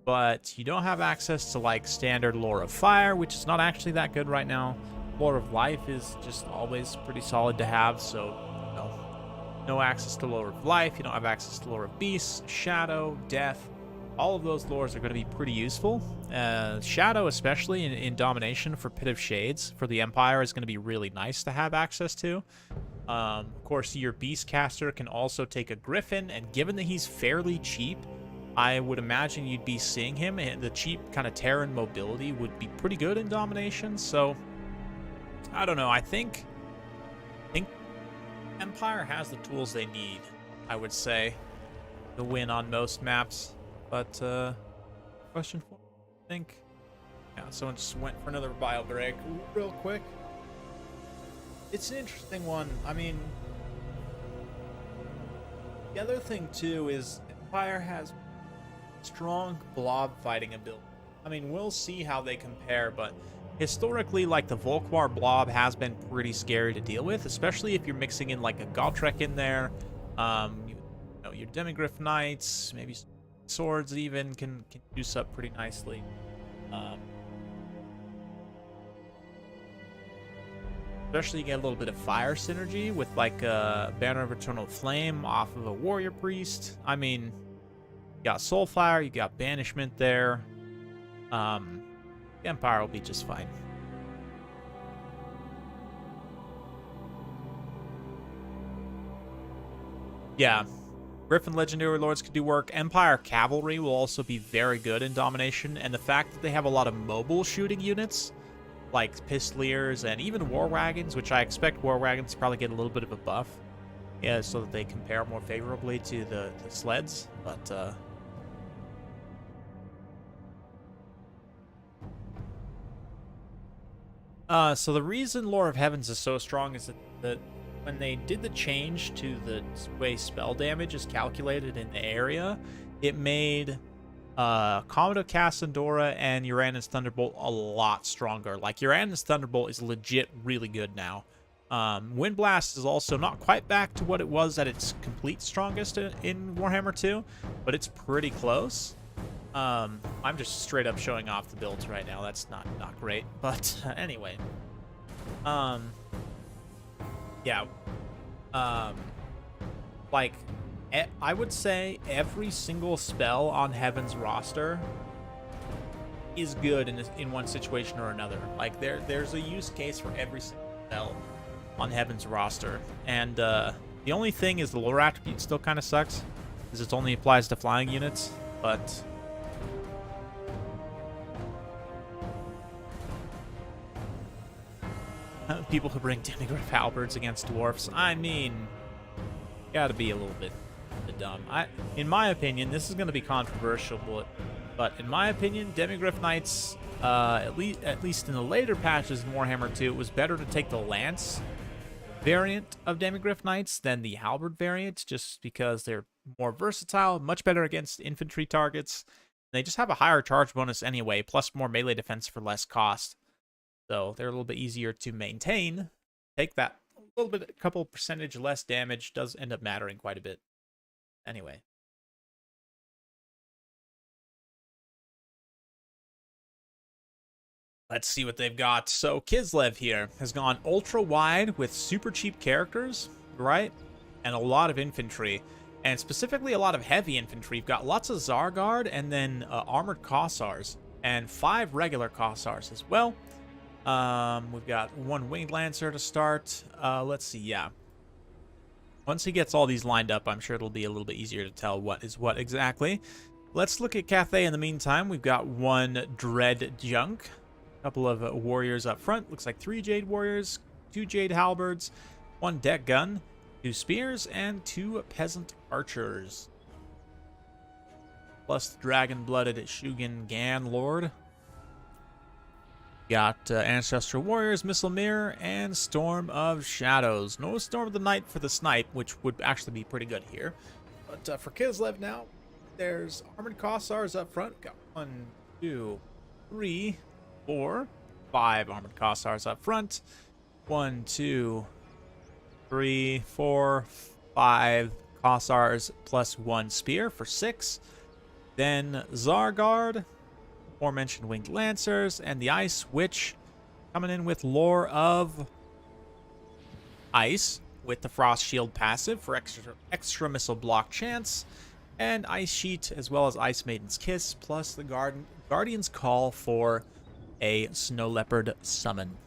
But you don't have access to, like, standard Lore of Fire, which is not actually that good right now. Lore of Life is just always pretty solid to have, so no access to Lore of Life. You don't have access to Lore of Beasts, Shadow, Death. All of those lores are going to be pretty useful. Shadow, especially in Domination for Pit of Shades for the Empire, is going to be really nice to have access to. Of course, your Beastcaster can also take a Griffin, and given that he's fairly cheap, I would imagine you'd be seeing him, and the cheap kind of Terran mobility would be pretty good in Domination. So, I don't know. I think Empire has the tools they need, I would say, to win on most maps. But, question 4, I think. Yeah, someone just went for another bio break real quick. It's an interesting one. I mean, the other thing, too, is Empire has strong blob fighting ability. I mean, we'll see how they compare, but historically, like, the Volkwar blob has been pretty scary to deal with, especially if you're mixing in, like, a Gotrek in there. Your Demigryph Knights, maybe swords even can juice up pretty nicely. Especially you get a little bit of fire synergy with, like, a Banner of Eternal Flame off of a Warrior Priest. I mean, you got Soulfire, you got Banishment there. The Empire will be just fine. Yeah. Griffin Legendary Lords could do work. Empire Cavalry will also be very good in Domination, and the fact that they have a lot of mobile shooting units, like Pistoliers and even War Wagons, which I expect War Wagons to probably get a little bit of a buff, yeah, so that they compare more favorably to the sleds, but so the reason Lore of Heavens is so strong is that when they did the change to the way spell damage is calculated in the area, it made Comet of Cassandora and Uranus Thunderbolt a lot stronger. Like, Uranus Thunderbolt is legit really good now. Wind Blast is also not quite back to what it was at its complete strongest in Warhammer 2, but it's pretty close. I'm just straight up showing off the builds right now. That's not great, but anyway. Yeah. Like, I would say every single spell on Heaven's roster is good in one situation or another. Like, there's a use case for every single spell on Heaven's roster. And the only thing is the lore attribute still kind of sucks, because it only applies to flying units, but people who bring Demigryph halberds against dwarfs, I mean, gotta be a little bit dumb. In my opinion, this is going to be controversial, but in my opinion, Demigryph Knights, at least in the later patches in Warhammer 2, it was better to take the Lance variant of Demigryph Knights than the halberd variant, just because they're more versatile, much better against infantry targets. They just have a higher charge bonus anyway, plus more melee defense for less cost. So they're a little bit easier to maintain. Take that a little bit, a couple percentage less damage does end up mattering quite a bit. Anyway. Let's see what they've got. So Kislev here has gone ultra wide with super cheap characters, right? And a lot of infantry. And specifically a lot of heavy infantry. You've got lots of Zargard and then armored Kossars. And 5 regular Kossars as well. We've got 1 Winged Lancer to start. Let's see, yeah. Once he gets all these lined up, I'm sure it'll be a little bit easier to tell what is what exactly. Let's look at Cathay in the meantime. We've got 1 Dread Junk. A couple of warriors up front. Looks like 3 Jade Warriors, 2 Jade Halberds, 1 Deck Gun, 2 Spears, and 2 Peasant Archers. Plus the Dragon-Blooded Shugen Gan Lord. Got Ancestral Warriors, Missile Mirror, and Storm of Shadows. No Storm of the Night for the Snipe, which would actually be pretty good here. But for Kislev now, there's Armored Kossars up front. We've got 1, 2, 3, 4, 5 Armored Kossars up front. 1, 2, 3, 4, 5 Kossars plus 1 Spear for 6. Then Zargard, aforementioned Winged Lancers, and the Ice Witch coming in with Lore of Ice with the Frost Shield passive for extra missile block chance, and Ice Sheet as well as Ice Maiden's Kiss, plus the Guardian's Call for a Snow Leopard summon.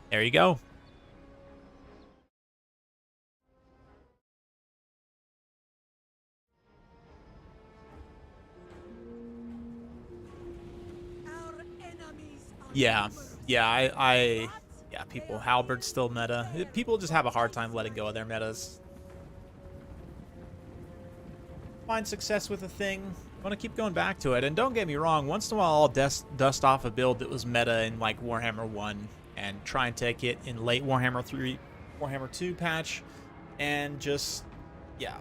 There you go. Yeah, people, Halberd's still meta. People just have a hard time letting go of their metas. Find success with a thing, want to keep going back to it. And don't get me wrong, once in a while I'll dust off a build that was meta in like Warhammer 1 and try and take it in late Warhammer 3, Warhammer 2 patch, and just, yeah.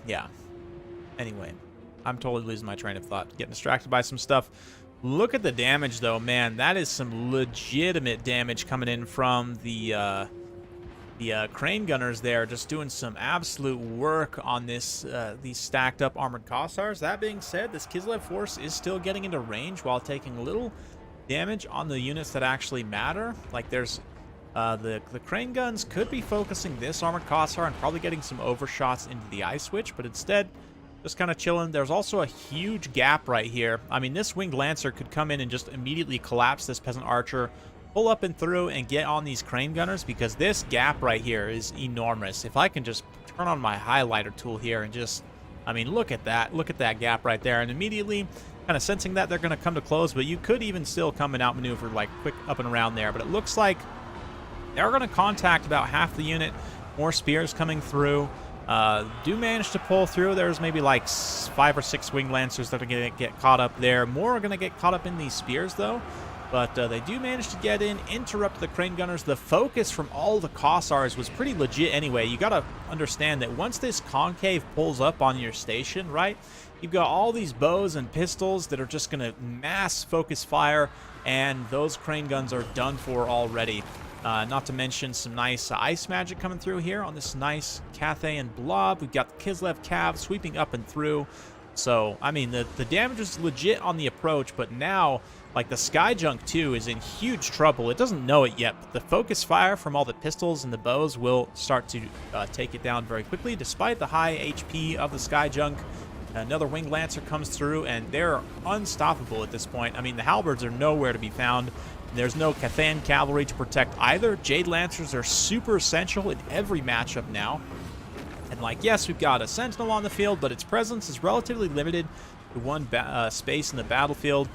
Yeah. Anyway, I'm totally losing my train of thought. Getting distracted by some stuff. Look at the damage, though, man. That is some legitimate damage coming in from the crane gunners there, just doing some absolute work on this these stacked up armored Kossars. That being said, this Kislev force is still getting into range while taking little damage on the units that actually matter. Like there's the crane guns could be focusing this armored Kossar and probably getting some overshots into the Ice Witch, but instead just kind of chilling. There's also a huge gap right here. I mean, this Winged Lancer could come in and just immediately collapse this Peasant Archer, pull up and through, and get on these Crane Gunners, because this gap right here is enormous. If I can just turn on my highlighter tool here and just, I mean, look at that. Look at that gap right there. And immediately, kind of sensing that they're going to come to close, but you could even still come and outmaneuver, like, quick up and around there. But it looks like they're going to contact about half the unit. More spears coming through. Do manage to pull through. There's maybe like 5 or 6 Winged Lancers that are going to get caught up there. More are going to get caught up in these spears, though. But they do manage to get in, interrupt the Crane Gunners. The focus from all the Kossars was pretty legit anyway. You got to understand that once this concave pulls up on your station, right, you've got all these bows and pistols that are just going to mass focus fire, and those Crane Guns are done for already. Not to mention some nice ice magic coming through here on this nice Cathayan blob. We've got the Kislev Cav sweeping up and through. So, I mean, the damage is legit on the approach, but now, like, the Sky Junk, too, is in huge trouble. It doesn't know it yet, but the focus fire from all the pistols and the bows will start to take it down very quickly, despite the high HP of the Sky Junk. Another Winged Lancer comes through, and they're unstoppable at this point. I mean, the Halberds are nowhere to be found. There's no Cathayan Cavalry to protect either. Jade Lancers are super essential in every matchup now. And, like, yes, we've got a Sentinel on the field, but its presence is relatively limited to one space in the battlefield.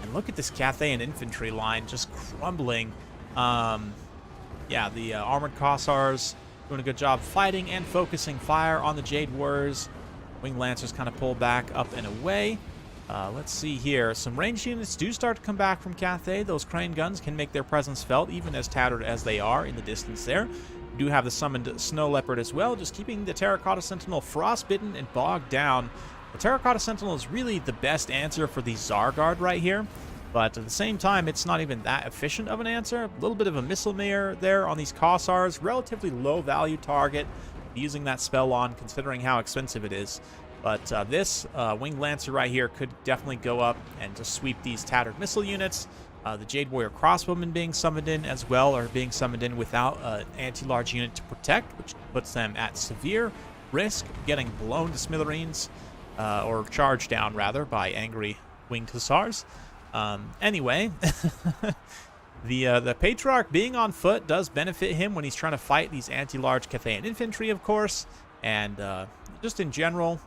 And look at this Cathayan infantry line just crumbling. Yeah, the Armored Kossars doing a good job fighting and focusing fire on the Jade Warriors. Winged Lancers kind of pull back up and away. Let's see here. Some ranged units do start to come back from Cathay. Those Crane Guns can make their presence felt, even as tattered as they are in the distance there. We do have the summoned Snow Leopard as well, just keeping the Terracotta Sentinel frostbitten and bogged down. The Terracotta Sentinel is really the best answer for the Zargard right here, but at the same time, it's not even that efficient of an answer. A little bit of a missile mirror there on these Kossars. Relatively low value target using that spell on, considering how expensive it is. But this Winged Lancer right here could definitely go up and just sweep these tattered missile units. The Jade Warrior Crossbowmen being summoned in as well, or being summoned in without an anti-large unit to protect, which puts them at severe risk of getting blown to smithereens, or charged down, rather, by angry Winged Hussars. Anyway, the Patriarch being on foot does benefit him when he's trying to fight these anti-large Cathayan infantry, of course, and just in general,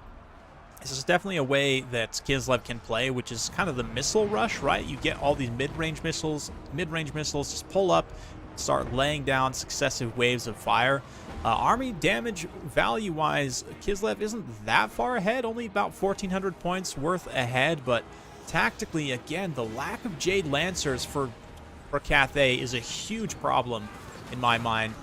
this is definitely a way that Kislev can play, which is kind of the missile rush, right? You get all these mid-range missiles just pull up, start laying down successive waves of fire. Army damage value-wise, Kislev isn't that far ahead, only about 1,400 points worth ahead, but tactically, again, the lack of Jade Lancers for Cathay is a huge problem in my mind.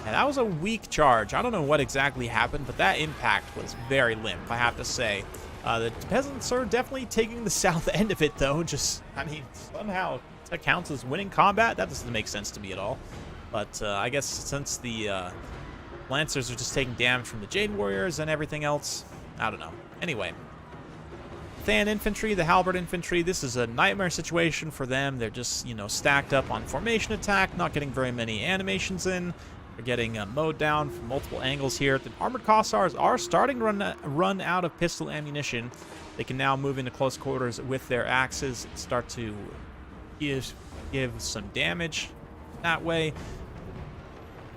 And that was a weak charge. I don't know what exactly happened, but that impact was very limp, I have to say. The peasants are definitely taking the south end of it, though. Just, I mean, somehow that counts as winning combat? That doesn't make sense to me at all. But I guess since the Lancers are just taking damage from the Jade Warriors and everything else, I don't know. Anyway, Cathayan Infantry, the Halberd Infantry, this is a nightmare situation for them. They're just, you know, stacked up on formation attack, not getting very many animations in. They're getting mowed down from multiple angles here. The Armored Kossars are starting to run out of pistol ammunition. They can now move into close quarters with their axes and start to give some damage that way.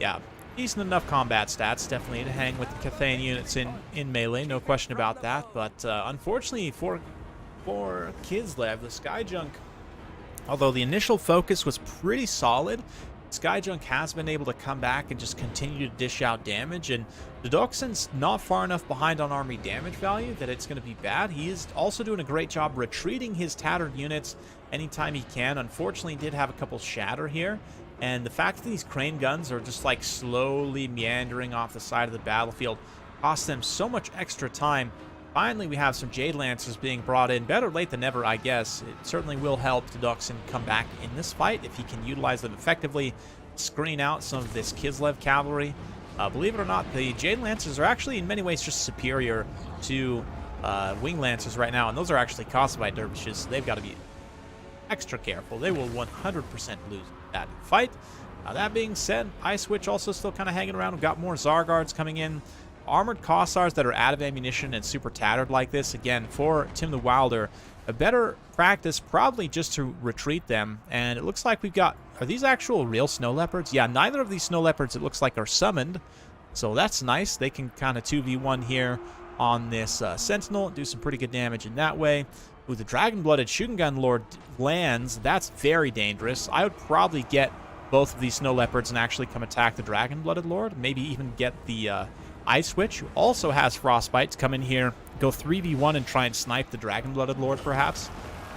Yeah, decent enough combat stats, definitely, to hang with the Cathayan units in melee, no question about that. But unfortunately for Kislev, the Sky Junk, although the initial focus was pretty solid, Sky Junk has been able to come back and just continue to dish out damage, and Dodoxin's not far enough behind on army damage value that it's going to be bad. He is also doing a great job retreating his tattered units anytime he can. Unfortunately, he did have a couple shatter here, and the fact that these Crane Guns are just like slowly meandering off the side of the battlefield costs them so much extra time. Finally, we have some Jade Lancers being brought in. Better late than never, I guess. It certainly will help Dodoxin come back in this fight if he can utilize them effectively, screen out some of this Kislev cavalry. Believe it or not, the Jade Lancers are actually in many ways just superior to Wing Lancers right now, and those are actually Kossovite dervishes, so they've got to be extra careful. They will 100% lose that fight. That being said, Ice Witch also still kind of hanging around. We've got more Zargards coming in. armored Cossars that are out of ammunition and super tattered like this, again, for Tim the Wilder, a better practice probably just to retreat them. And it looks like we've got... Are these actual real snow leopards? Yeah, neither of these snow leopards, it looks like, are summoned. So that's nice. They can kind of 2v1 here on this Sentinel, do some pretty good damage in that way. Ooh, the Dragon-Blooded Shugengun Lord lands. That's very dangerous. I would probably get both of these Snow Leopards and actually come attack the Dragon-Blooded Lord. Maybe even get the Ice Witch, who also has Frostbite, to come in here, go 3v1 and try and snipe the Dragon-Blooded Lord, perhaps.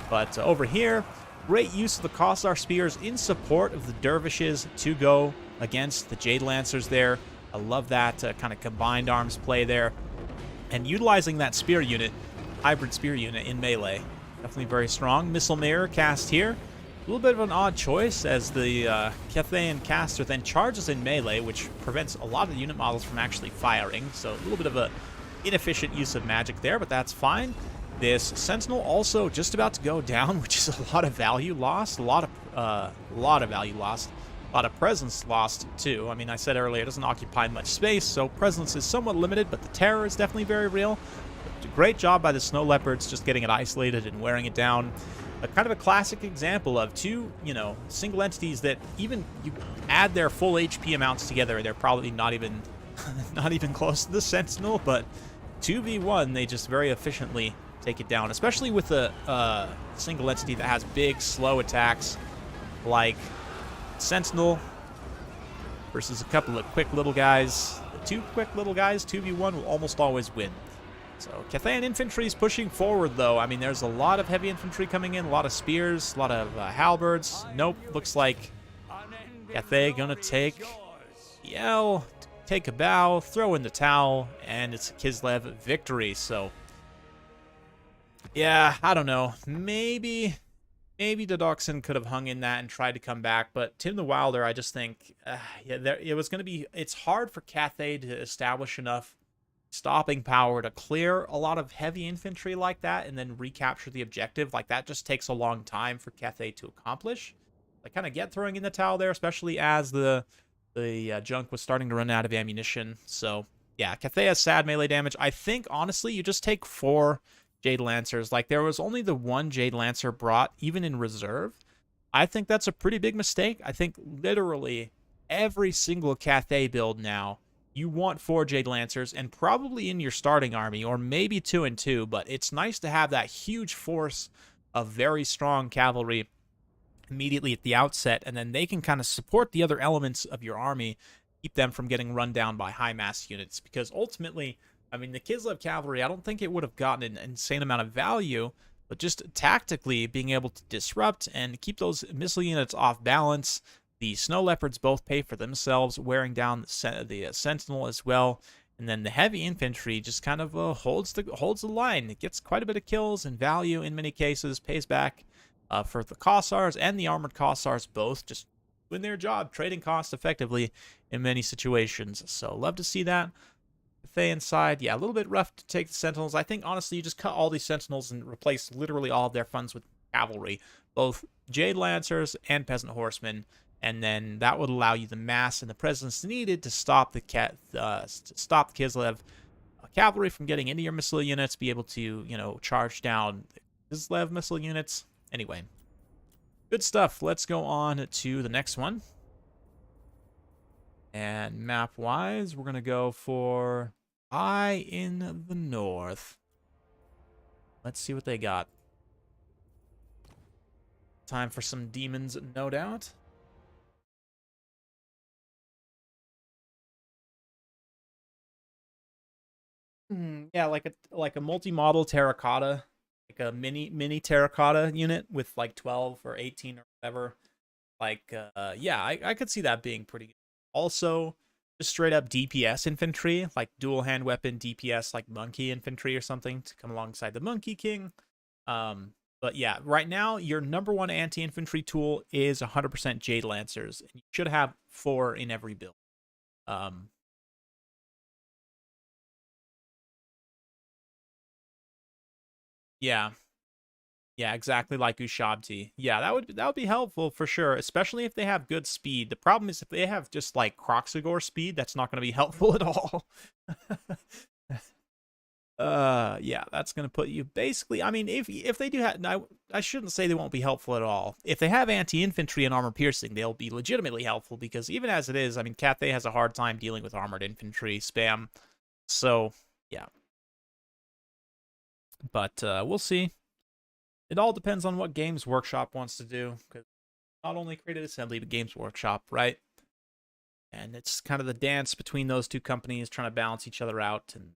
But over here, great use of the Kossar Spears in support of the Dervishes to go against the Jade Lancers there. I love that kind of combined arms play there. And utilizing that spear unit, hybrid spear unit in melee. Definitely very strong. Missile Mirror cast here. A little bit of an odd choice as the Cathayan caster then charges in melee, which prevents a lot of the unit models from actually firing. So a little bit of a inefficient use of magic there, but that's fine. This Sentinel also just about to go down, which is a lot of value lost. A lot of value lost. A lot of presence lost, too. I mean, I said earlier, it doesn't occupy much space, so presence is somewhat limited, but the terror is definitely very real. Great job by the Snow Leopards just getting it isolated and wearing it down. A kind of a classic example of two, single entities that even you add their full HP amounts together, they're probably not even close to the Sentinel, but 2v1, they just very efficiently take it down, especially with a single entity that has big, slow attacks like Sentinel versus a couple of quick little guys. The two quick little guys, 2v1, will almost always win. So Cathayan infantry is pushing forward, though. I mean, there's a lot of heavy infantry coming in, a lot of spears, a lot of halberds. Nope, looks like Cathay gonna take the L, take a bow, throw in the towel, and it's a Kislev victory. So, yeah, I don't know. Maybe Dodoxin could have hung in that and tried to come back, but Tim the Wilder, I just think, it was going to be... It's hard for Cathay to establish enough stopping power to clear a lot of heavy infantry like that and then recapture the objective. Like, that just takes a long time for Cathay to accomplish. I kind of get throwing in the towel there, especially as the junk was starting to run out of ammunition. So, yeah, Cathay has sad melee damage. I think, honestly, you just take 4 Jade Lancers. Like, there was only the 1 Jade Lancer brought, even in reserve. I think that's a pretty big mistake. I think literally every single Cathay build now, you want 4 Jade Lancers, and probably in your starting army, or maybe 2 and 2, but it's nice to have that huge force of very strong cavalry immediately at the outset, and then they can kind of support the other elements of your army, keep them from getting run down by high mass units, because ultimately, I mean, the Kislev cavalry, I don't think it would have gotten an insane amount of value, but just tactically being able to disrupt and keep those missile units off balance. The Snow Leopards both pay for themselves, wearing down the Sentinel as well. And then the heavy infantry just kind of holds the line. It gets quite a bit of kills and value in many cases, pays back for the Kossars and the armored Kossars both, just doing their job, trading cost effectively in many situations. So love to see that. Cathay inside, yeah, a little bit rough to take the Sentinels. I think, honestly, you just cut all these Sentinels and replace literally all of their funds with cavalry, both Jade Lancers and Peasant Horsemen, and then that would allow you the mass and the presence needed to stop the Kislev cavalry from getting into your missile units, be able to, charge down the Kislev missile units. Anyway, good stuff. Let's go on to the next one. And map-wise, we're going to go for Eye in the North. Let's see what they got. Time for some demons, no doubt. Yeah, like a multi-model terracotta, like a mini terracotta unit with like 12 or 18 or whatever. Like, yeah, I could see that being pretty good. Also, just straight up DPS infantry, like dual hand weapon DPS, like monkey infantry or something to come alongside the Monkey King. But yeah, right now your #1 anti-infantry tool is 100% Jade Lancers, and you should have 4 in every build. Yeah. Yeah, exactly like Ushabti. Yeah, that would be helpful for sure, especially if they have good speed. The problem is if they have just like Kroxigor speed, that's not going to be helpful at all. Yeah, that's gonna put you basically. I mean, if they do have, I shouldn't say they won't be helpful at all. If they have anti-infantry and armor piercing, they'll be legitimately helpful because even as it is, I mean, Cathay has a hard time dealing with armored infantry spam. So yeah, but we'll see. It all depends on what Games Workshop wants to do because not only Creative Assembly but Games Workshop, right? And it's kind of the dance between those two companies trying to balance each other out. And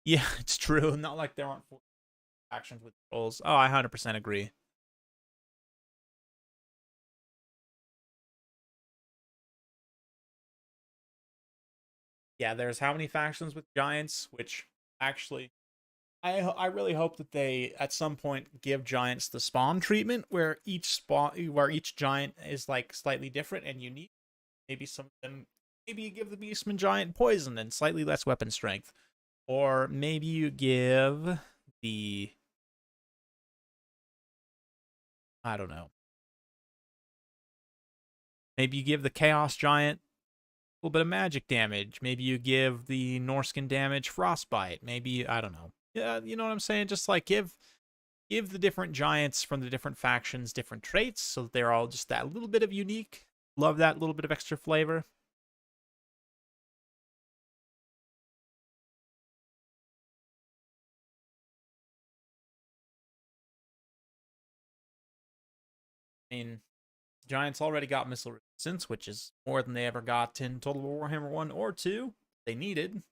yeah, it's true. Not like there aren't actions with trolls. Oh, I 100% agree. Yeah, there's how many factions with giants, which actually I really hope that they at some point give giants the spawn treatment where each giant is like slightly different and unique. Maybe some of them maybe you give the beastman giant poison and slightly less weapon strength. Or maybe you give the I don't know. Maybe you give the chaos giant a little bit of magic damage. Maybe you give the Norskin damage frostbite. Maybe I don't know. Yeah, you know what I'm saying? Just like give the different giants from the different factions different traits so that they're all just that little bit of unique. Love that little bit of extra flavor. I mean, giants already got missile resistance, which is more than they ever got in Total War Warhammer 1 or 2. They needed.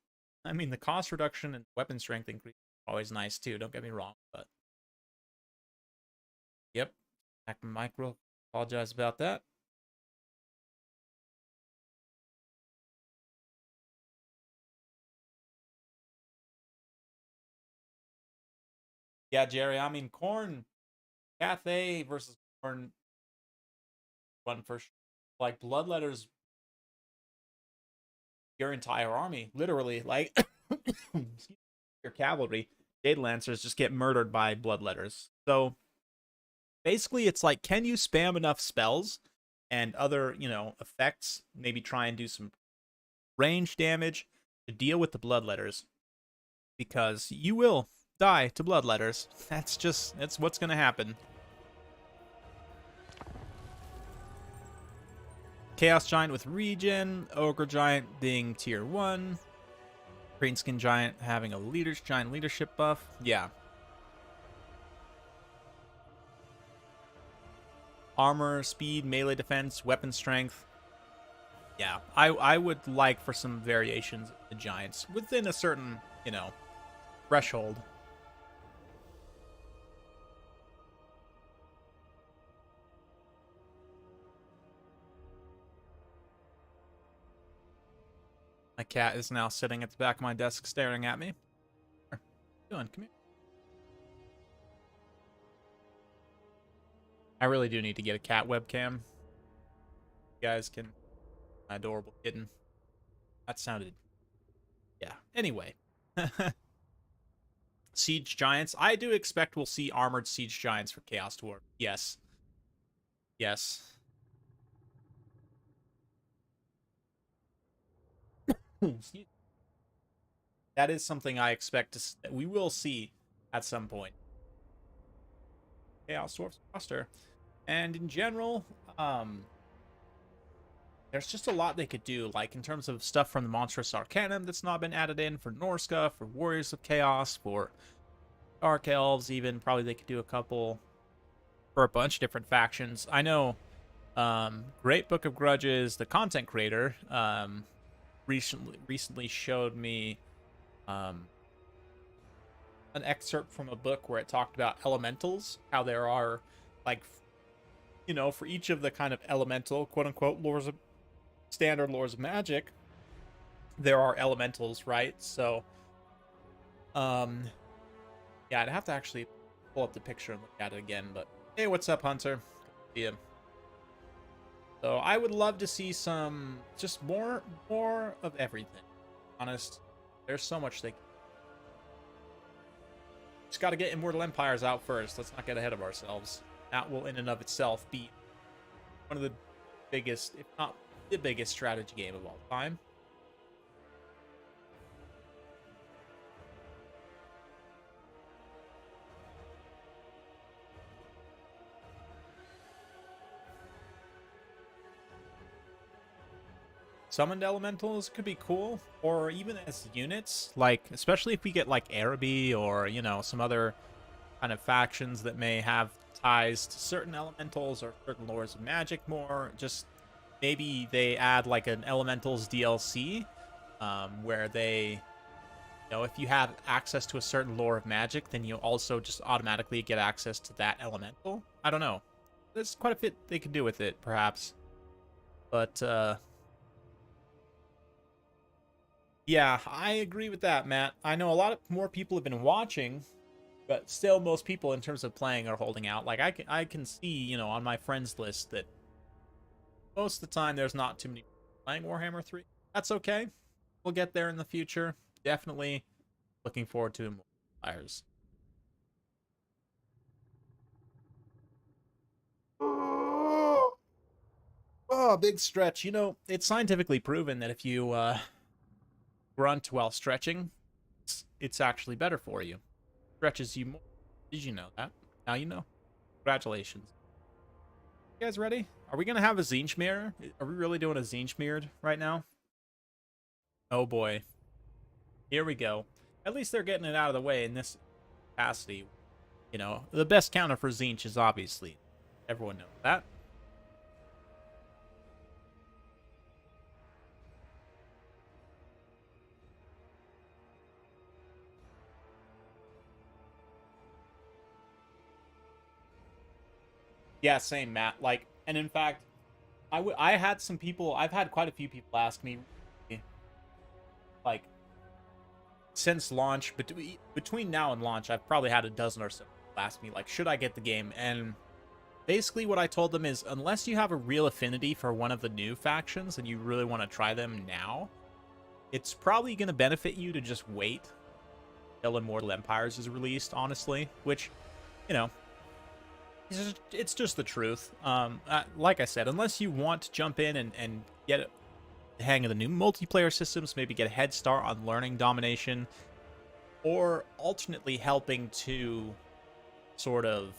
I mean, the cost reduction and weapon strength increase is always nice too, don't get me wrong, but yep. Back micro. Apologize about that. Yeah, Jerry, I mean, Corn, Cathay versus Corn, one for sure. Like, bloodletters, your entire army, literally. Like, your cavalry, Jade Lancers just get murdered by bloodletters. So, basically, it's like, can you spam enough spells and other, effects? Maybe try and do some range damage to deal with the bloodletters. Because you will die to bloodletters. That's what's going to happen. Chaos Giant with regen, Ogre Giant being tier 1, Greenskin Giant having a giant leadership buff. Yeah. Armor, speed, melee defense, weapon strength. Yeah, I would like for some variations of the Giants within a certain, threshold. My cat is now sitting at the back of my desk staring at me. What are you doing? Come here. I really do need to get a cat webcam. You guys can... My adorable kitten. That sounded... Yeah. Anyway. Siege Giants. I do expect we'll see armored Siege Giants for Chaos Dwarf. Yes. Yes. That is something I expect we will see at some point. Chaos Dwarf's roster. And in general, there's just a lot they could do, like in terms of stuff from the Monstrous Arcanum that's not been added in for Norska, for Warriors of Chaos, for Dark Elves, even. Probably they could do a couple for a bunch of different factions. I know Great Book of Grudges, the content creator, recently showed me an excerpt from a book where it talked about elementals, how there are, like, for each of the kind of elemental, quote-unquote, standard lores of magic, there are elementals, right? So, yeah, I'd have to actually pull up the picture and look at it again, but hey, what's up, Hunter? See you. So I would love to see some, just more of everything. Honest, there's so much they. Just got to get Immortal Empires out first. Let's not get ahead of ourselves. That will, in and of itself, be one of the biggest, if not the biggest strategy game of all time. Summoned elementals could be cool, or even as units, like, especially if we get, like, Araby or, you know, some other kind of factions that may have ties to certain elementals or certain lores of magic more. Just maybe they add, like, an elementals DLC, where they, you know, if you have access to a certain lore of magic, then you also just automatically get access to that elemental. I don't know. There's quite a bit they could do with it, perhaps. But, yeah, I agree with that, Matt. I know a lot more people have been watching, but still most people in terms of playing are holding out. Like, I can see, you know, on my friends list that most of the time there's not too many people playing Warhammer 3. That's okay. We'll get there in the future. Definitely looking forward to more fires. Oh, big stretch. You know, it's scientifically proven that if you grunt while stretching, it's actually better for you. Stretches you more. Did you know that? Now you know. Congratulations. You guys ready? Are we gonna have a Zinchmere? Are we really doing a Zinchmered right now? Oh boy. Here we go. At least they're getting it out of the way in this capacity. You know, the best counter for Zinch is obviously. Everyone knows that. Yeah, same, Matt. Like, and in fact, I had some people, I've had quite a few people ask me, like, since launch, between now and launch, I've probably had a dozen or so ask me, like, should I get the game? And basically what I told them is, unless you have a real affinity for one of the new factions and you really want to try them now, it's probably going to benefit you to just wait until Immortal Empires is released, honestly, which, you know, it's just the truth. Like I said, unless you want to jump in and get the hang of the new multiplayer systems, maybe get a head start on learning Domination, or alternately helping to sort of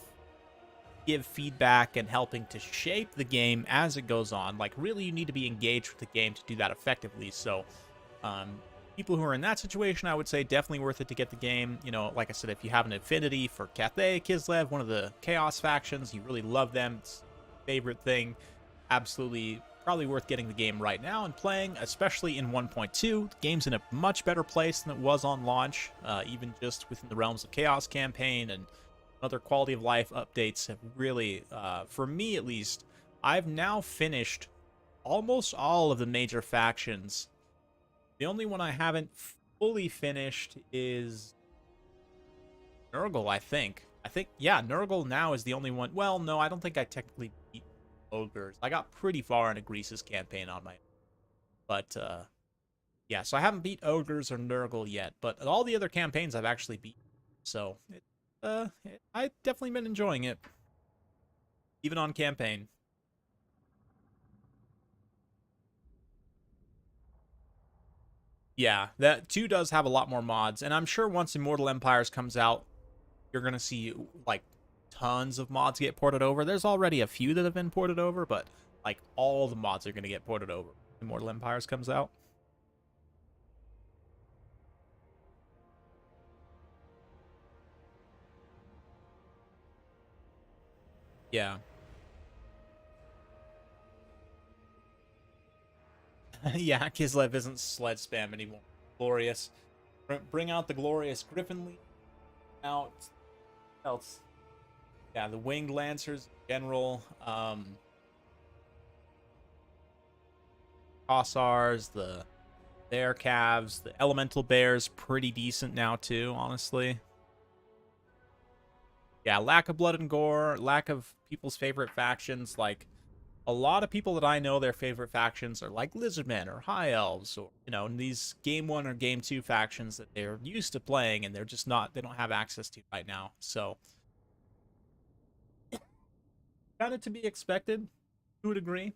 give feedback and helping to shape the game as it goes on. Like, really, you need to be engaged with the game to do that effectively. So, people who are in that situation, I would say definitely worth it to get the game. You know, like I said, if you have an affinity for Cathay, Kislev, one of the Chaos factions, you really love them, it's favorite thing, absolutely probably worth getting the game right now and playing, especially in 1.2. The game's in a much better place than it was on launch, even just within the Realms of Chaos campaign, and other quality of life updates have really, for me at least, I've now finished almost all of the major factions. The only one I haven't fully finished is Nurgle, I think. Yeah, Nurgle now is the only one. Well, no, I don't think I technically beat Ogres. I got pretty far into Grease's campaign on my own. But, yeah, so I haven't beat Ogres or Nurgle yet. But all the other campaigns I've actually beat. So, I've definitely been enjoying it. Even on campaign. Yeah, that 2 does have a lot more mods, and I'm sure once Immortal Empires comes out, you're going to see, like, tons of mods get ported over. There's already a few that have been ported over, but, like, all the mods are going to get ported over when Immortal Empires comes out. Yeah. Yeah, Kislev isn't sled spam anymore. Glorious. Bring out the glorious Griffin out. Else. Yeah, the Winged Lancers in general. Kossars, the Bear Calves, the Elemental Bears, pretty decent now too, honestly. Yeah, lack of blood and gore, lack of people's favorite factions. Like, a lot of people that I know, their favorite factions are like Lizardmen or High Elves, or, you know, these Game 1 or Game 2 factions that they're used to playing and they're just not, they don't have access to right now. So, kind of to be expected to a degree.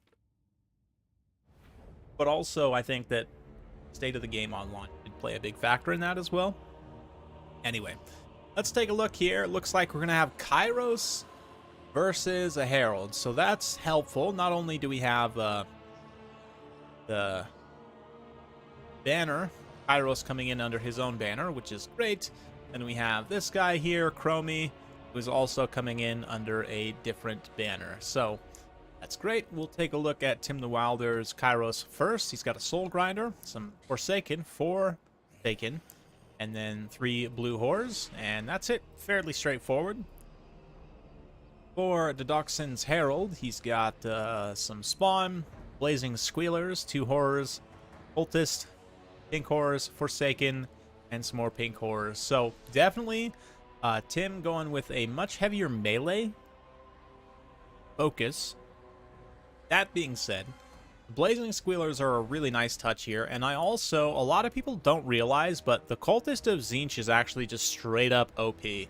But also, I think that state of the game online did play a big factor in that as well. Anyway, let's take a look here. It looks like we're going to have Kairos versus a Herald. So that's helpful. Not only do we have the banner, Kairos coming in under his own banner, which is great. And we have this guy here, Chromie, who's also coming in under a different banner. So that's great. We'll take a look at Tim the Wilder's Kairos first. He's got a Soul Grinder, some Forsaken, 4 Forsaken, and then 3 Blue Horrors, and that's it. Fairly straightforward. For Dodoxin's Herald, he's got some Spawn, Blazing Squealers, 2 Horrors, Cultist, Pink Horrors, Forsaken, and some more Pink Horrors. So definitely Tim going with a much heavier melee focus. That being said, the Blazing Squealers are a really nice touch here, and a lot of people don't realize, but the Cultist of Tzeentch is actually just straight up OP. He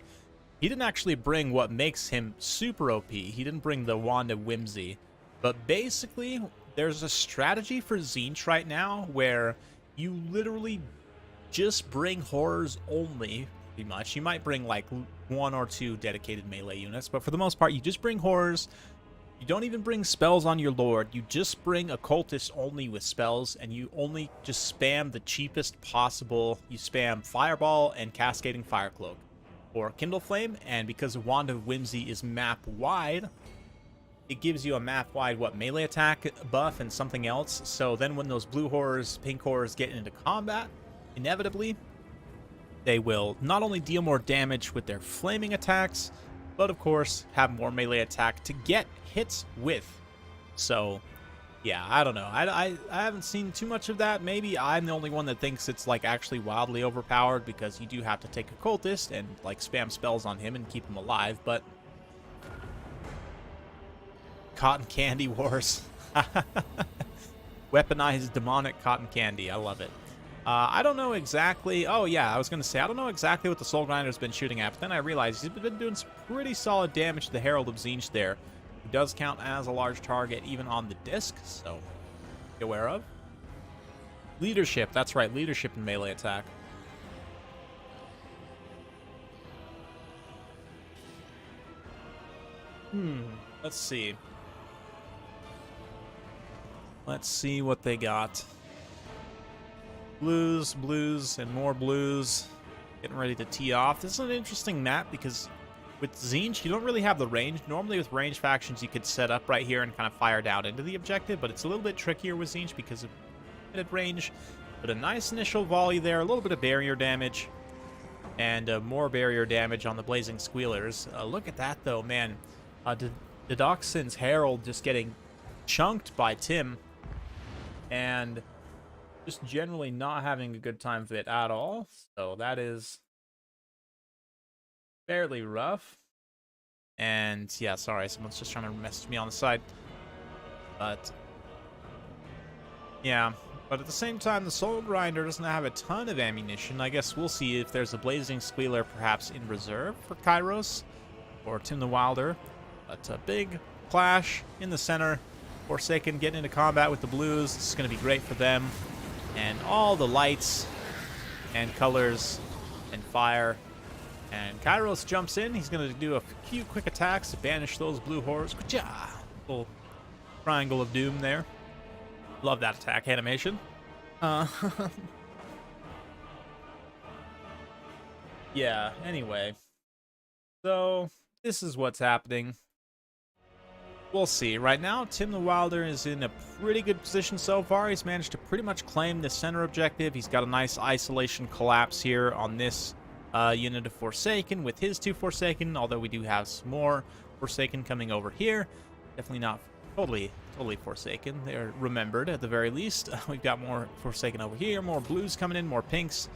didn't actually bring what makes him super OP. He didn't bring the Wand of Whimsy. But basically, there's a strategy for Tzeentch right now where you literally just bring horrors only, pretty much. You might bring like 1 or 2 dedicated melee units, but for the most part, you just bring horrors. You don't even bring spells on your lord. You just bring a cultist only with spells, and you only just spam the cheapest possible. You spam Fireball and Cascading Fire Cloak or Kindle Flame, and because Wand of Whimsy is map wide, it gives you a map wide melee attack buff and something else. So then when those blue horrors, pink horrors get into combat, inevitably they will not only deal more damage with their flaming attacks, but of course have more melee attack to get hits with. So yeah, I don't know. I haven't seen too much of that. Maybe I'm the only one that thinks it's like actually wildly overpowered, because you do have to take a cultist and like spam spells on him and keep him alive. But Cotton Candy Wars. Weaponized demonic cotton candy. I love it. I don't know exactly. Oh yeah, I was gonna say I don't know exactly what the Soul Grinder's been shooting at, but then I realized he's been doing some pretty solid damage to the Herald of Tzeentch there. He does count as a large target even on the disc, so be aware of. Leadership, that's right, leadership and melee attack. Let's see. Let's see what they got. Blues, blues, and more blues. Getting ready to tee off. This is an interesting map because with Tzeentch, you don't really have the range. Normally with range factions, you could set up right here and kind of fire down into the objective, but it's a little bit trickier with Tzeentch because of limited range. But a nice initial volley there, a little bit of barrier damage, and more barrier damage on the Blazing Squealers. Look at that, though, man. Dodoxin's Herald just getting chunked by Tim, and just generally not having a good time with it at all. So that is fairly rough. And yeah, sorry, someone's just trying to message me on the side. But yeah, but at the same time, the Soul Grinder doesn't have a ton of ammunition. I guess we'll see if there's a Blazing Squealer perhaps in reserve for Kairos or Tim the Wilder. But a big clash in the center. Forsaken getting into combat with the blues. This is going to be great for them. And all the lights and colors and fire. And Kairos jumps in. He's going to do a few quick attacks to banish those blue horrors. Little triangle of doom there. Love that attack animation. Yeah, anyway. So, this is what's happening. We'll see. Right now, Tim the Wilder is in a pretty good position so far. He's managed to pretty much claim the center objective. He's got a nice isolation collapse here on this unit of Forsaken with his 2 Forsaken, although we do have some more Forsaken coming over here. Definitely not totally Forsaken. They're remembered at the very least. We've got more Forsaken over here, more blues coming in, more pinks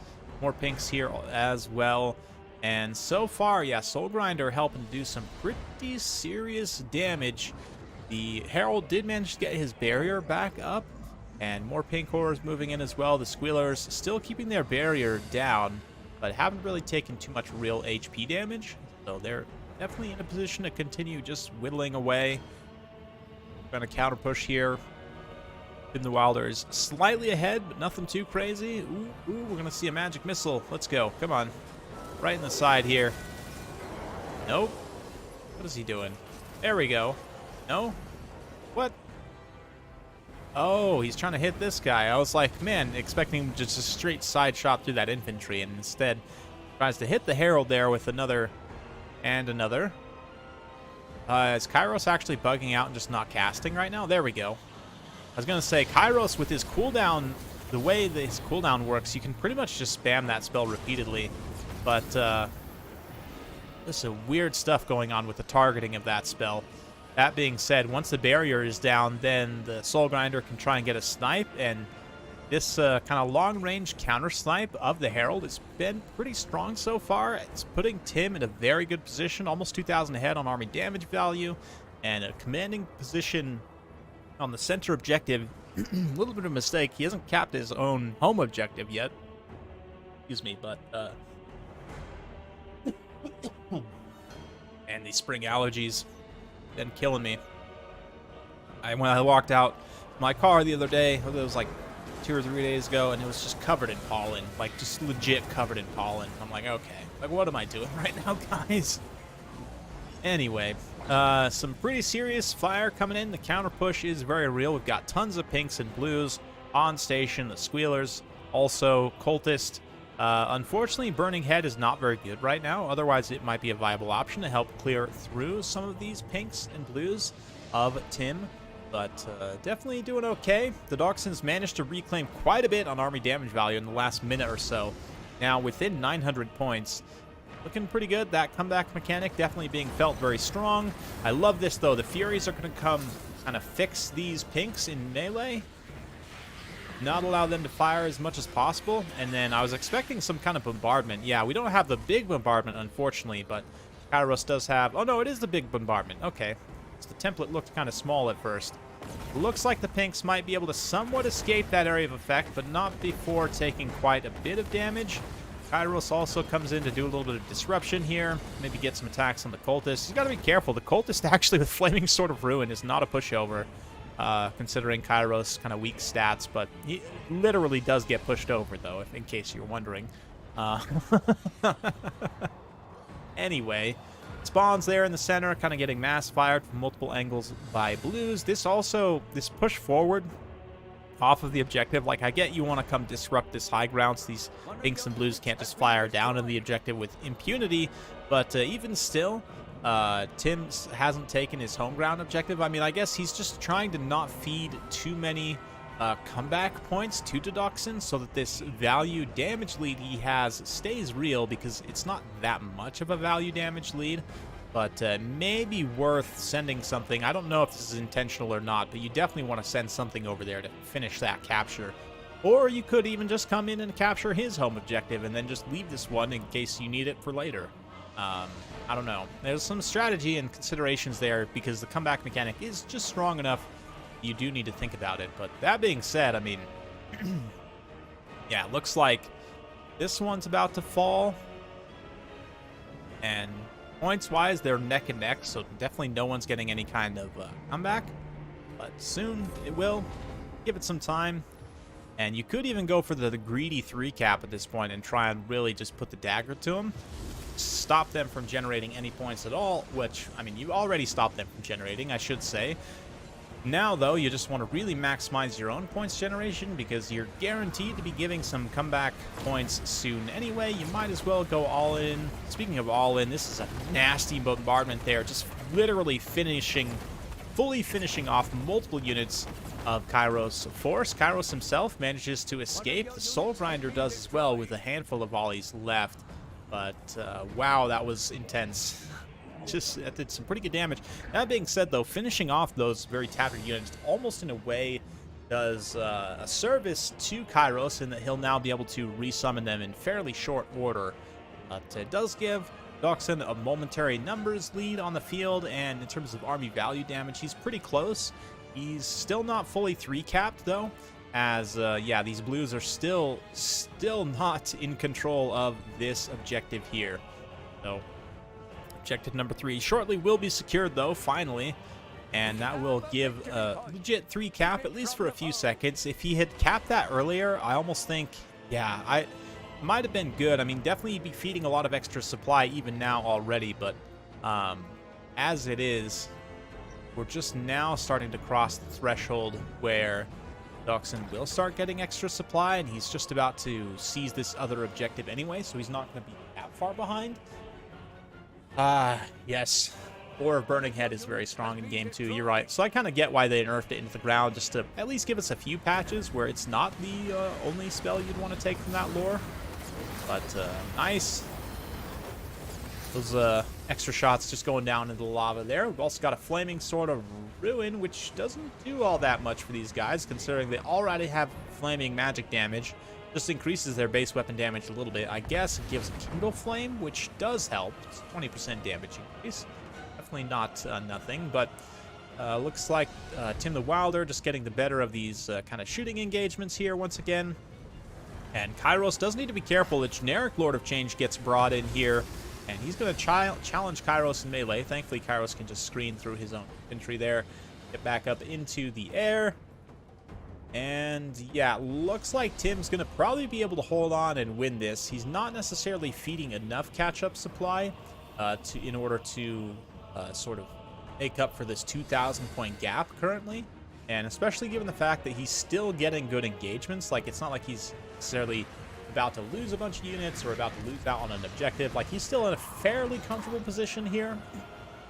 here as well. And so far, yeah, Soul Grinder helping do some pretty serious damage. The Herald did manage to get his barrier back up, and more pink horrors moving in as well. The Squealers still keeping their barrier down, but haven't really taken too much real HP damage. So they're definitely in a position to continue just whittling away. Going to counter push here. Tim the Wilder is slightly ahead, but nothing too crazy. Ooh, we're going to see a magic missile. Let's go. Come on. Right in the side here. Nope. What is he doing? There we go. No? What? Oh, he's trying to hit this guy. I was like, man, expecting just a straight side shot through that infantry, and instead tries to hit the Herald there with another and another. Is Kairos actually bugging out and just not casting right now? There we go. I was going to say, Kairos with his cooldown, the way that his cooldown works, you can pretty much just spam that spell repeatedly. But there's some weird stuff going on with the targeting of that spell. That being said, once the barrier is down, then the Soul Grinder can try and get a snipe, and this kind of long-range counter-snipe of the Herald has been pretty strong so far. It's putting Tim in a very good position, almost 2,000 ahead on army damage value, and a commanding position on the center objective. A little bit of a mistake. He hasn't capped his own home objective yet. Excuse me, but... and these spring allergies been killing me. When I walked out my car the other day, it was like 2 or 3 days ago, and it was just covered in pollen, like just legit covered in pollen. I'm like, okay, like what am I doing right now, guys? Anyway, some pretty serious fire coming in. The counter push is very real. We've got tons of pinks and blues on station. The Squealers, also Cultist. Unfortunately, Burning Head is not very good right now. Otherwise, it might be a viable option to help clear through some of these pinks and blues of Tim. But definitely doing okay. The Dachshunds managed to reclaim quite a bit on army damage value in the last minute or so. Now, within 900 points. Looking pretty good. That comeback mechanic definitely being felt very strong. I love this, though. The Furies are going to come kind of fix these pinks in melee. Not allow them to fire as much as possible. And then I was expecting some kind of bombardment. Yeah, we don't have the big bombardment, unfortunately, but Kairos does have... Oh, no, it is the big bombardment. Okay. So the template looked kind of small at first. Looks like the pinks might be able to somewhat escape that area of effect, but not before taking quite a bit of damage. Kairos also comes in to do a little bit of disruption here. Maybe get some attacks on the Cultist. He's got to be careful. The Cultist actually with Flaming Sword of Ruin is not a pushover. Considering Kairos' kind of weak stats, but he literally does get pushed over, though, if, in case you're wondering. Anyway, spawns there in the center, kind of getting mass fired from multiple angles by blues. This push forward off of the objective, like, I get you want to come disrupt this high ground, so these pinks and blues can't just fire down on the objective with impunity, but even still, Tim hasn't taken his home ground objective. I mean, I guess he's just trying to not feed too many comeback points to Dachshund so that this value damage lead he has stays real, because it's not that much of a value damage lead, but maybe worth sending something. I don't know if this is intentional or not, but you definitely want to send something over there to finish that capture. Or you could even just come in and capture his home objective and then just leave this one in case you need it for later. I don't know. There's some strategy and considerations there, because the comeback mechanic is just strong enough. You do need to think about it. But that being said, I mean, yeah, looks like this one's about to fall. And points-wise, they're neck and neck, so definitely no one's getting any kind of comeback. But soon it will. Give it some time. And you could even go for the greedy 3 cap at this point and try and really just put the dagger to them. Stop them from generating any points at all, which, I mean, you already stopped them from generating, I should say. Now, though, you just want to really maximize your own points generation, because you're guaranteed to be giving some comeback points soon anyway. You might as well go all in. Speaking of all in, this is a nasty bombardment there, just literally fully finishing off multiple units of Kairos' force. Kairos himself manages to escape. The Soul Grinder does as well, with a handful of volleys left. But, wow, that was intense. That did some pretty good damage. That being said, though, finishing off those very tattered units almost in a way does a service to Kairos, in that he'll now be able to resummon them in fairly short order. But it does give Dachshund a momentary numbers lead on the field, and in terms of army value damage, he's pretty close. He's still not fully 3-capped, though, as, yeah, these blues are still not in control of this objective here. So, objective number 3 shortly will be secured, though, finally. and that will give a legit 3 cap, at least for a few seconds. If he had capped that earlier, I almost think, yeah, I might have been good. I mean, definitely be feeding a lot of extra supply even now already, but as it is, we're just now starting to cross the threshold where Doxin will start getting extra supply, and he's just about to seize this other objective anyway, so he's not going to be that far behind. Yes. Ore of Burning Head is very strong in Game 2, you're right. So I kind of get why they nerfed it into the ground, just to at least give us a few patches where it's not the only spell you'd want to take from that lore. But nice. Those extra shots just going down into the lava there. We've also got a Flaming Sword of Ruin, which doesn't do all that much for these guys, considering they already have flaming magic damage. Just increases their base weapon damage a little bit. I guess it gives Kindle Flame, which does help. It's 20% damage increase. Definitely not nothing, but looks like Tim the Wilder just getting the better of these kind of shooting engagements here once again. And Kairos does need to be careful. The generic Lord of Change gets brought in here, and he's going to challenge Kairos in melee. Thankfully, Kairos can just screen through his own infantry there, get back up into the air. And yeah, looks like Tim's going to probably be able to hold on and win this. He's not necessarily feeding enough catch-up supply in order to sort of make up for this 2,000 point gap currently. And especially given the fact that he's still getting good engagements. Like, it's not like he's necessarily about to lose a bunch of units or about to lose out on an objective. Like, he's still in a fairly comfortable position here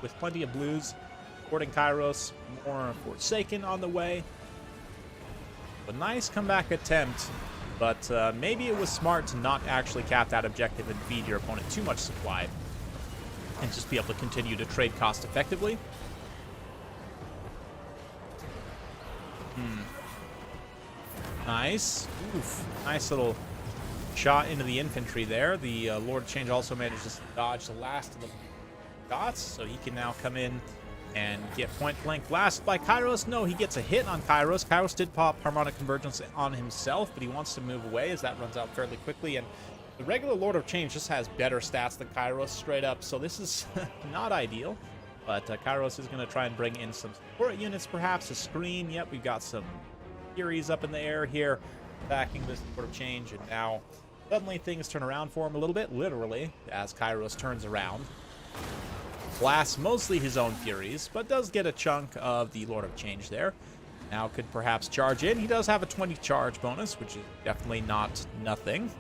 with plenty of blues supporting Kairos, more Forsaken on the way. A nice comeback attempt, but maybe it was smart to not actually cap that objective and feed your opponent too much supply and just be able to continue to trade cost effectively. Nice. Oof. Nice little shot into the infantry there. The Lord of Change also manages to dodge the last of the shots, so he can now come in and get point blank blasted by Kairos. No, he gets a hit on Kairos. Kairos did pop Harmonic Convergence on himself, but he wants to move away as that runs out fairly quickly. And the regular Lord of Change just has better stats than Kairos straight up, so this is not ideal. But Kairos is going to try and bring in some support units, perhaps a screen. Yep, we've got some Furies up in the air here, attacking this Lord of Change, and now suddenly things turn around for him a little bit, literally, as Kairos turns around. Blasts mostly his own Furies, but does get a chunk of the Lord of Change there. Now could perhaps charge in. He does have a 20 charge bonus, which is definitely not nothing.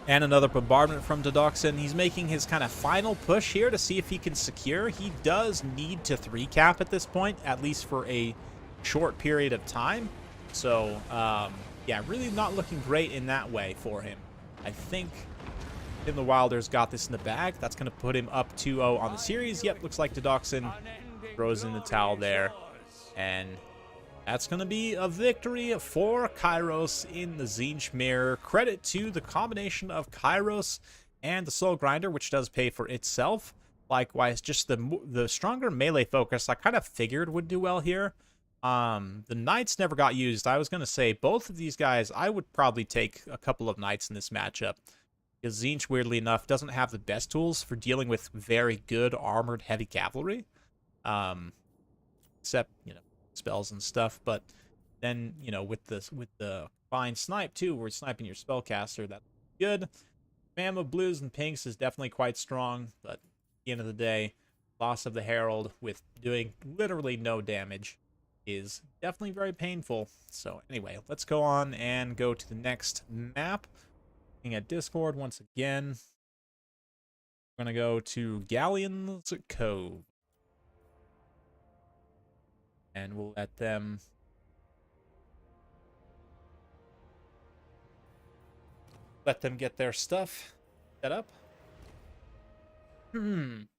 And another bombardment from Dodoxin. He's making his kind of final push here to see if he can secure. He does need to 3-cap at this point, at least for a short period of time. So, yeah, really not looking great in that way for him. I think Tim the Wilder's got this in the bag. That's going to put him up 2-0 on the series. Yep, looks like Dodoxin throws in the towel there. And that's going to be a victory for Kairos in the Tzeentch Mirror. Credit to the combination of Kairos and the Soul Grinder, which does pay for itself. Likewise, just the stronger melee focus I kind of figured would do well here. The Knights never got used. I was going to say both of these guys, I would probably take a couple of Knights in this matchup. Because Tzeentch, weirdly enough, doesn't have the best tools for dealing with very good armored heavy cavalry. Except, you know, spells and stuff, but then, you know, with the fine snipe too, where you're sniping your spellcaster, that's good. Spam of blues and pinks is definitely quite strong, but at the end of the day, loss of the Herald with doing literally no damage is definitely very painful. So anyway, let's go on and go to the next map. Looking at Discord once again, we're gonna go to Galleon's Cove. And we'll let them get their stuff set up. Cool.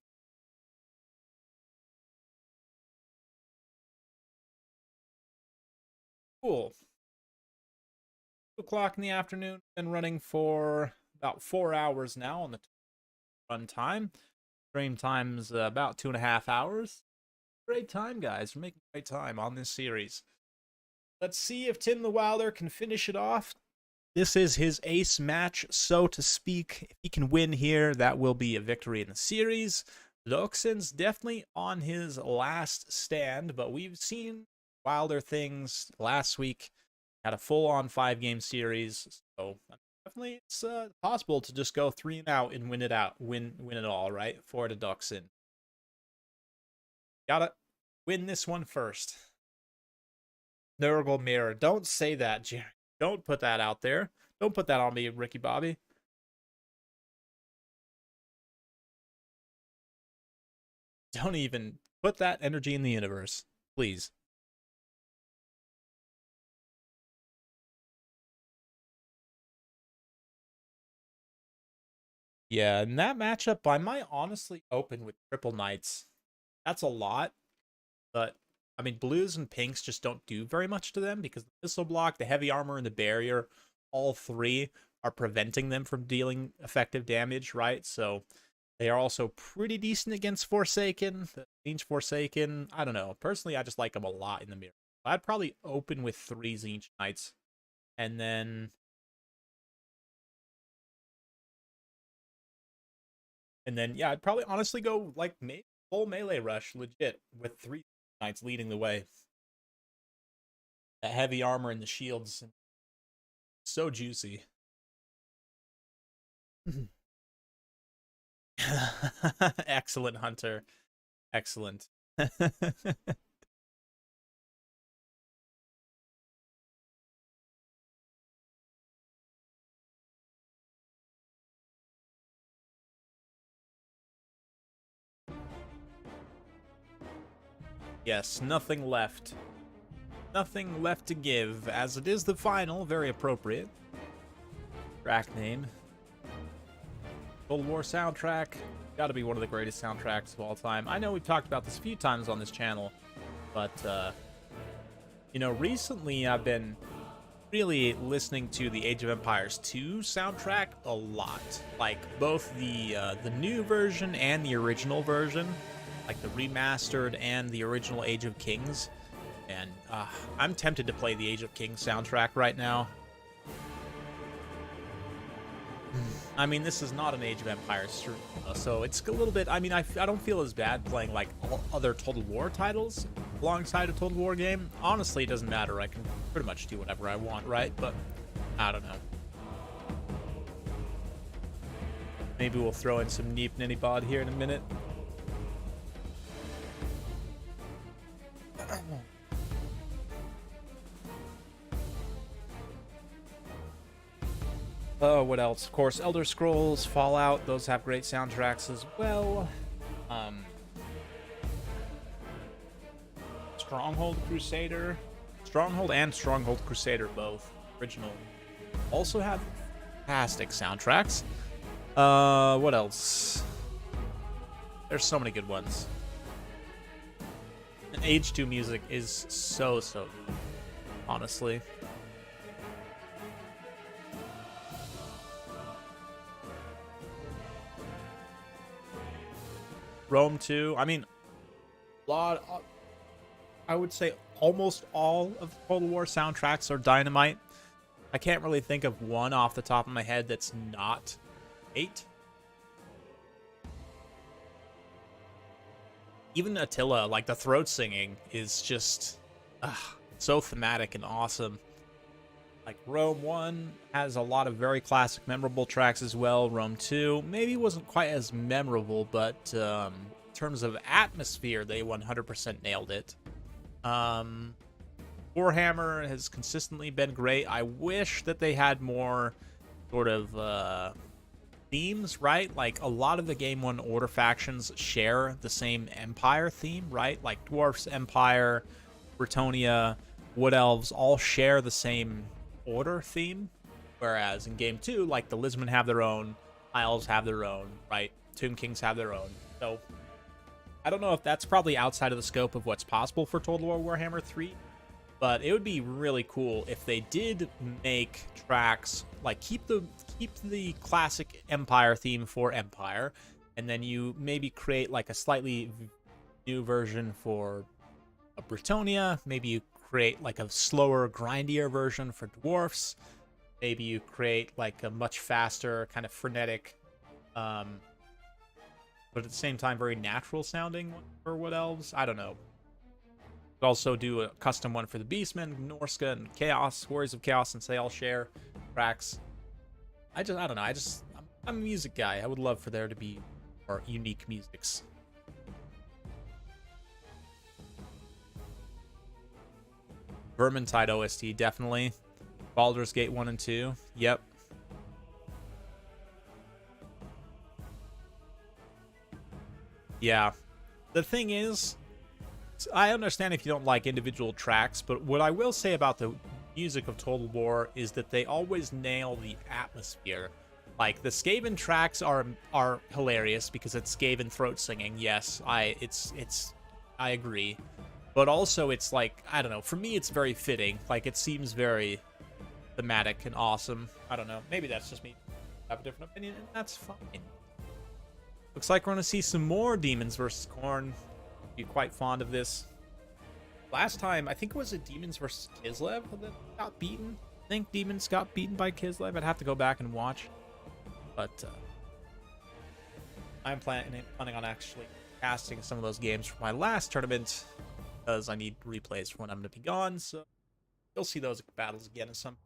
2 o'clock in the afternoon. Been running for about 4 hours now on the run time. Stream time's about 2.5 hours. Great time, guys. We're making great time on this series. Let's see if Tim the Wilder can finish it off. This is his ace match, so to speak. If he can win here, that will be a victory in the series. Loxen's definitely on his last stand, but we've seen wilder things last week. Had a full-on 5-game series, so definitely it's possible to just go 3 and out and win it all, right? For the Loxen. Gotta win this one first. Nurgle Mirror. Don't say that, Jerry. Don't put that out there. Don't put that on me, Ricky Bobby. Don't even put that energy in the universe, please. Yeah, in that matchup, I might honestly open with triple knights. That's a lot, but I mean, blues and pinks just don't do very much to them because the missile block, the heavy armor, and the barrier, all 3 are preventing them from dealing effective damage, right? So they are also pretty decent against Forsaken. The Zinch Forsaken, I don't know. Personally, I just like them a lot in the mirror. I'd probably open with 3 Zinch Knights. And then... yeah, I'd probably honestly go, like, full melee rush, legit, with 3 Knights leading the way. The heavy armor and the shields. So juicy. Excellent, Hunter. Excellent. Yes, nothing left. Nothing left to give, as it is the final, very appropriate. Track name. Cold War soundtrack. Gotta be one of the greatest soundtracks of all time. I know we've talked about this a few times on this channel, but, you know, recently I've been really listening to the Age of Empires 2 soundtrack a lot. Like, both the new version and the original version. Like, the remastered and the original Age of Kings. And I'm tempted to play the Age of Kings soundtrack right now. I mean, this is not an Age of Empires, so it's a little bit... I mean, I don't feel as bad playing, like, other Total War titles alongside a Total War game. Honestly, it doesn't matter. I can pretty much do whatever I want, right? But, I don't know. Maybe we'll throw in some Neep Ninny Bod here in a minute. Oh, what else? Of course, Elder Scrolls, Fallout, those have great soundtracks as well. Stronghold Crusader. Stronghold and Stronghold Crusader, both original, also have fantastic soundtracks. What else? There's so many good ones. And Age 2 music is so good, honestly. Rome 2. I mean, I would say almost all of the Total War soundtracks are dynamite. I can't really think of one off the top of my head that's not 8. Even Attila, like the throat singing, is just so thematic and awesome. Like, Rome 1 has a lot of very classic, memorable tracks as well. Rome 2 maybe wasn't quite as memorable, but in terms of atmosphere, they 100% nailed it. Warhammer has consistently been great. I wish that they had more sort of themes, right? Like, a lot of the Game 1 Order factions share the same Empire theme, right? Like, Dwarfs, Empire, Bretonnia, Wood Elves all share the same Order theme, whereas in Game 2, like, the Lismen have their own, Isles have their own, right? Tomb Kings have their own. So, I don't know if that's probably outside of the scope of what's possible for Total War Warhammer 3, but it would be really cool if they did make tracks, like, keep the classic Empire theme for Empire, and then you maybe create, like, a slightly new version for Bretonnia. Maybe you create, like, a slower, grindier version for Dwarfs, maybe you create like a much faster, kind of frenetic, but at the same time very natural sounding one for Wood Elves. I don't know. Could also do a custom one for the Beastmen, Norska, and Chaos, Warriors of Chaos, and say all share tracks. I don't know. I'm a music guy. I would love for there to be more unique musics. Vermintide OST, definitely. Baldur's Gate 1 and 2. Yep. Yeah. The thing is, I understand if you don't like individual tracks, but what I will say about the music of Total War is that they always nail the atmosphere. Like, the Skaven tracks are hilarious because it's Skaven throat singing. Yes, I agree. But also, it's like, I don't know, for me, it's very fitting. Like, it seems very thematic and awesome. I don't know. Maybe that's just me. I have a different opinion, and that's fine. Looks like we're going to see some more Demons versus Khorne. Be quite fond of this. Last time, I think it was a Demons versus Kislev that got beaten. I think Demons got beaten by Kislev. I'd have to go back and watch. But I'm planning on actually casting some of those games for my last tournament, because I need replays for when I'm going to be gone, so you'll see those battles again in some.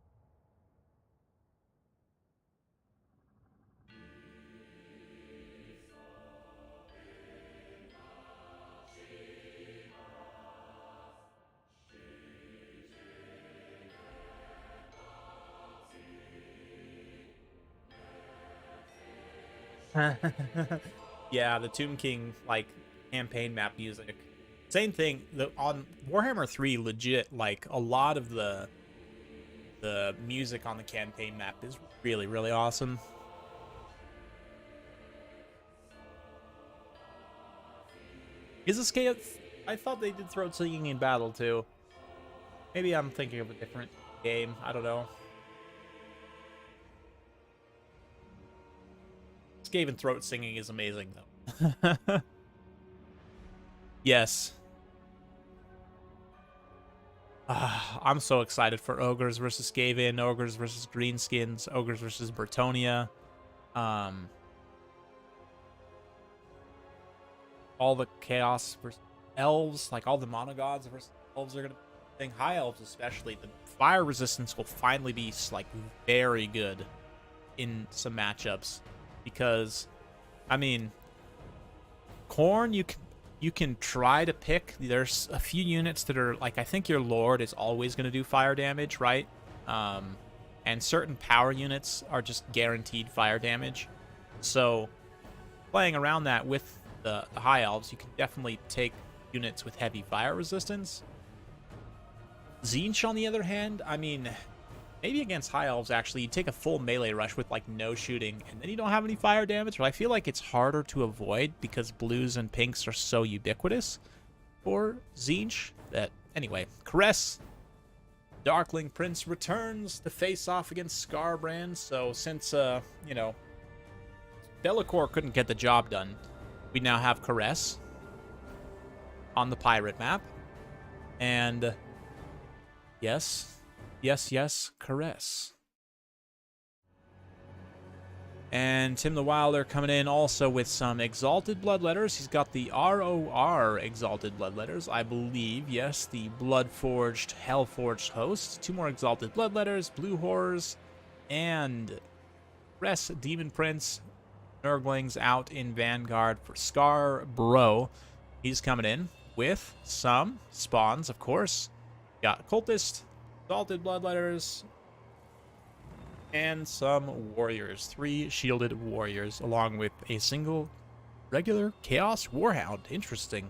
Yeah, the Tomb King, like, campaign map music. Same thing, on Warhammer 3, legit, like, a lot of the music on the campaign map is really, really awesome. Is this game... I thought they did throat singing in battle, too. Maybe I'm thinking of a different game. I don't know. Skaven throat singing is amazing, though. Yes. I'm so excited for Ogres versus Skaven, Ogres versus Greenskins, Ogres versus Bretonnia. All the Chaos versus Elves, like all the Monogods versus Elves are going to be thing. High Elves especially. The fire resistance will finally be, like, very good in some matchups. Because, I mean, Khorne, you can try to pick. There's a few units that are, like, I think your Lord is always going to do fire damage, right? And certain power units are just guaranteed fire damage. So, playing around that with the High Elves, you can definitely take units with heavy fire resistance. Tzeentch, on the other hand, I mean... Maybe against High Elves, actually, you take a full melee rush with, like, no shooting, and then you don't have any fire damage, but I feel like it's harder to avoid because blues and pinks are so ubiquitous for Tzeentch that, anyway, Caress, Darkling Prince returns to face off against Skarbrand, so since, you know, Delacour couldn't get the job done, we now have Caress on the pirate map, and, yes... Yes, Caress. And Tim the Wilder coming in also with some Exalted Bloodletters. He's got the ROR Exalted Bloodletters, I believe. Yes, the Bloodforged, Hellforged Host. 2 more Exalted Bloodletters, Blue Horrors, and Rest Demon Prince. Nurglings out in Vanguard for Scarborough. He's coming in with some spawns, of course. Got Cultist, Exalted Bloodletters, and some warriors. 3 shielded warriors, along with a single regular Chaos Warhound. Interesting.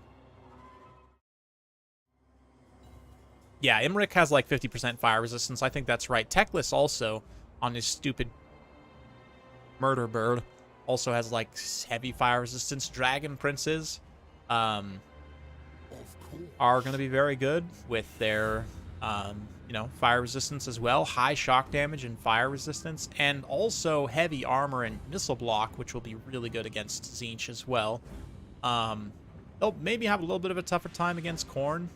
Yeah, Imrik has like 50% fire resistance. I think that's right. Teclis also, on his stupid murder bird, also has like heavy fire resistance. Dragon Princes are going to be very good with their... you know, fire resistance as well, high shock damage and fire resistance, and also heavy armor and missile block, which will be really good against Tzeentch as well. They'll maybe have a little bit of a tougher time against Khorne,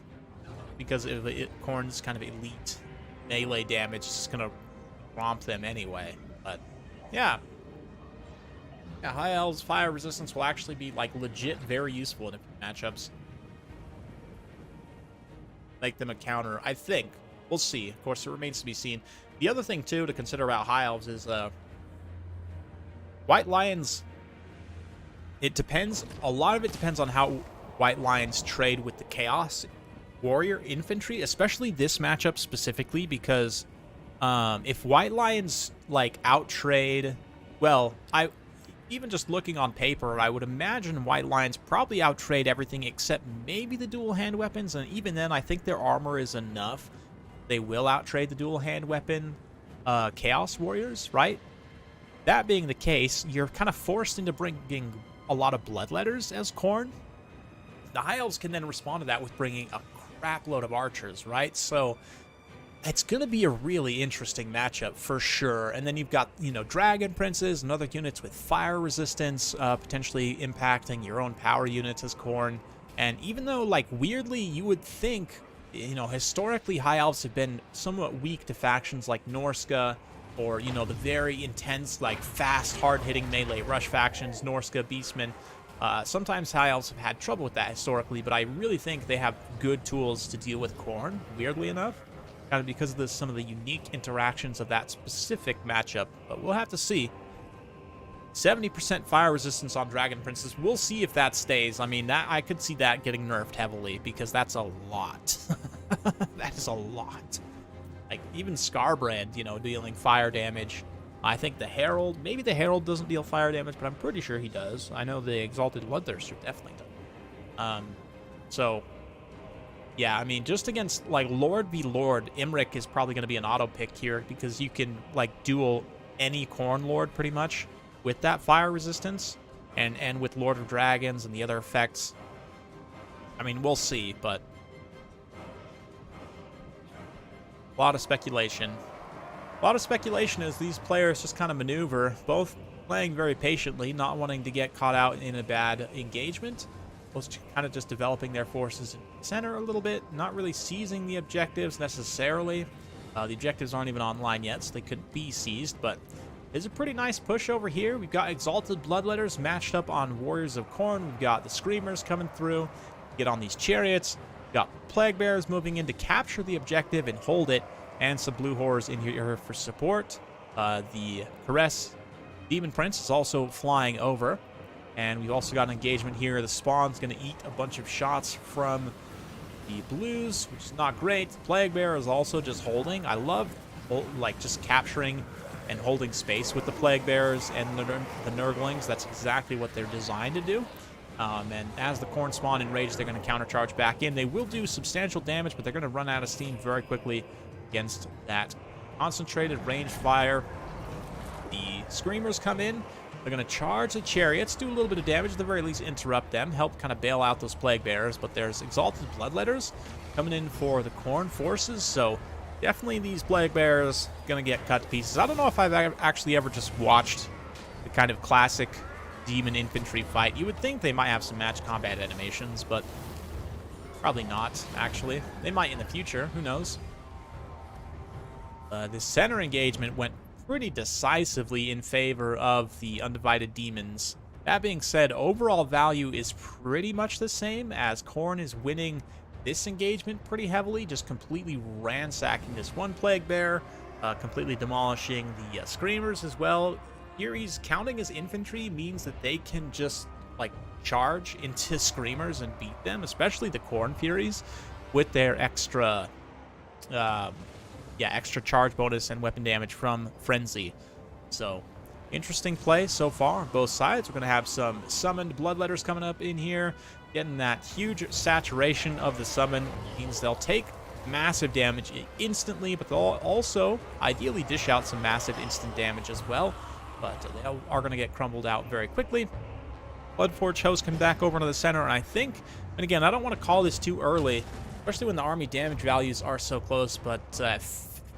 because Khorne's kind of elite melee damage is going to romp them anyway. But yeah. Yeah, High Elves fire resistance will actually be like legit very useful in a few matchups. Make them a counter, I think. We'll see. Of course, it remains to be seen. The other thing, too, to consider about High Elves is White Lions. It depends. A lot of it depends on how White Lions trade with the Chaos Warrior Infantry, especially this matchup specifically, because if White Lions, like, outtrade... Well, even just looking on paper, I would imagine White Lions probably outtrade everything except maybe the dual hand weapons, and even then, I think their armor is enough. They will outtrade the dual hand weapon Chaos Warriors, right? That being the case, you're kind of forced into bringing a lot of Bloodletters as Khorne. The High Elves can then respond to that with bringing a crap load of archers, right? So it's going to be a really interesting matchup for sure. And then you've got, you know, Dragon Princes and other units with fire resistance, potentially impacting your own power units as Khorne. And even though, like, weirdly, you would think, you know, historically High Elves have been somewhat weak to factions like Norska, or, you know, the very intense, like, fast, hard-hitting melee rush factions, Norska, Beastmen. Sometimes High Elves have had trouble with that historically, but I really think they have good tools to deal with Khorne, weirdly enough. Kind of because of some of the unique interactions of that specific matchup. But we'll have to see. 70% fire resistance on Dragon Princes. We'll see if that stays. I mean, that I could see that getting nerfed heavily, because that's a lot. That is a lot. Like, even Scarbrand, you know, dealing fire damage. I think the Herald, maybe the Herald doesn't deal fire damage, but I'm pretty sure he does. I know the Exalted Bloodthirster definitely does. So, yeah, I mean, just against, like, Lord v. Lord, Imrik is probably going to be an auto pick here, because you can, like, duel any Khorne Lord pretty much with that fire resistance, and with Lord of Dragons and the other effects. I mean, we'll see, but a lot of speculation. A lot of speculation as these players just kind of maneuver, both playing very patiently, not wanting to get caught out in a bad engagement, both kind of just developing their forces in the center a little bit, not really seizing the objectives necessarily. The objectives aren't even online yet, so they could be seized, but it's a pretty nice push over here. We've got Exalted Bloodletters matched up on Warriors of Khorne. We've got the Screamers coming through, get on these chariots. We've got Plague Bearers moving in to capture the objective and hold it, and some Blue Horrors in here for support. The Caress Demon Prince is also flying over, and we've also got an engagement here. The Spawn's going to eat a bunch of shots from the Blues, which is not great. The Plague Bearer is also just holding. I love, like, just capturing and holding space with the Plague Bearers and the Nurglings. That's exactly what they're designed to do. And as the Khorne spawn in rage, they're going to countercharge back in. They will do substantial damage, but they're going to run out of steam very quickly against that concentrated ranged fire. The Screamers come in. They're going to charge the chariots, do a little bit of damage, at the very least interrupt them, help kind of bail out those Plague Bearers. But there's Exalted Bloodletters coming in for the Khorne forces, so definitely these Plague Bearers going to get cut to pieces. I don't know if I've actually ever just watched the kind of classic demon infantry fight. You would think they might have some match combat animations, but probably not, actually. They might in the future. Who knows? The center engagement went pretty decisively in favor of the Undivided Demons. That being said, overall value is pretty much the same, as Khorne is winning this engagement pretty heavily, just completely ransacking this one Plague Bear, completely demolishing the Screamers as well. Here he's counting as infantry, means that they can just, like, charge into Screamers and beat them, especially the Khorne Furies, with their extra extra charge bonus and weapon damage from Frenzy. So, interesting play so far on both sides. We're going to have some summoned Bloodletters coming up in here. Getting that huge saturation of the summon means they'll take massive damage instantly, but they'll also ideally dish out some massive instant damage as well. But they are going to get crumbled out very quickly. Bloodforge host coming back over into the center, and I think, and again, I don't want to call this too early, especially when the army damage values are so close, but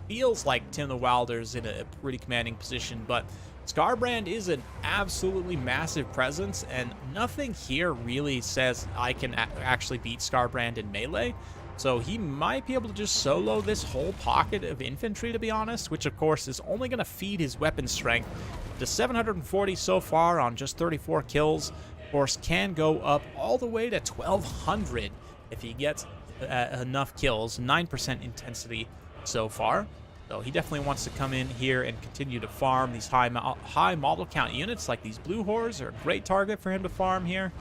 feels like Tim the Wilder's in a pretty commanding position. But Scarbrand is an absolutely massive presence, and nothing here really says I can actually beat Scarbrand in melee. So he might be able to just solo this whole pocket of infantry, to be honest, which of course is only going to feed his weapon strength to 740 so far on just 34 kills. Of course, can go up all the way to 1,200 if he gets enough kills, 9% intensity so far. So he definitely wants to come in here and continue to farm these high model count units, like these blue whores are a great target for him to farm here.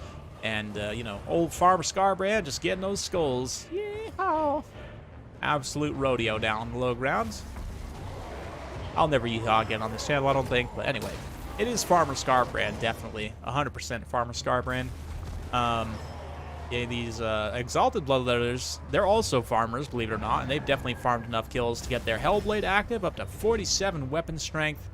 And, you know, old Farmer Scarbrand just getting those skulls. Yeehaw! Absolute rodeo down on the low grounds. I'll never yeehaw again on this channel, I don't think. But anyway, it is Farmer Scarbrand, definitely. 100% Farmer Scarbrand. Yeah, these Exalted Bloodletters, they're also farmers, believe it or not. And they've definitely farmed enough kills to get their Hellblade active, up to 47 weapon strength.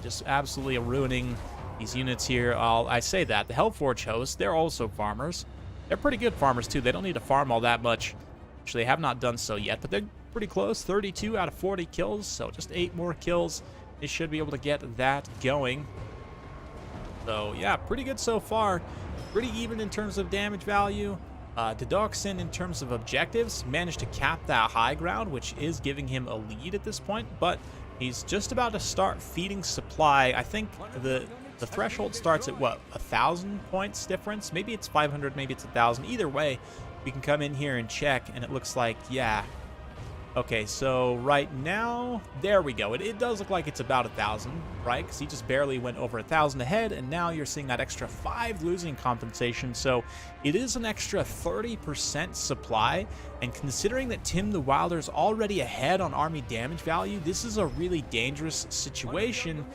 Just absolutely ruining these units here. I say that. The Hellforge hosts, they're also farmers. They're pretty good farmers, too. They don't need to farm all that much. Actually, they have not done so yet, but they're pretty close. 32 out of 40 kills, so just 8 more kills. They should be able to get that going. So, yeah, pretty good so far. Pretty even in terms of damage value. Dedoxin, in terms of objectives, managed to cap that high ground, which is giving him a lead at this point, but he's just about to start feeding supply. I think the threshold starts at, what, 1,000 points difference? Maybe it's 500, maybe it's 1,000. Either way, we can come in here and check, and it looks like, yeah. Okay, so right now, there we go. It does look like it's about 1,000, right? Because he just barely went over 1,000 ahead, and now you're seeing that extra 5 losing compensation. So it is an extra 30% supply, and considering that Tim the Wilder's already ahead on army damage value, this is a really dangerous situation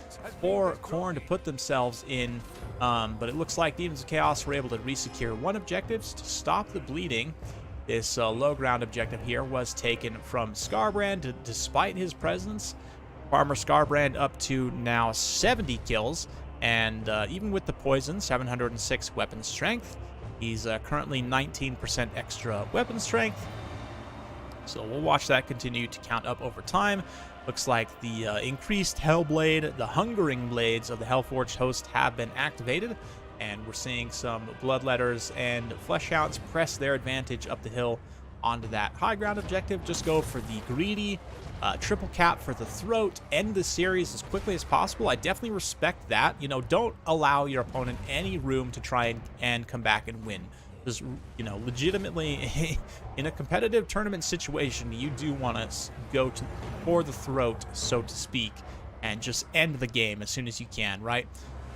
for Khorne to put themselves in. But it looks like Demons of Chaos were able to resecure 1 objective to stop the bleeding. This low ground objective here was taken from Scarbrand, despite his presence. Farmer Scarbrand up to now 70 kills, and even with the poison, 706 weapon strength. He's currently 19% extra weapon strength. So we'll watch that continue to count up over time. Looks like the increased Hellblade, the Hungering Blades of the Hellforged host have been activated. And we're seeing some Bloodletters and Fleshhounds press their advantage up the hill onto that high ground objective. Just go for the greedy triple cap for the throat. End the series as quickly as possible. I definitely respect that. You know, don't allow your opponent any room to try and come back and win. Because, you know, legitimately, in a competitive tournament situation, you do want to go for the throat, so to speak, and just end the game as soon as you can, right?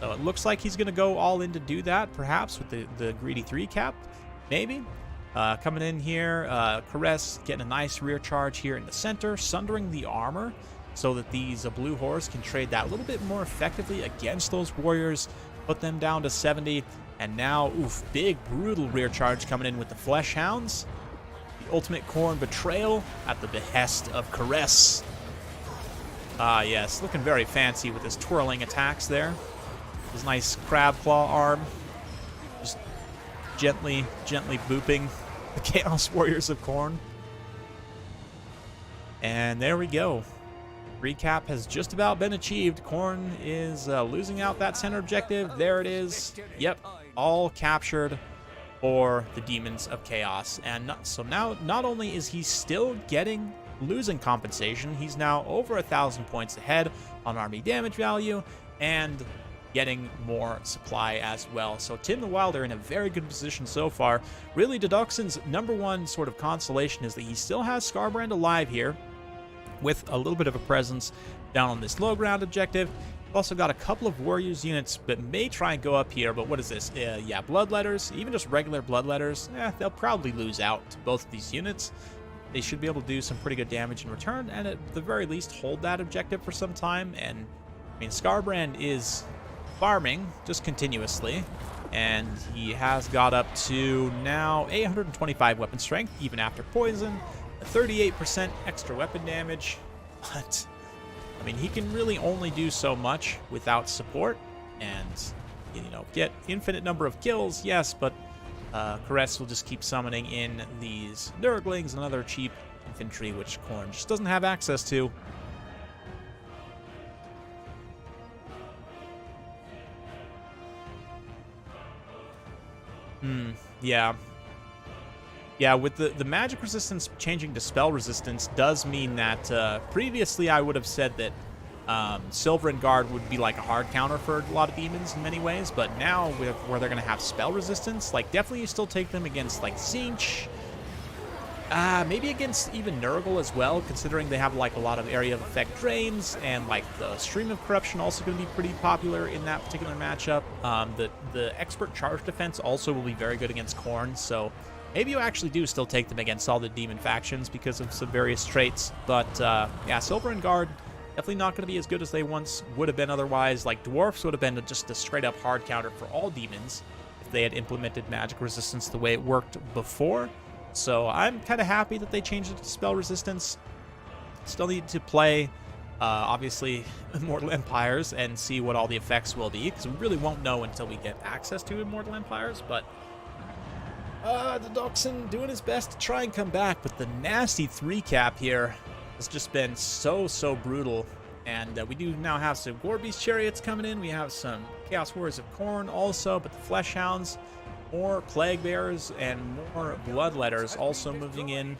So it looks like he's going to go all in to do that, perhaps, with the greedy 3 cap, maybe. Coming in here, Caress getting a nice rear charge here in the center, sundering the armor so that these blue whores can trade that a little bit more effectively against those warriors, put them down to 70. And now, oof, big, brutal rear charge coming in with the Fleshhounds. The ultimate Khorne betrayal at the behest of Caress. Yes, looking very fancy with his twirling attacks there. His nice crab claw arm, just gently booping the Chaos Warriors of Khorne. And there we go. Recap has just about been achieved. Khorne is losing out that center objective. There it is. Yep, all captured for the Demons of Chaos. And so now, not only is he still getting losing compensation, he's now over 1,000 points ahead on army damage value, and getting more supply as well. So Tim the Wilder in a very good position so far. Really, Dedoxin's #1 sort of consolation is that he still has Scarbrand alive here, with a little bit of a presence down on this low ground objective. We've also got a couple of Warriors units that may try and go up here, but what is this? Yeah, Bloodletters, even just regular Bloodletters, they'll probably lose out to both of these units. They should be able to do some pretty good damage in return, and at the very least hold that objective for some time. And I mean, Scarbrand is farming just continuously, and he has got up to now 825 weapon strength, even after poison, 38% extra weapon damage. But I mean, he can really only do so much without support, and you know, get infinite number of kills, yes, but Caress will just keep summoning in these Nurglings and other cheap infantry, which Khorne just doesn't have access to. Yeah. Yeah, with the magic resistance changing to spell resistance does mean that previously I would have said that Silver and Guard would be like a hard counter for a lot of demons in many ways, but now with where they're going to have spell resistance, like definitely you still take them against like Zinch, maybe against even Nurgle as well, considering they have like a lot of area of effect drains, and like the Stream of Corruption also going to be pretty popular in that particular matchup. The Expert Charge Defense also will be very good against Khorne, so maybe you actually do still take them against all the demon factions because of some various traits. But yeah, Silver and Guard definitely not going to be as good as they once would have been otherwise. Like Dwarfs would have been just a straight up hard counter for all demons if they had implemented magic resistance the way it worked before. So I'm kind of happy that they changed it to spell resistance. Still need to play, obviously, Immortal Empires and see what all the effects will be, because we really won't know until we get access to Immortal Empires. But the Doxin doing his best to try and come back, but the nasty 3-cap here has just been so brutal. And we do now have some Gorby's Chariots coming in. We have some Chaos Warriors of Khorne also, but the Flesh Hounds, more Plague Bearers, and more Bloodletters also moving in.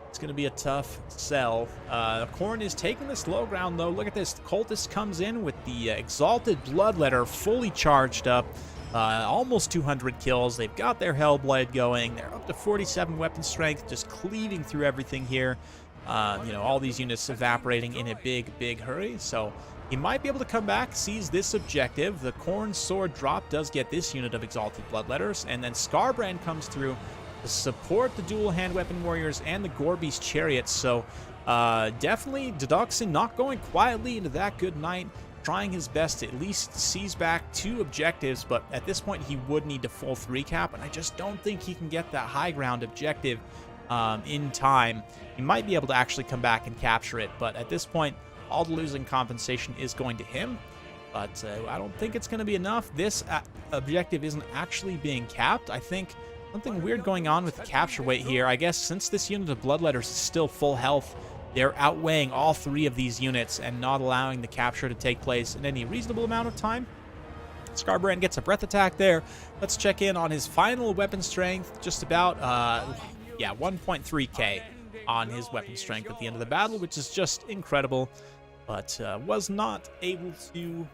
It's going to be a tough sell. Khorne is taking this low ground, though. Look at this. The Cultist comes in with the Exalted Bloodletter fully charged up. Almost 200 kills. They've got their Hellblade going. They're up to 47 weapon strength, just cleaving through everything here. You know, all these units evaporating in a big hurry. So he might be able to come back, seize this objective. The Khorne Sword drop does get this unit of Exalted Bloodletters, and then Skarbrand comes through to support the dual hand weapon warriors and the Gorby's Chariots. So definitely Dodoxin not going quietly into that good night, trying his best to at least seize back 2 objectives, but at this point he would need to full 3-cap, and I just don't think he can get that high ground objective in time. He might be able to actually come back and capture it, but at this point all the losing compensation is going to him. But I don't think it's going to be enough. This objective isn't actually being capped. I think something weird going on with the capture weight here. I guess since this unit of Bloodletters is still full health, they're outweighing all 3 of these units and not allowing the capture to take place in any reasonable amount of time. Skarbrand gets a breath attack there. Let's check in on his final weapon strength. Just about, yeah, 1.3k on his weapon strength at the end of the battle, which is just incredible. But was not able to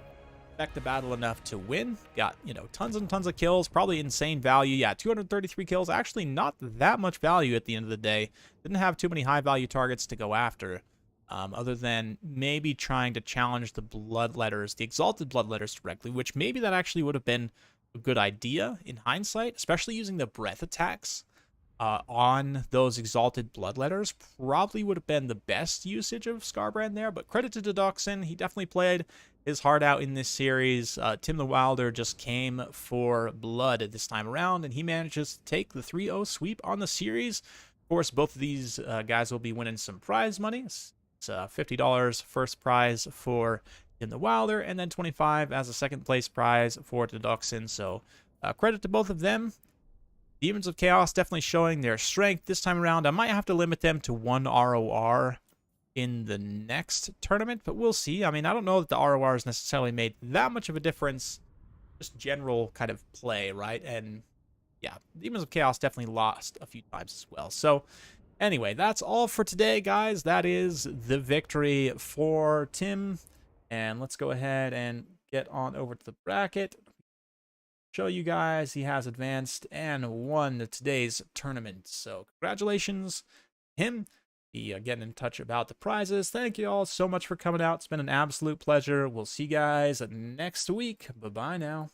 affect the battle enough to win. Got, you know, tons and tons of kills, probably insane value. Yeah, 233 kills, actually not that much value at the end of the day. Didn't have too many high value targets to go after, other than maybe trying to challenge the Bloodletters, the Exalted Bloodletters directly, which maybe that actually would have been a good idea in hindsight, especially using the breath attacks on those Exalted Bloodletters. Probably would have been the best usage of Skarbrand there, but credit to Dodoxin. He definitely played his heart out in this series. Tim the Wilder just came for blood this time around, and he manages to take the 3-0 sweep on the series. Of course, both of these guys will be winning some prize money. It's $50 first prize for Tim the Wilder, and then $25 as a second place prize for Dodoxin. So credit to both of them. Demons of Chaos definitely showing their strength this time around. I might have to limit them to 1 ROR in the next tournament, but we'll see. I mean, I don't know that the RORs necessarily made that much of a difference. Just general kind of play, right? And yeah, Demons of Chaos definitely lost a few times as well. So anyway, that's all for today, guys. That is the victory for Tim. And let's go ahead and get on over to the bracket. Show you guys he has advanced and won today's tournament. So congratulations to him. He getting in touch about the prizes. Thank you all so much for coming out. It's been an absolute pleasure. We'll see you guys next week. Bye-bye now.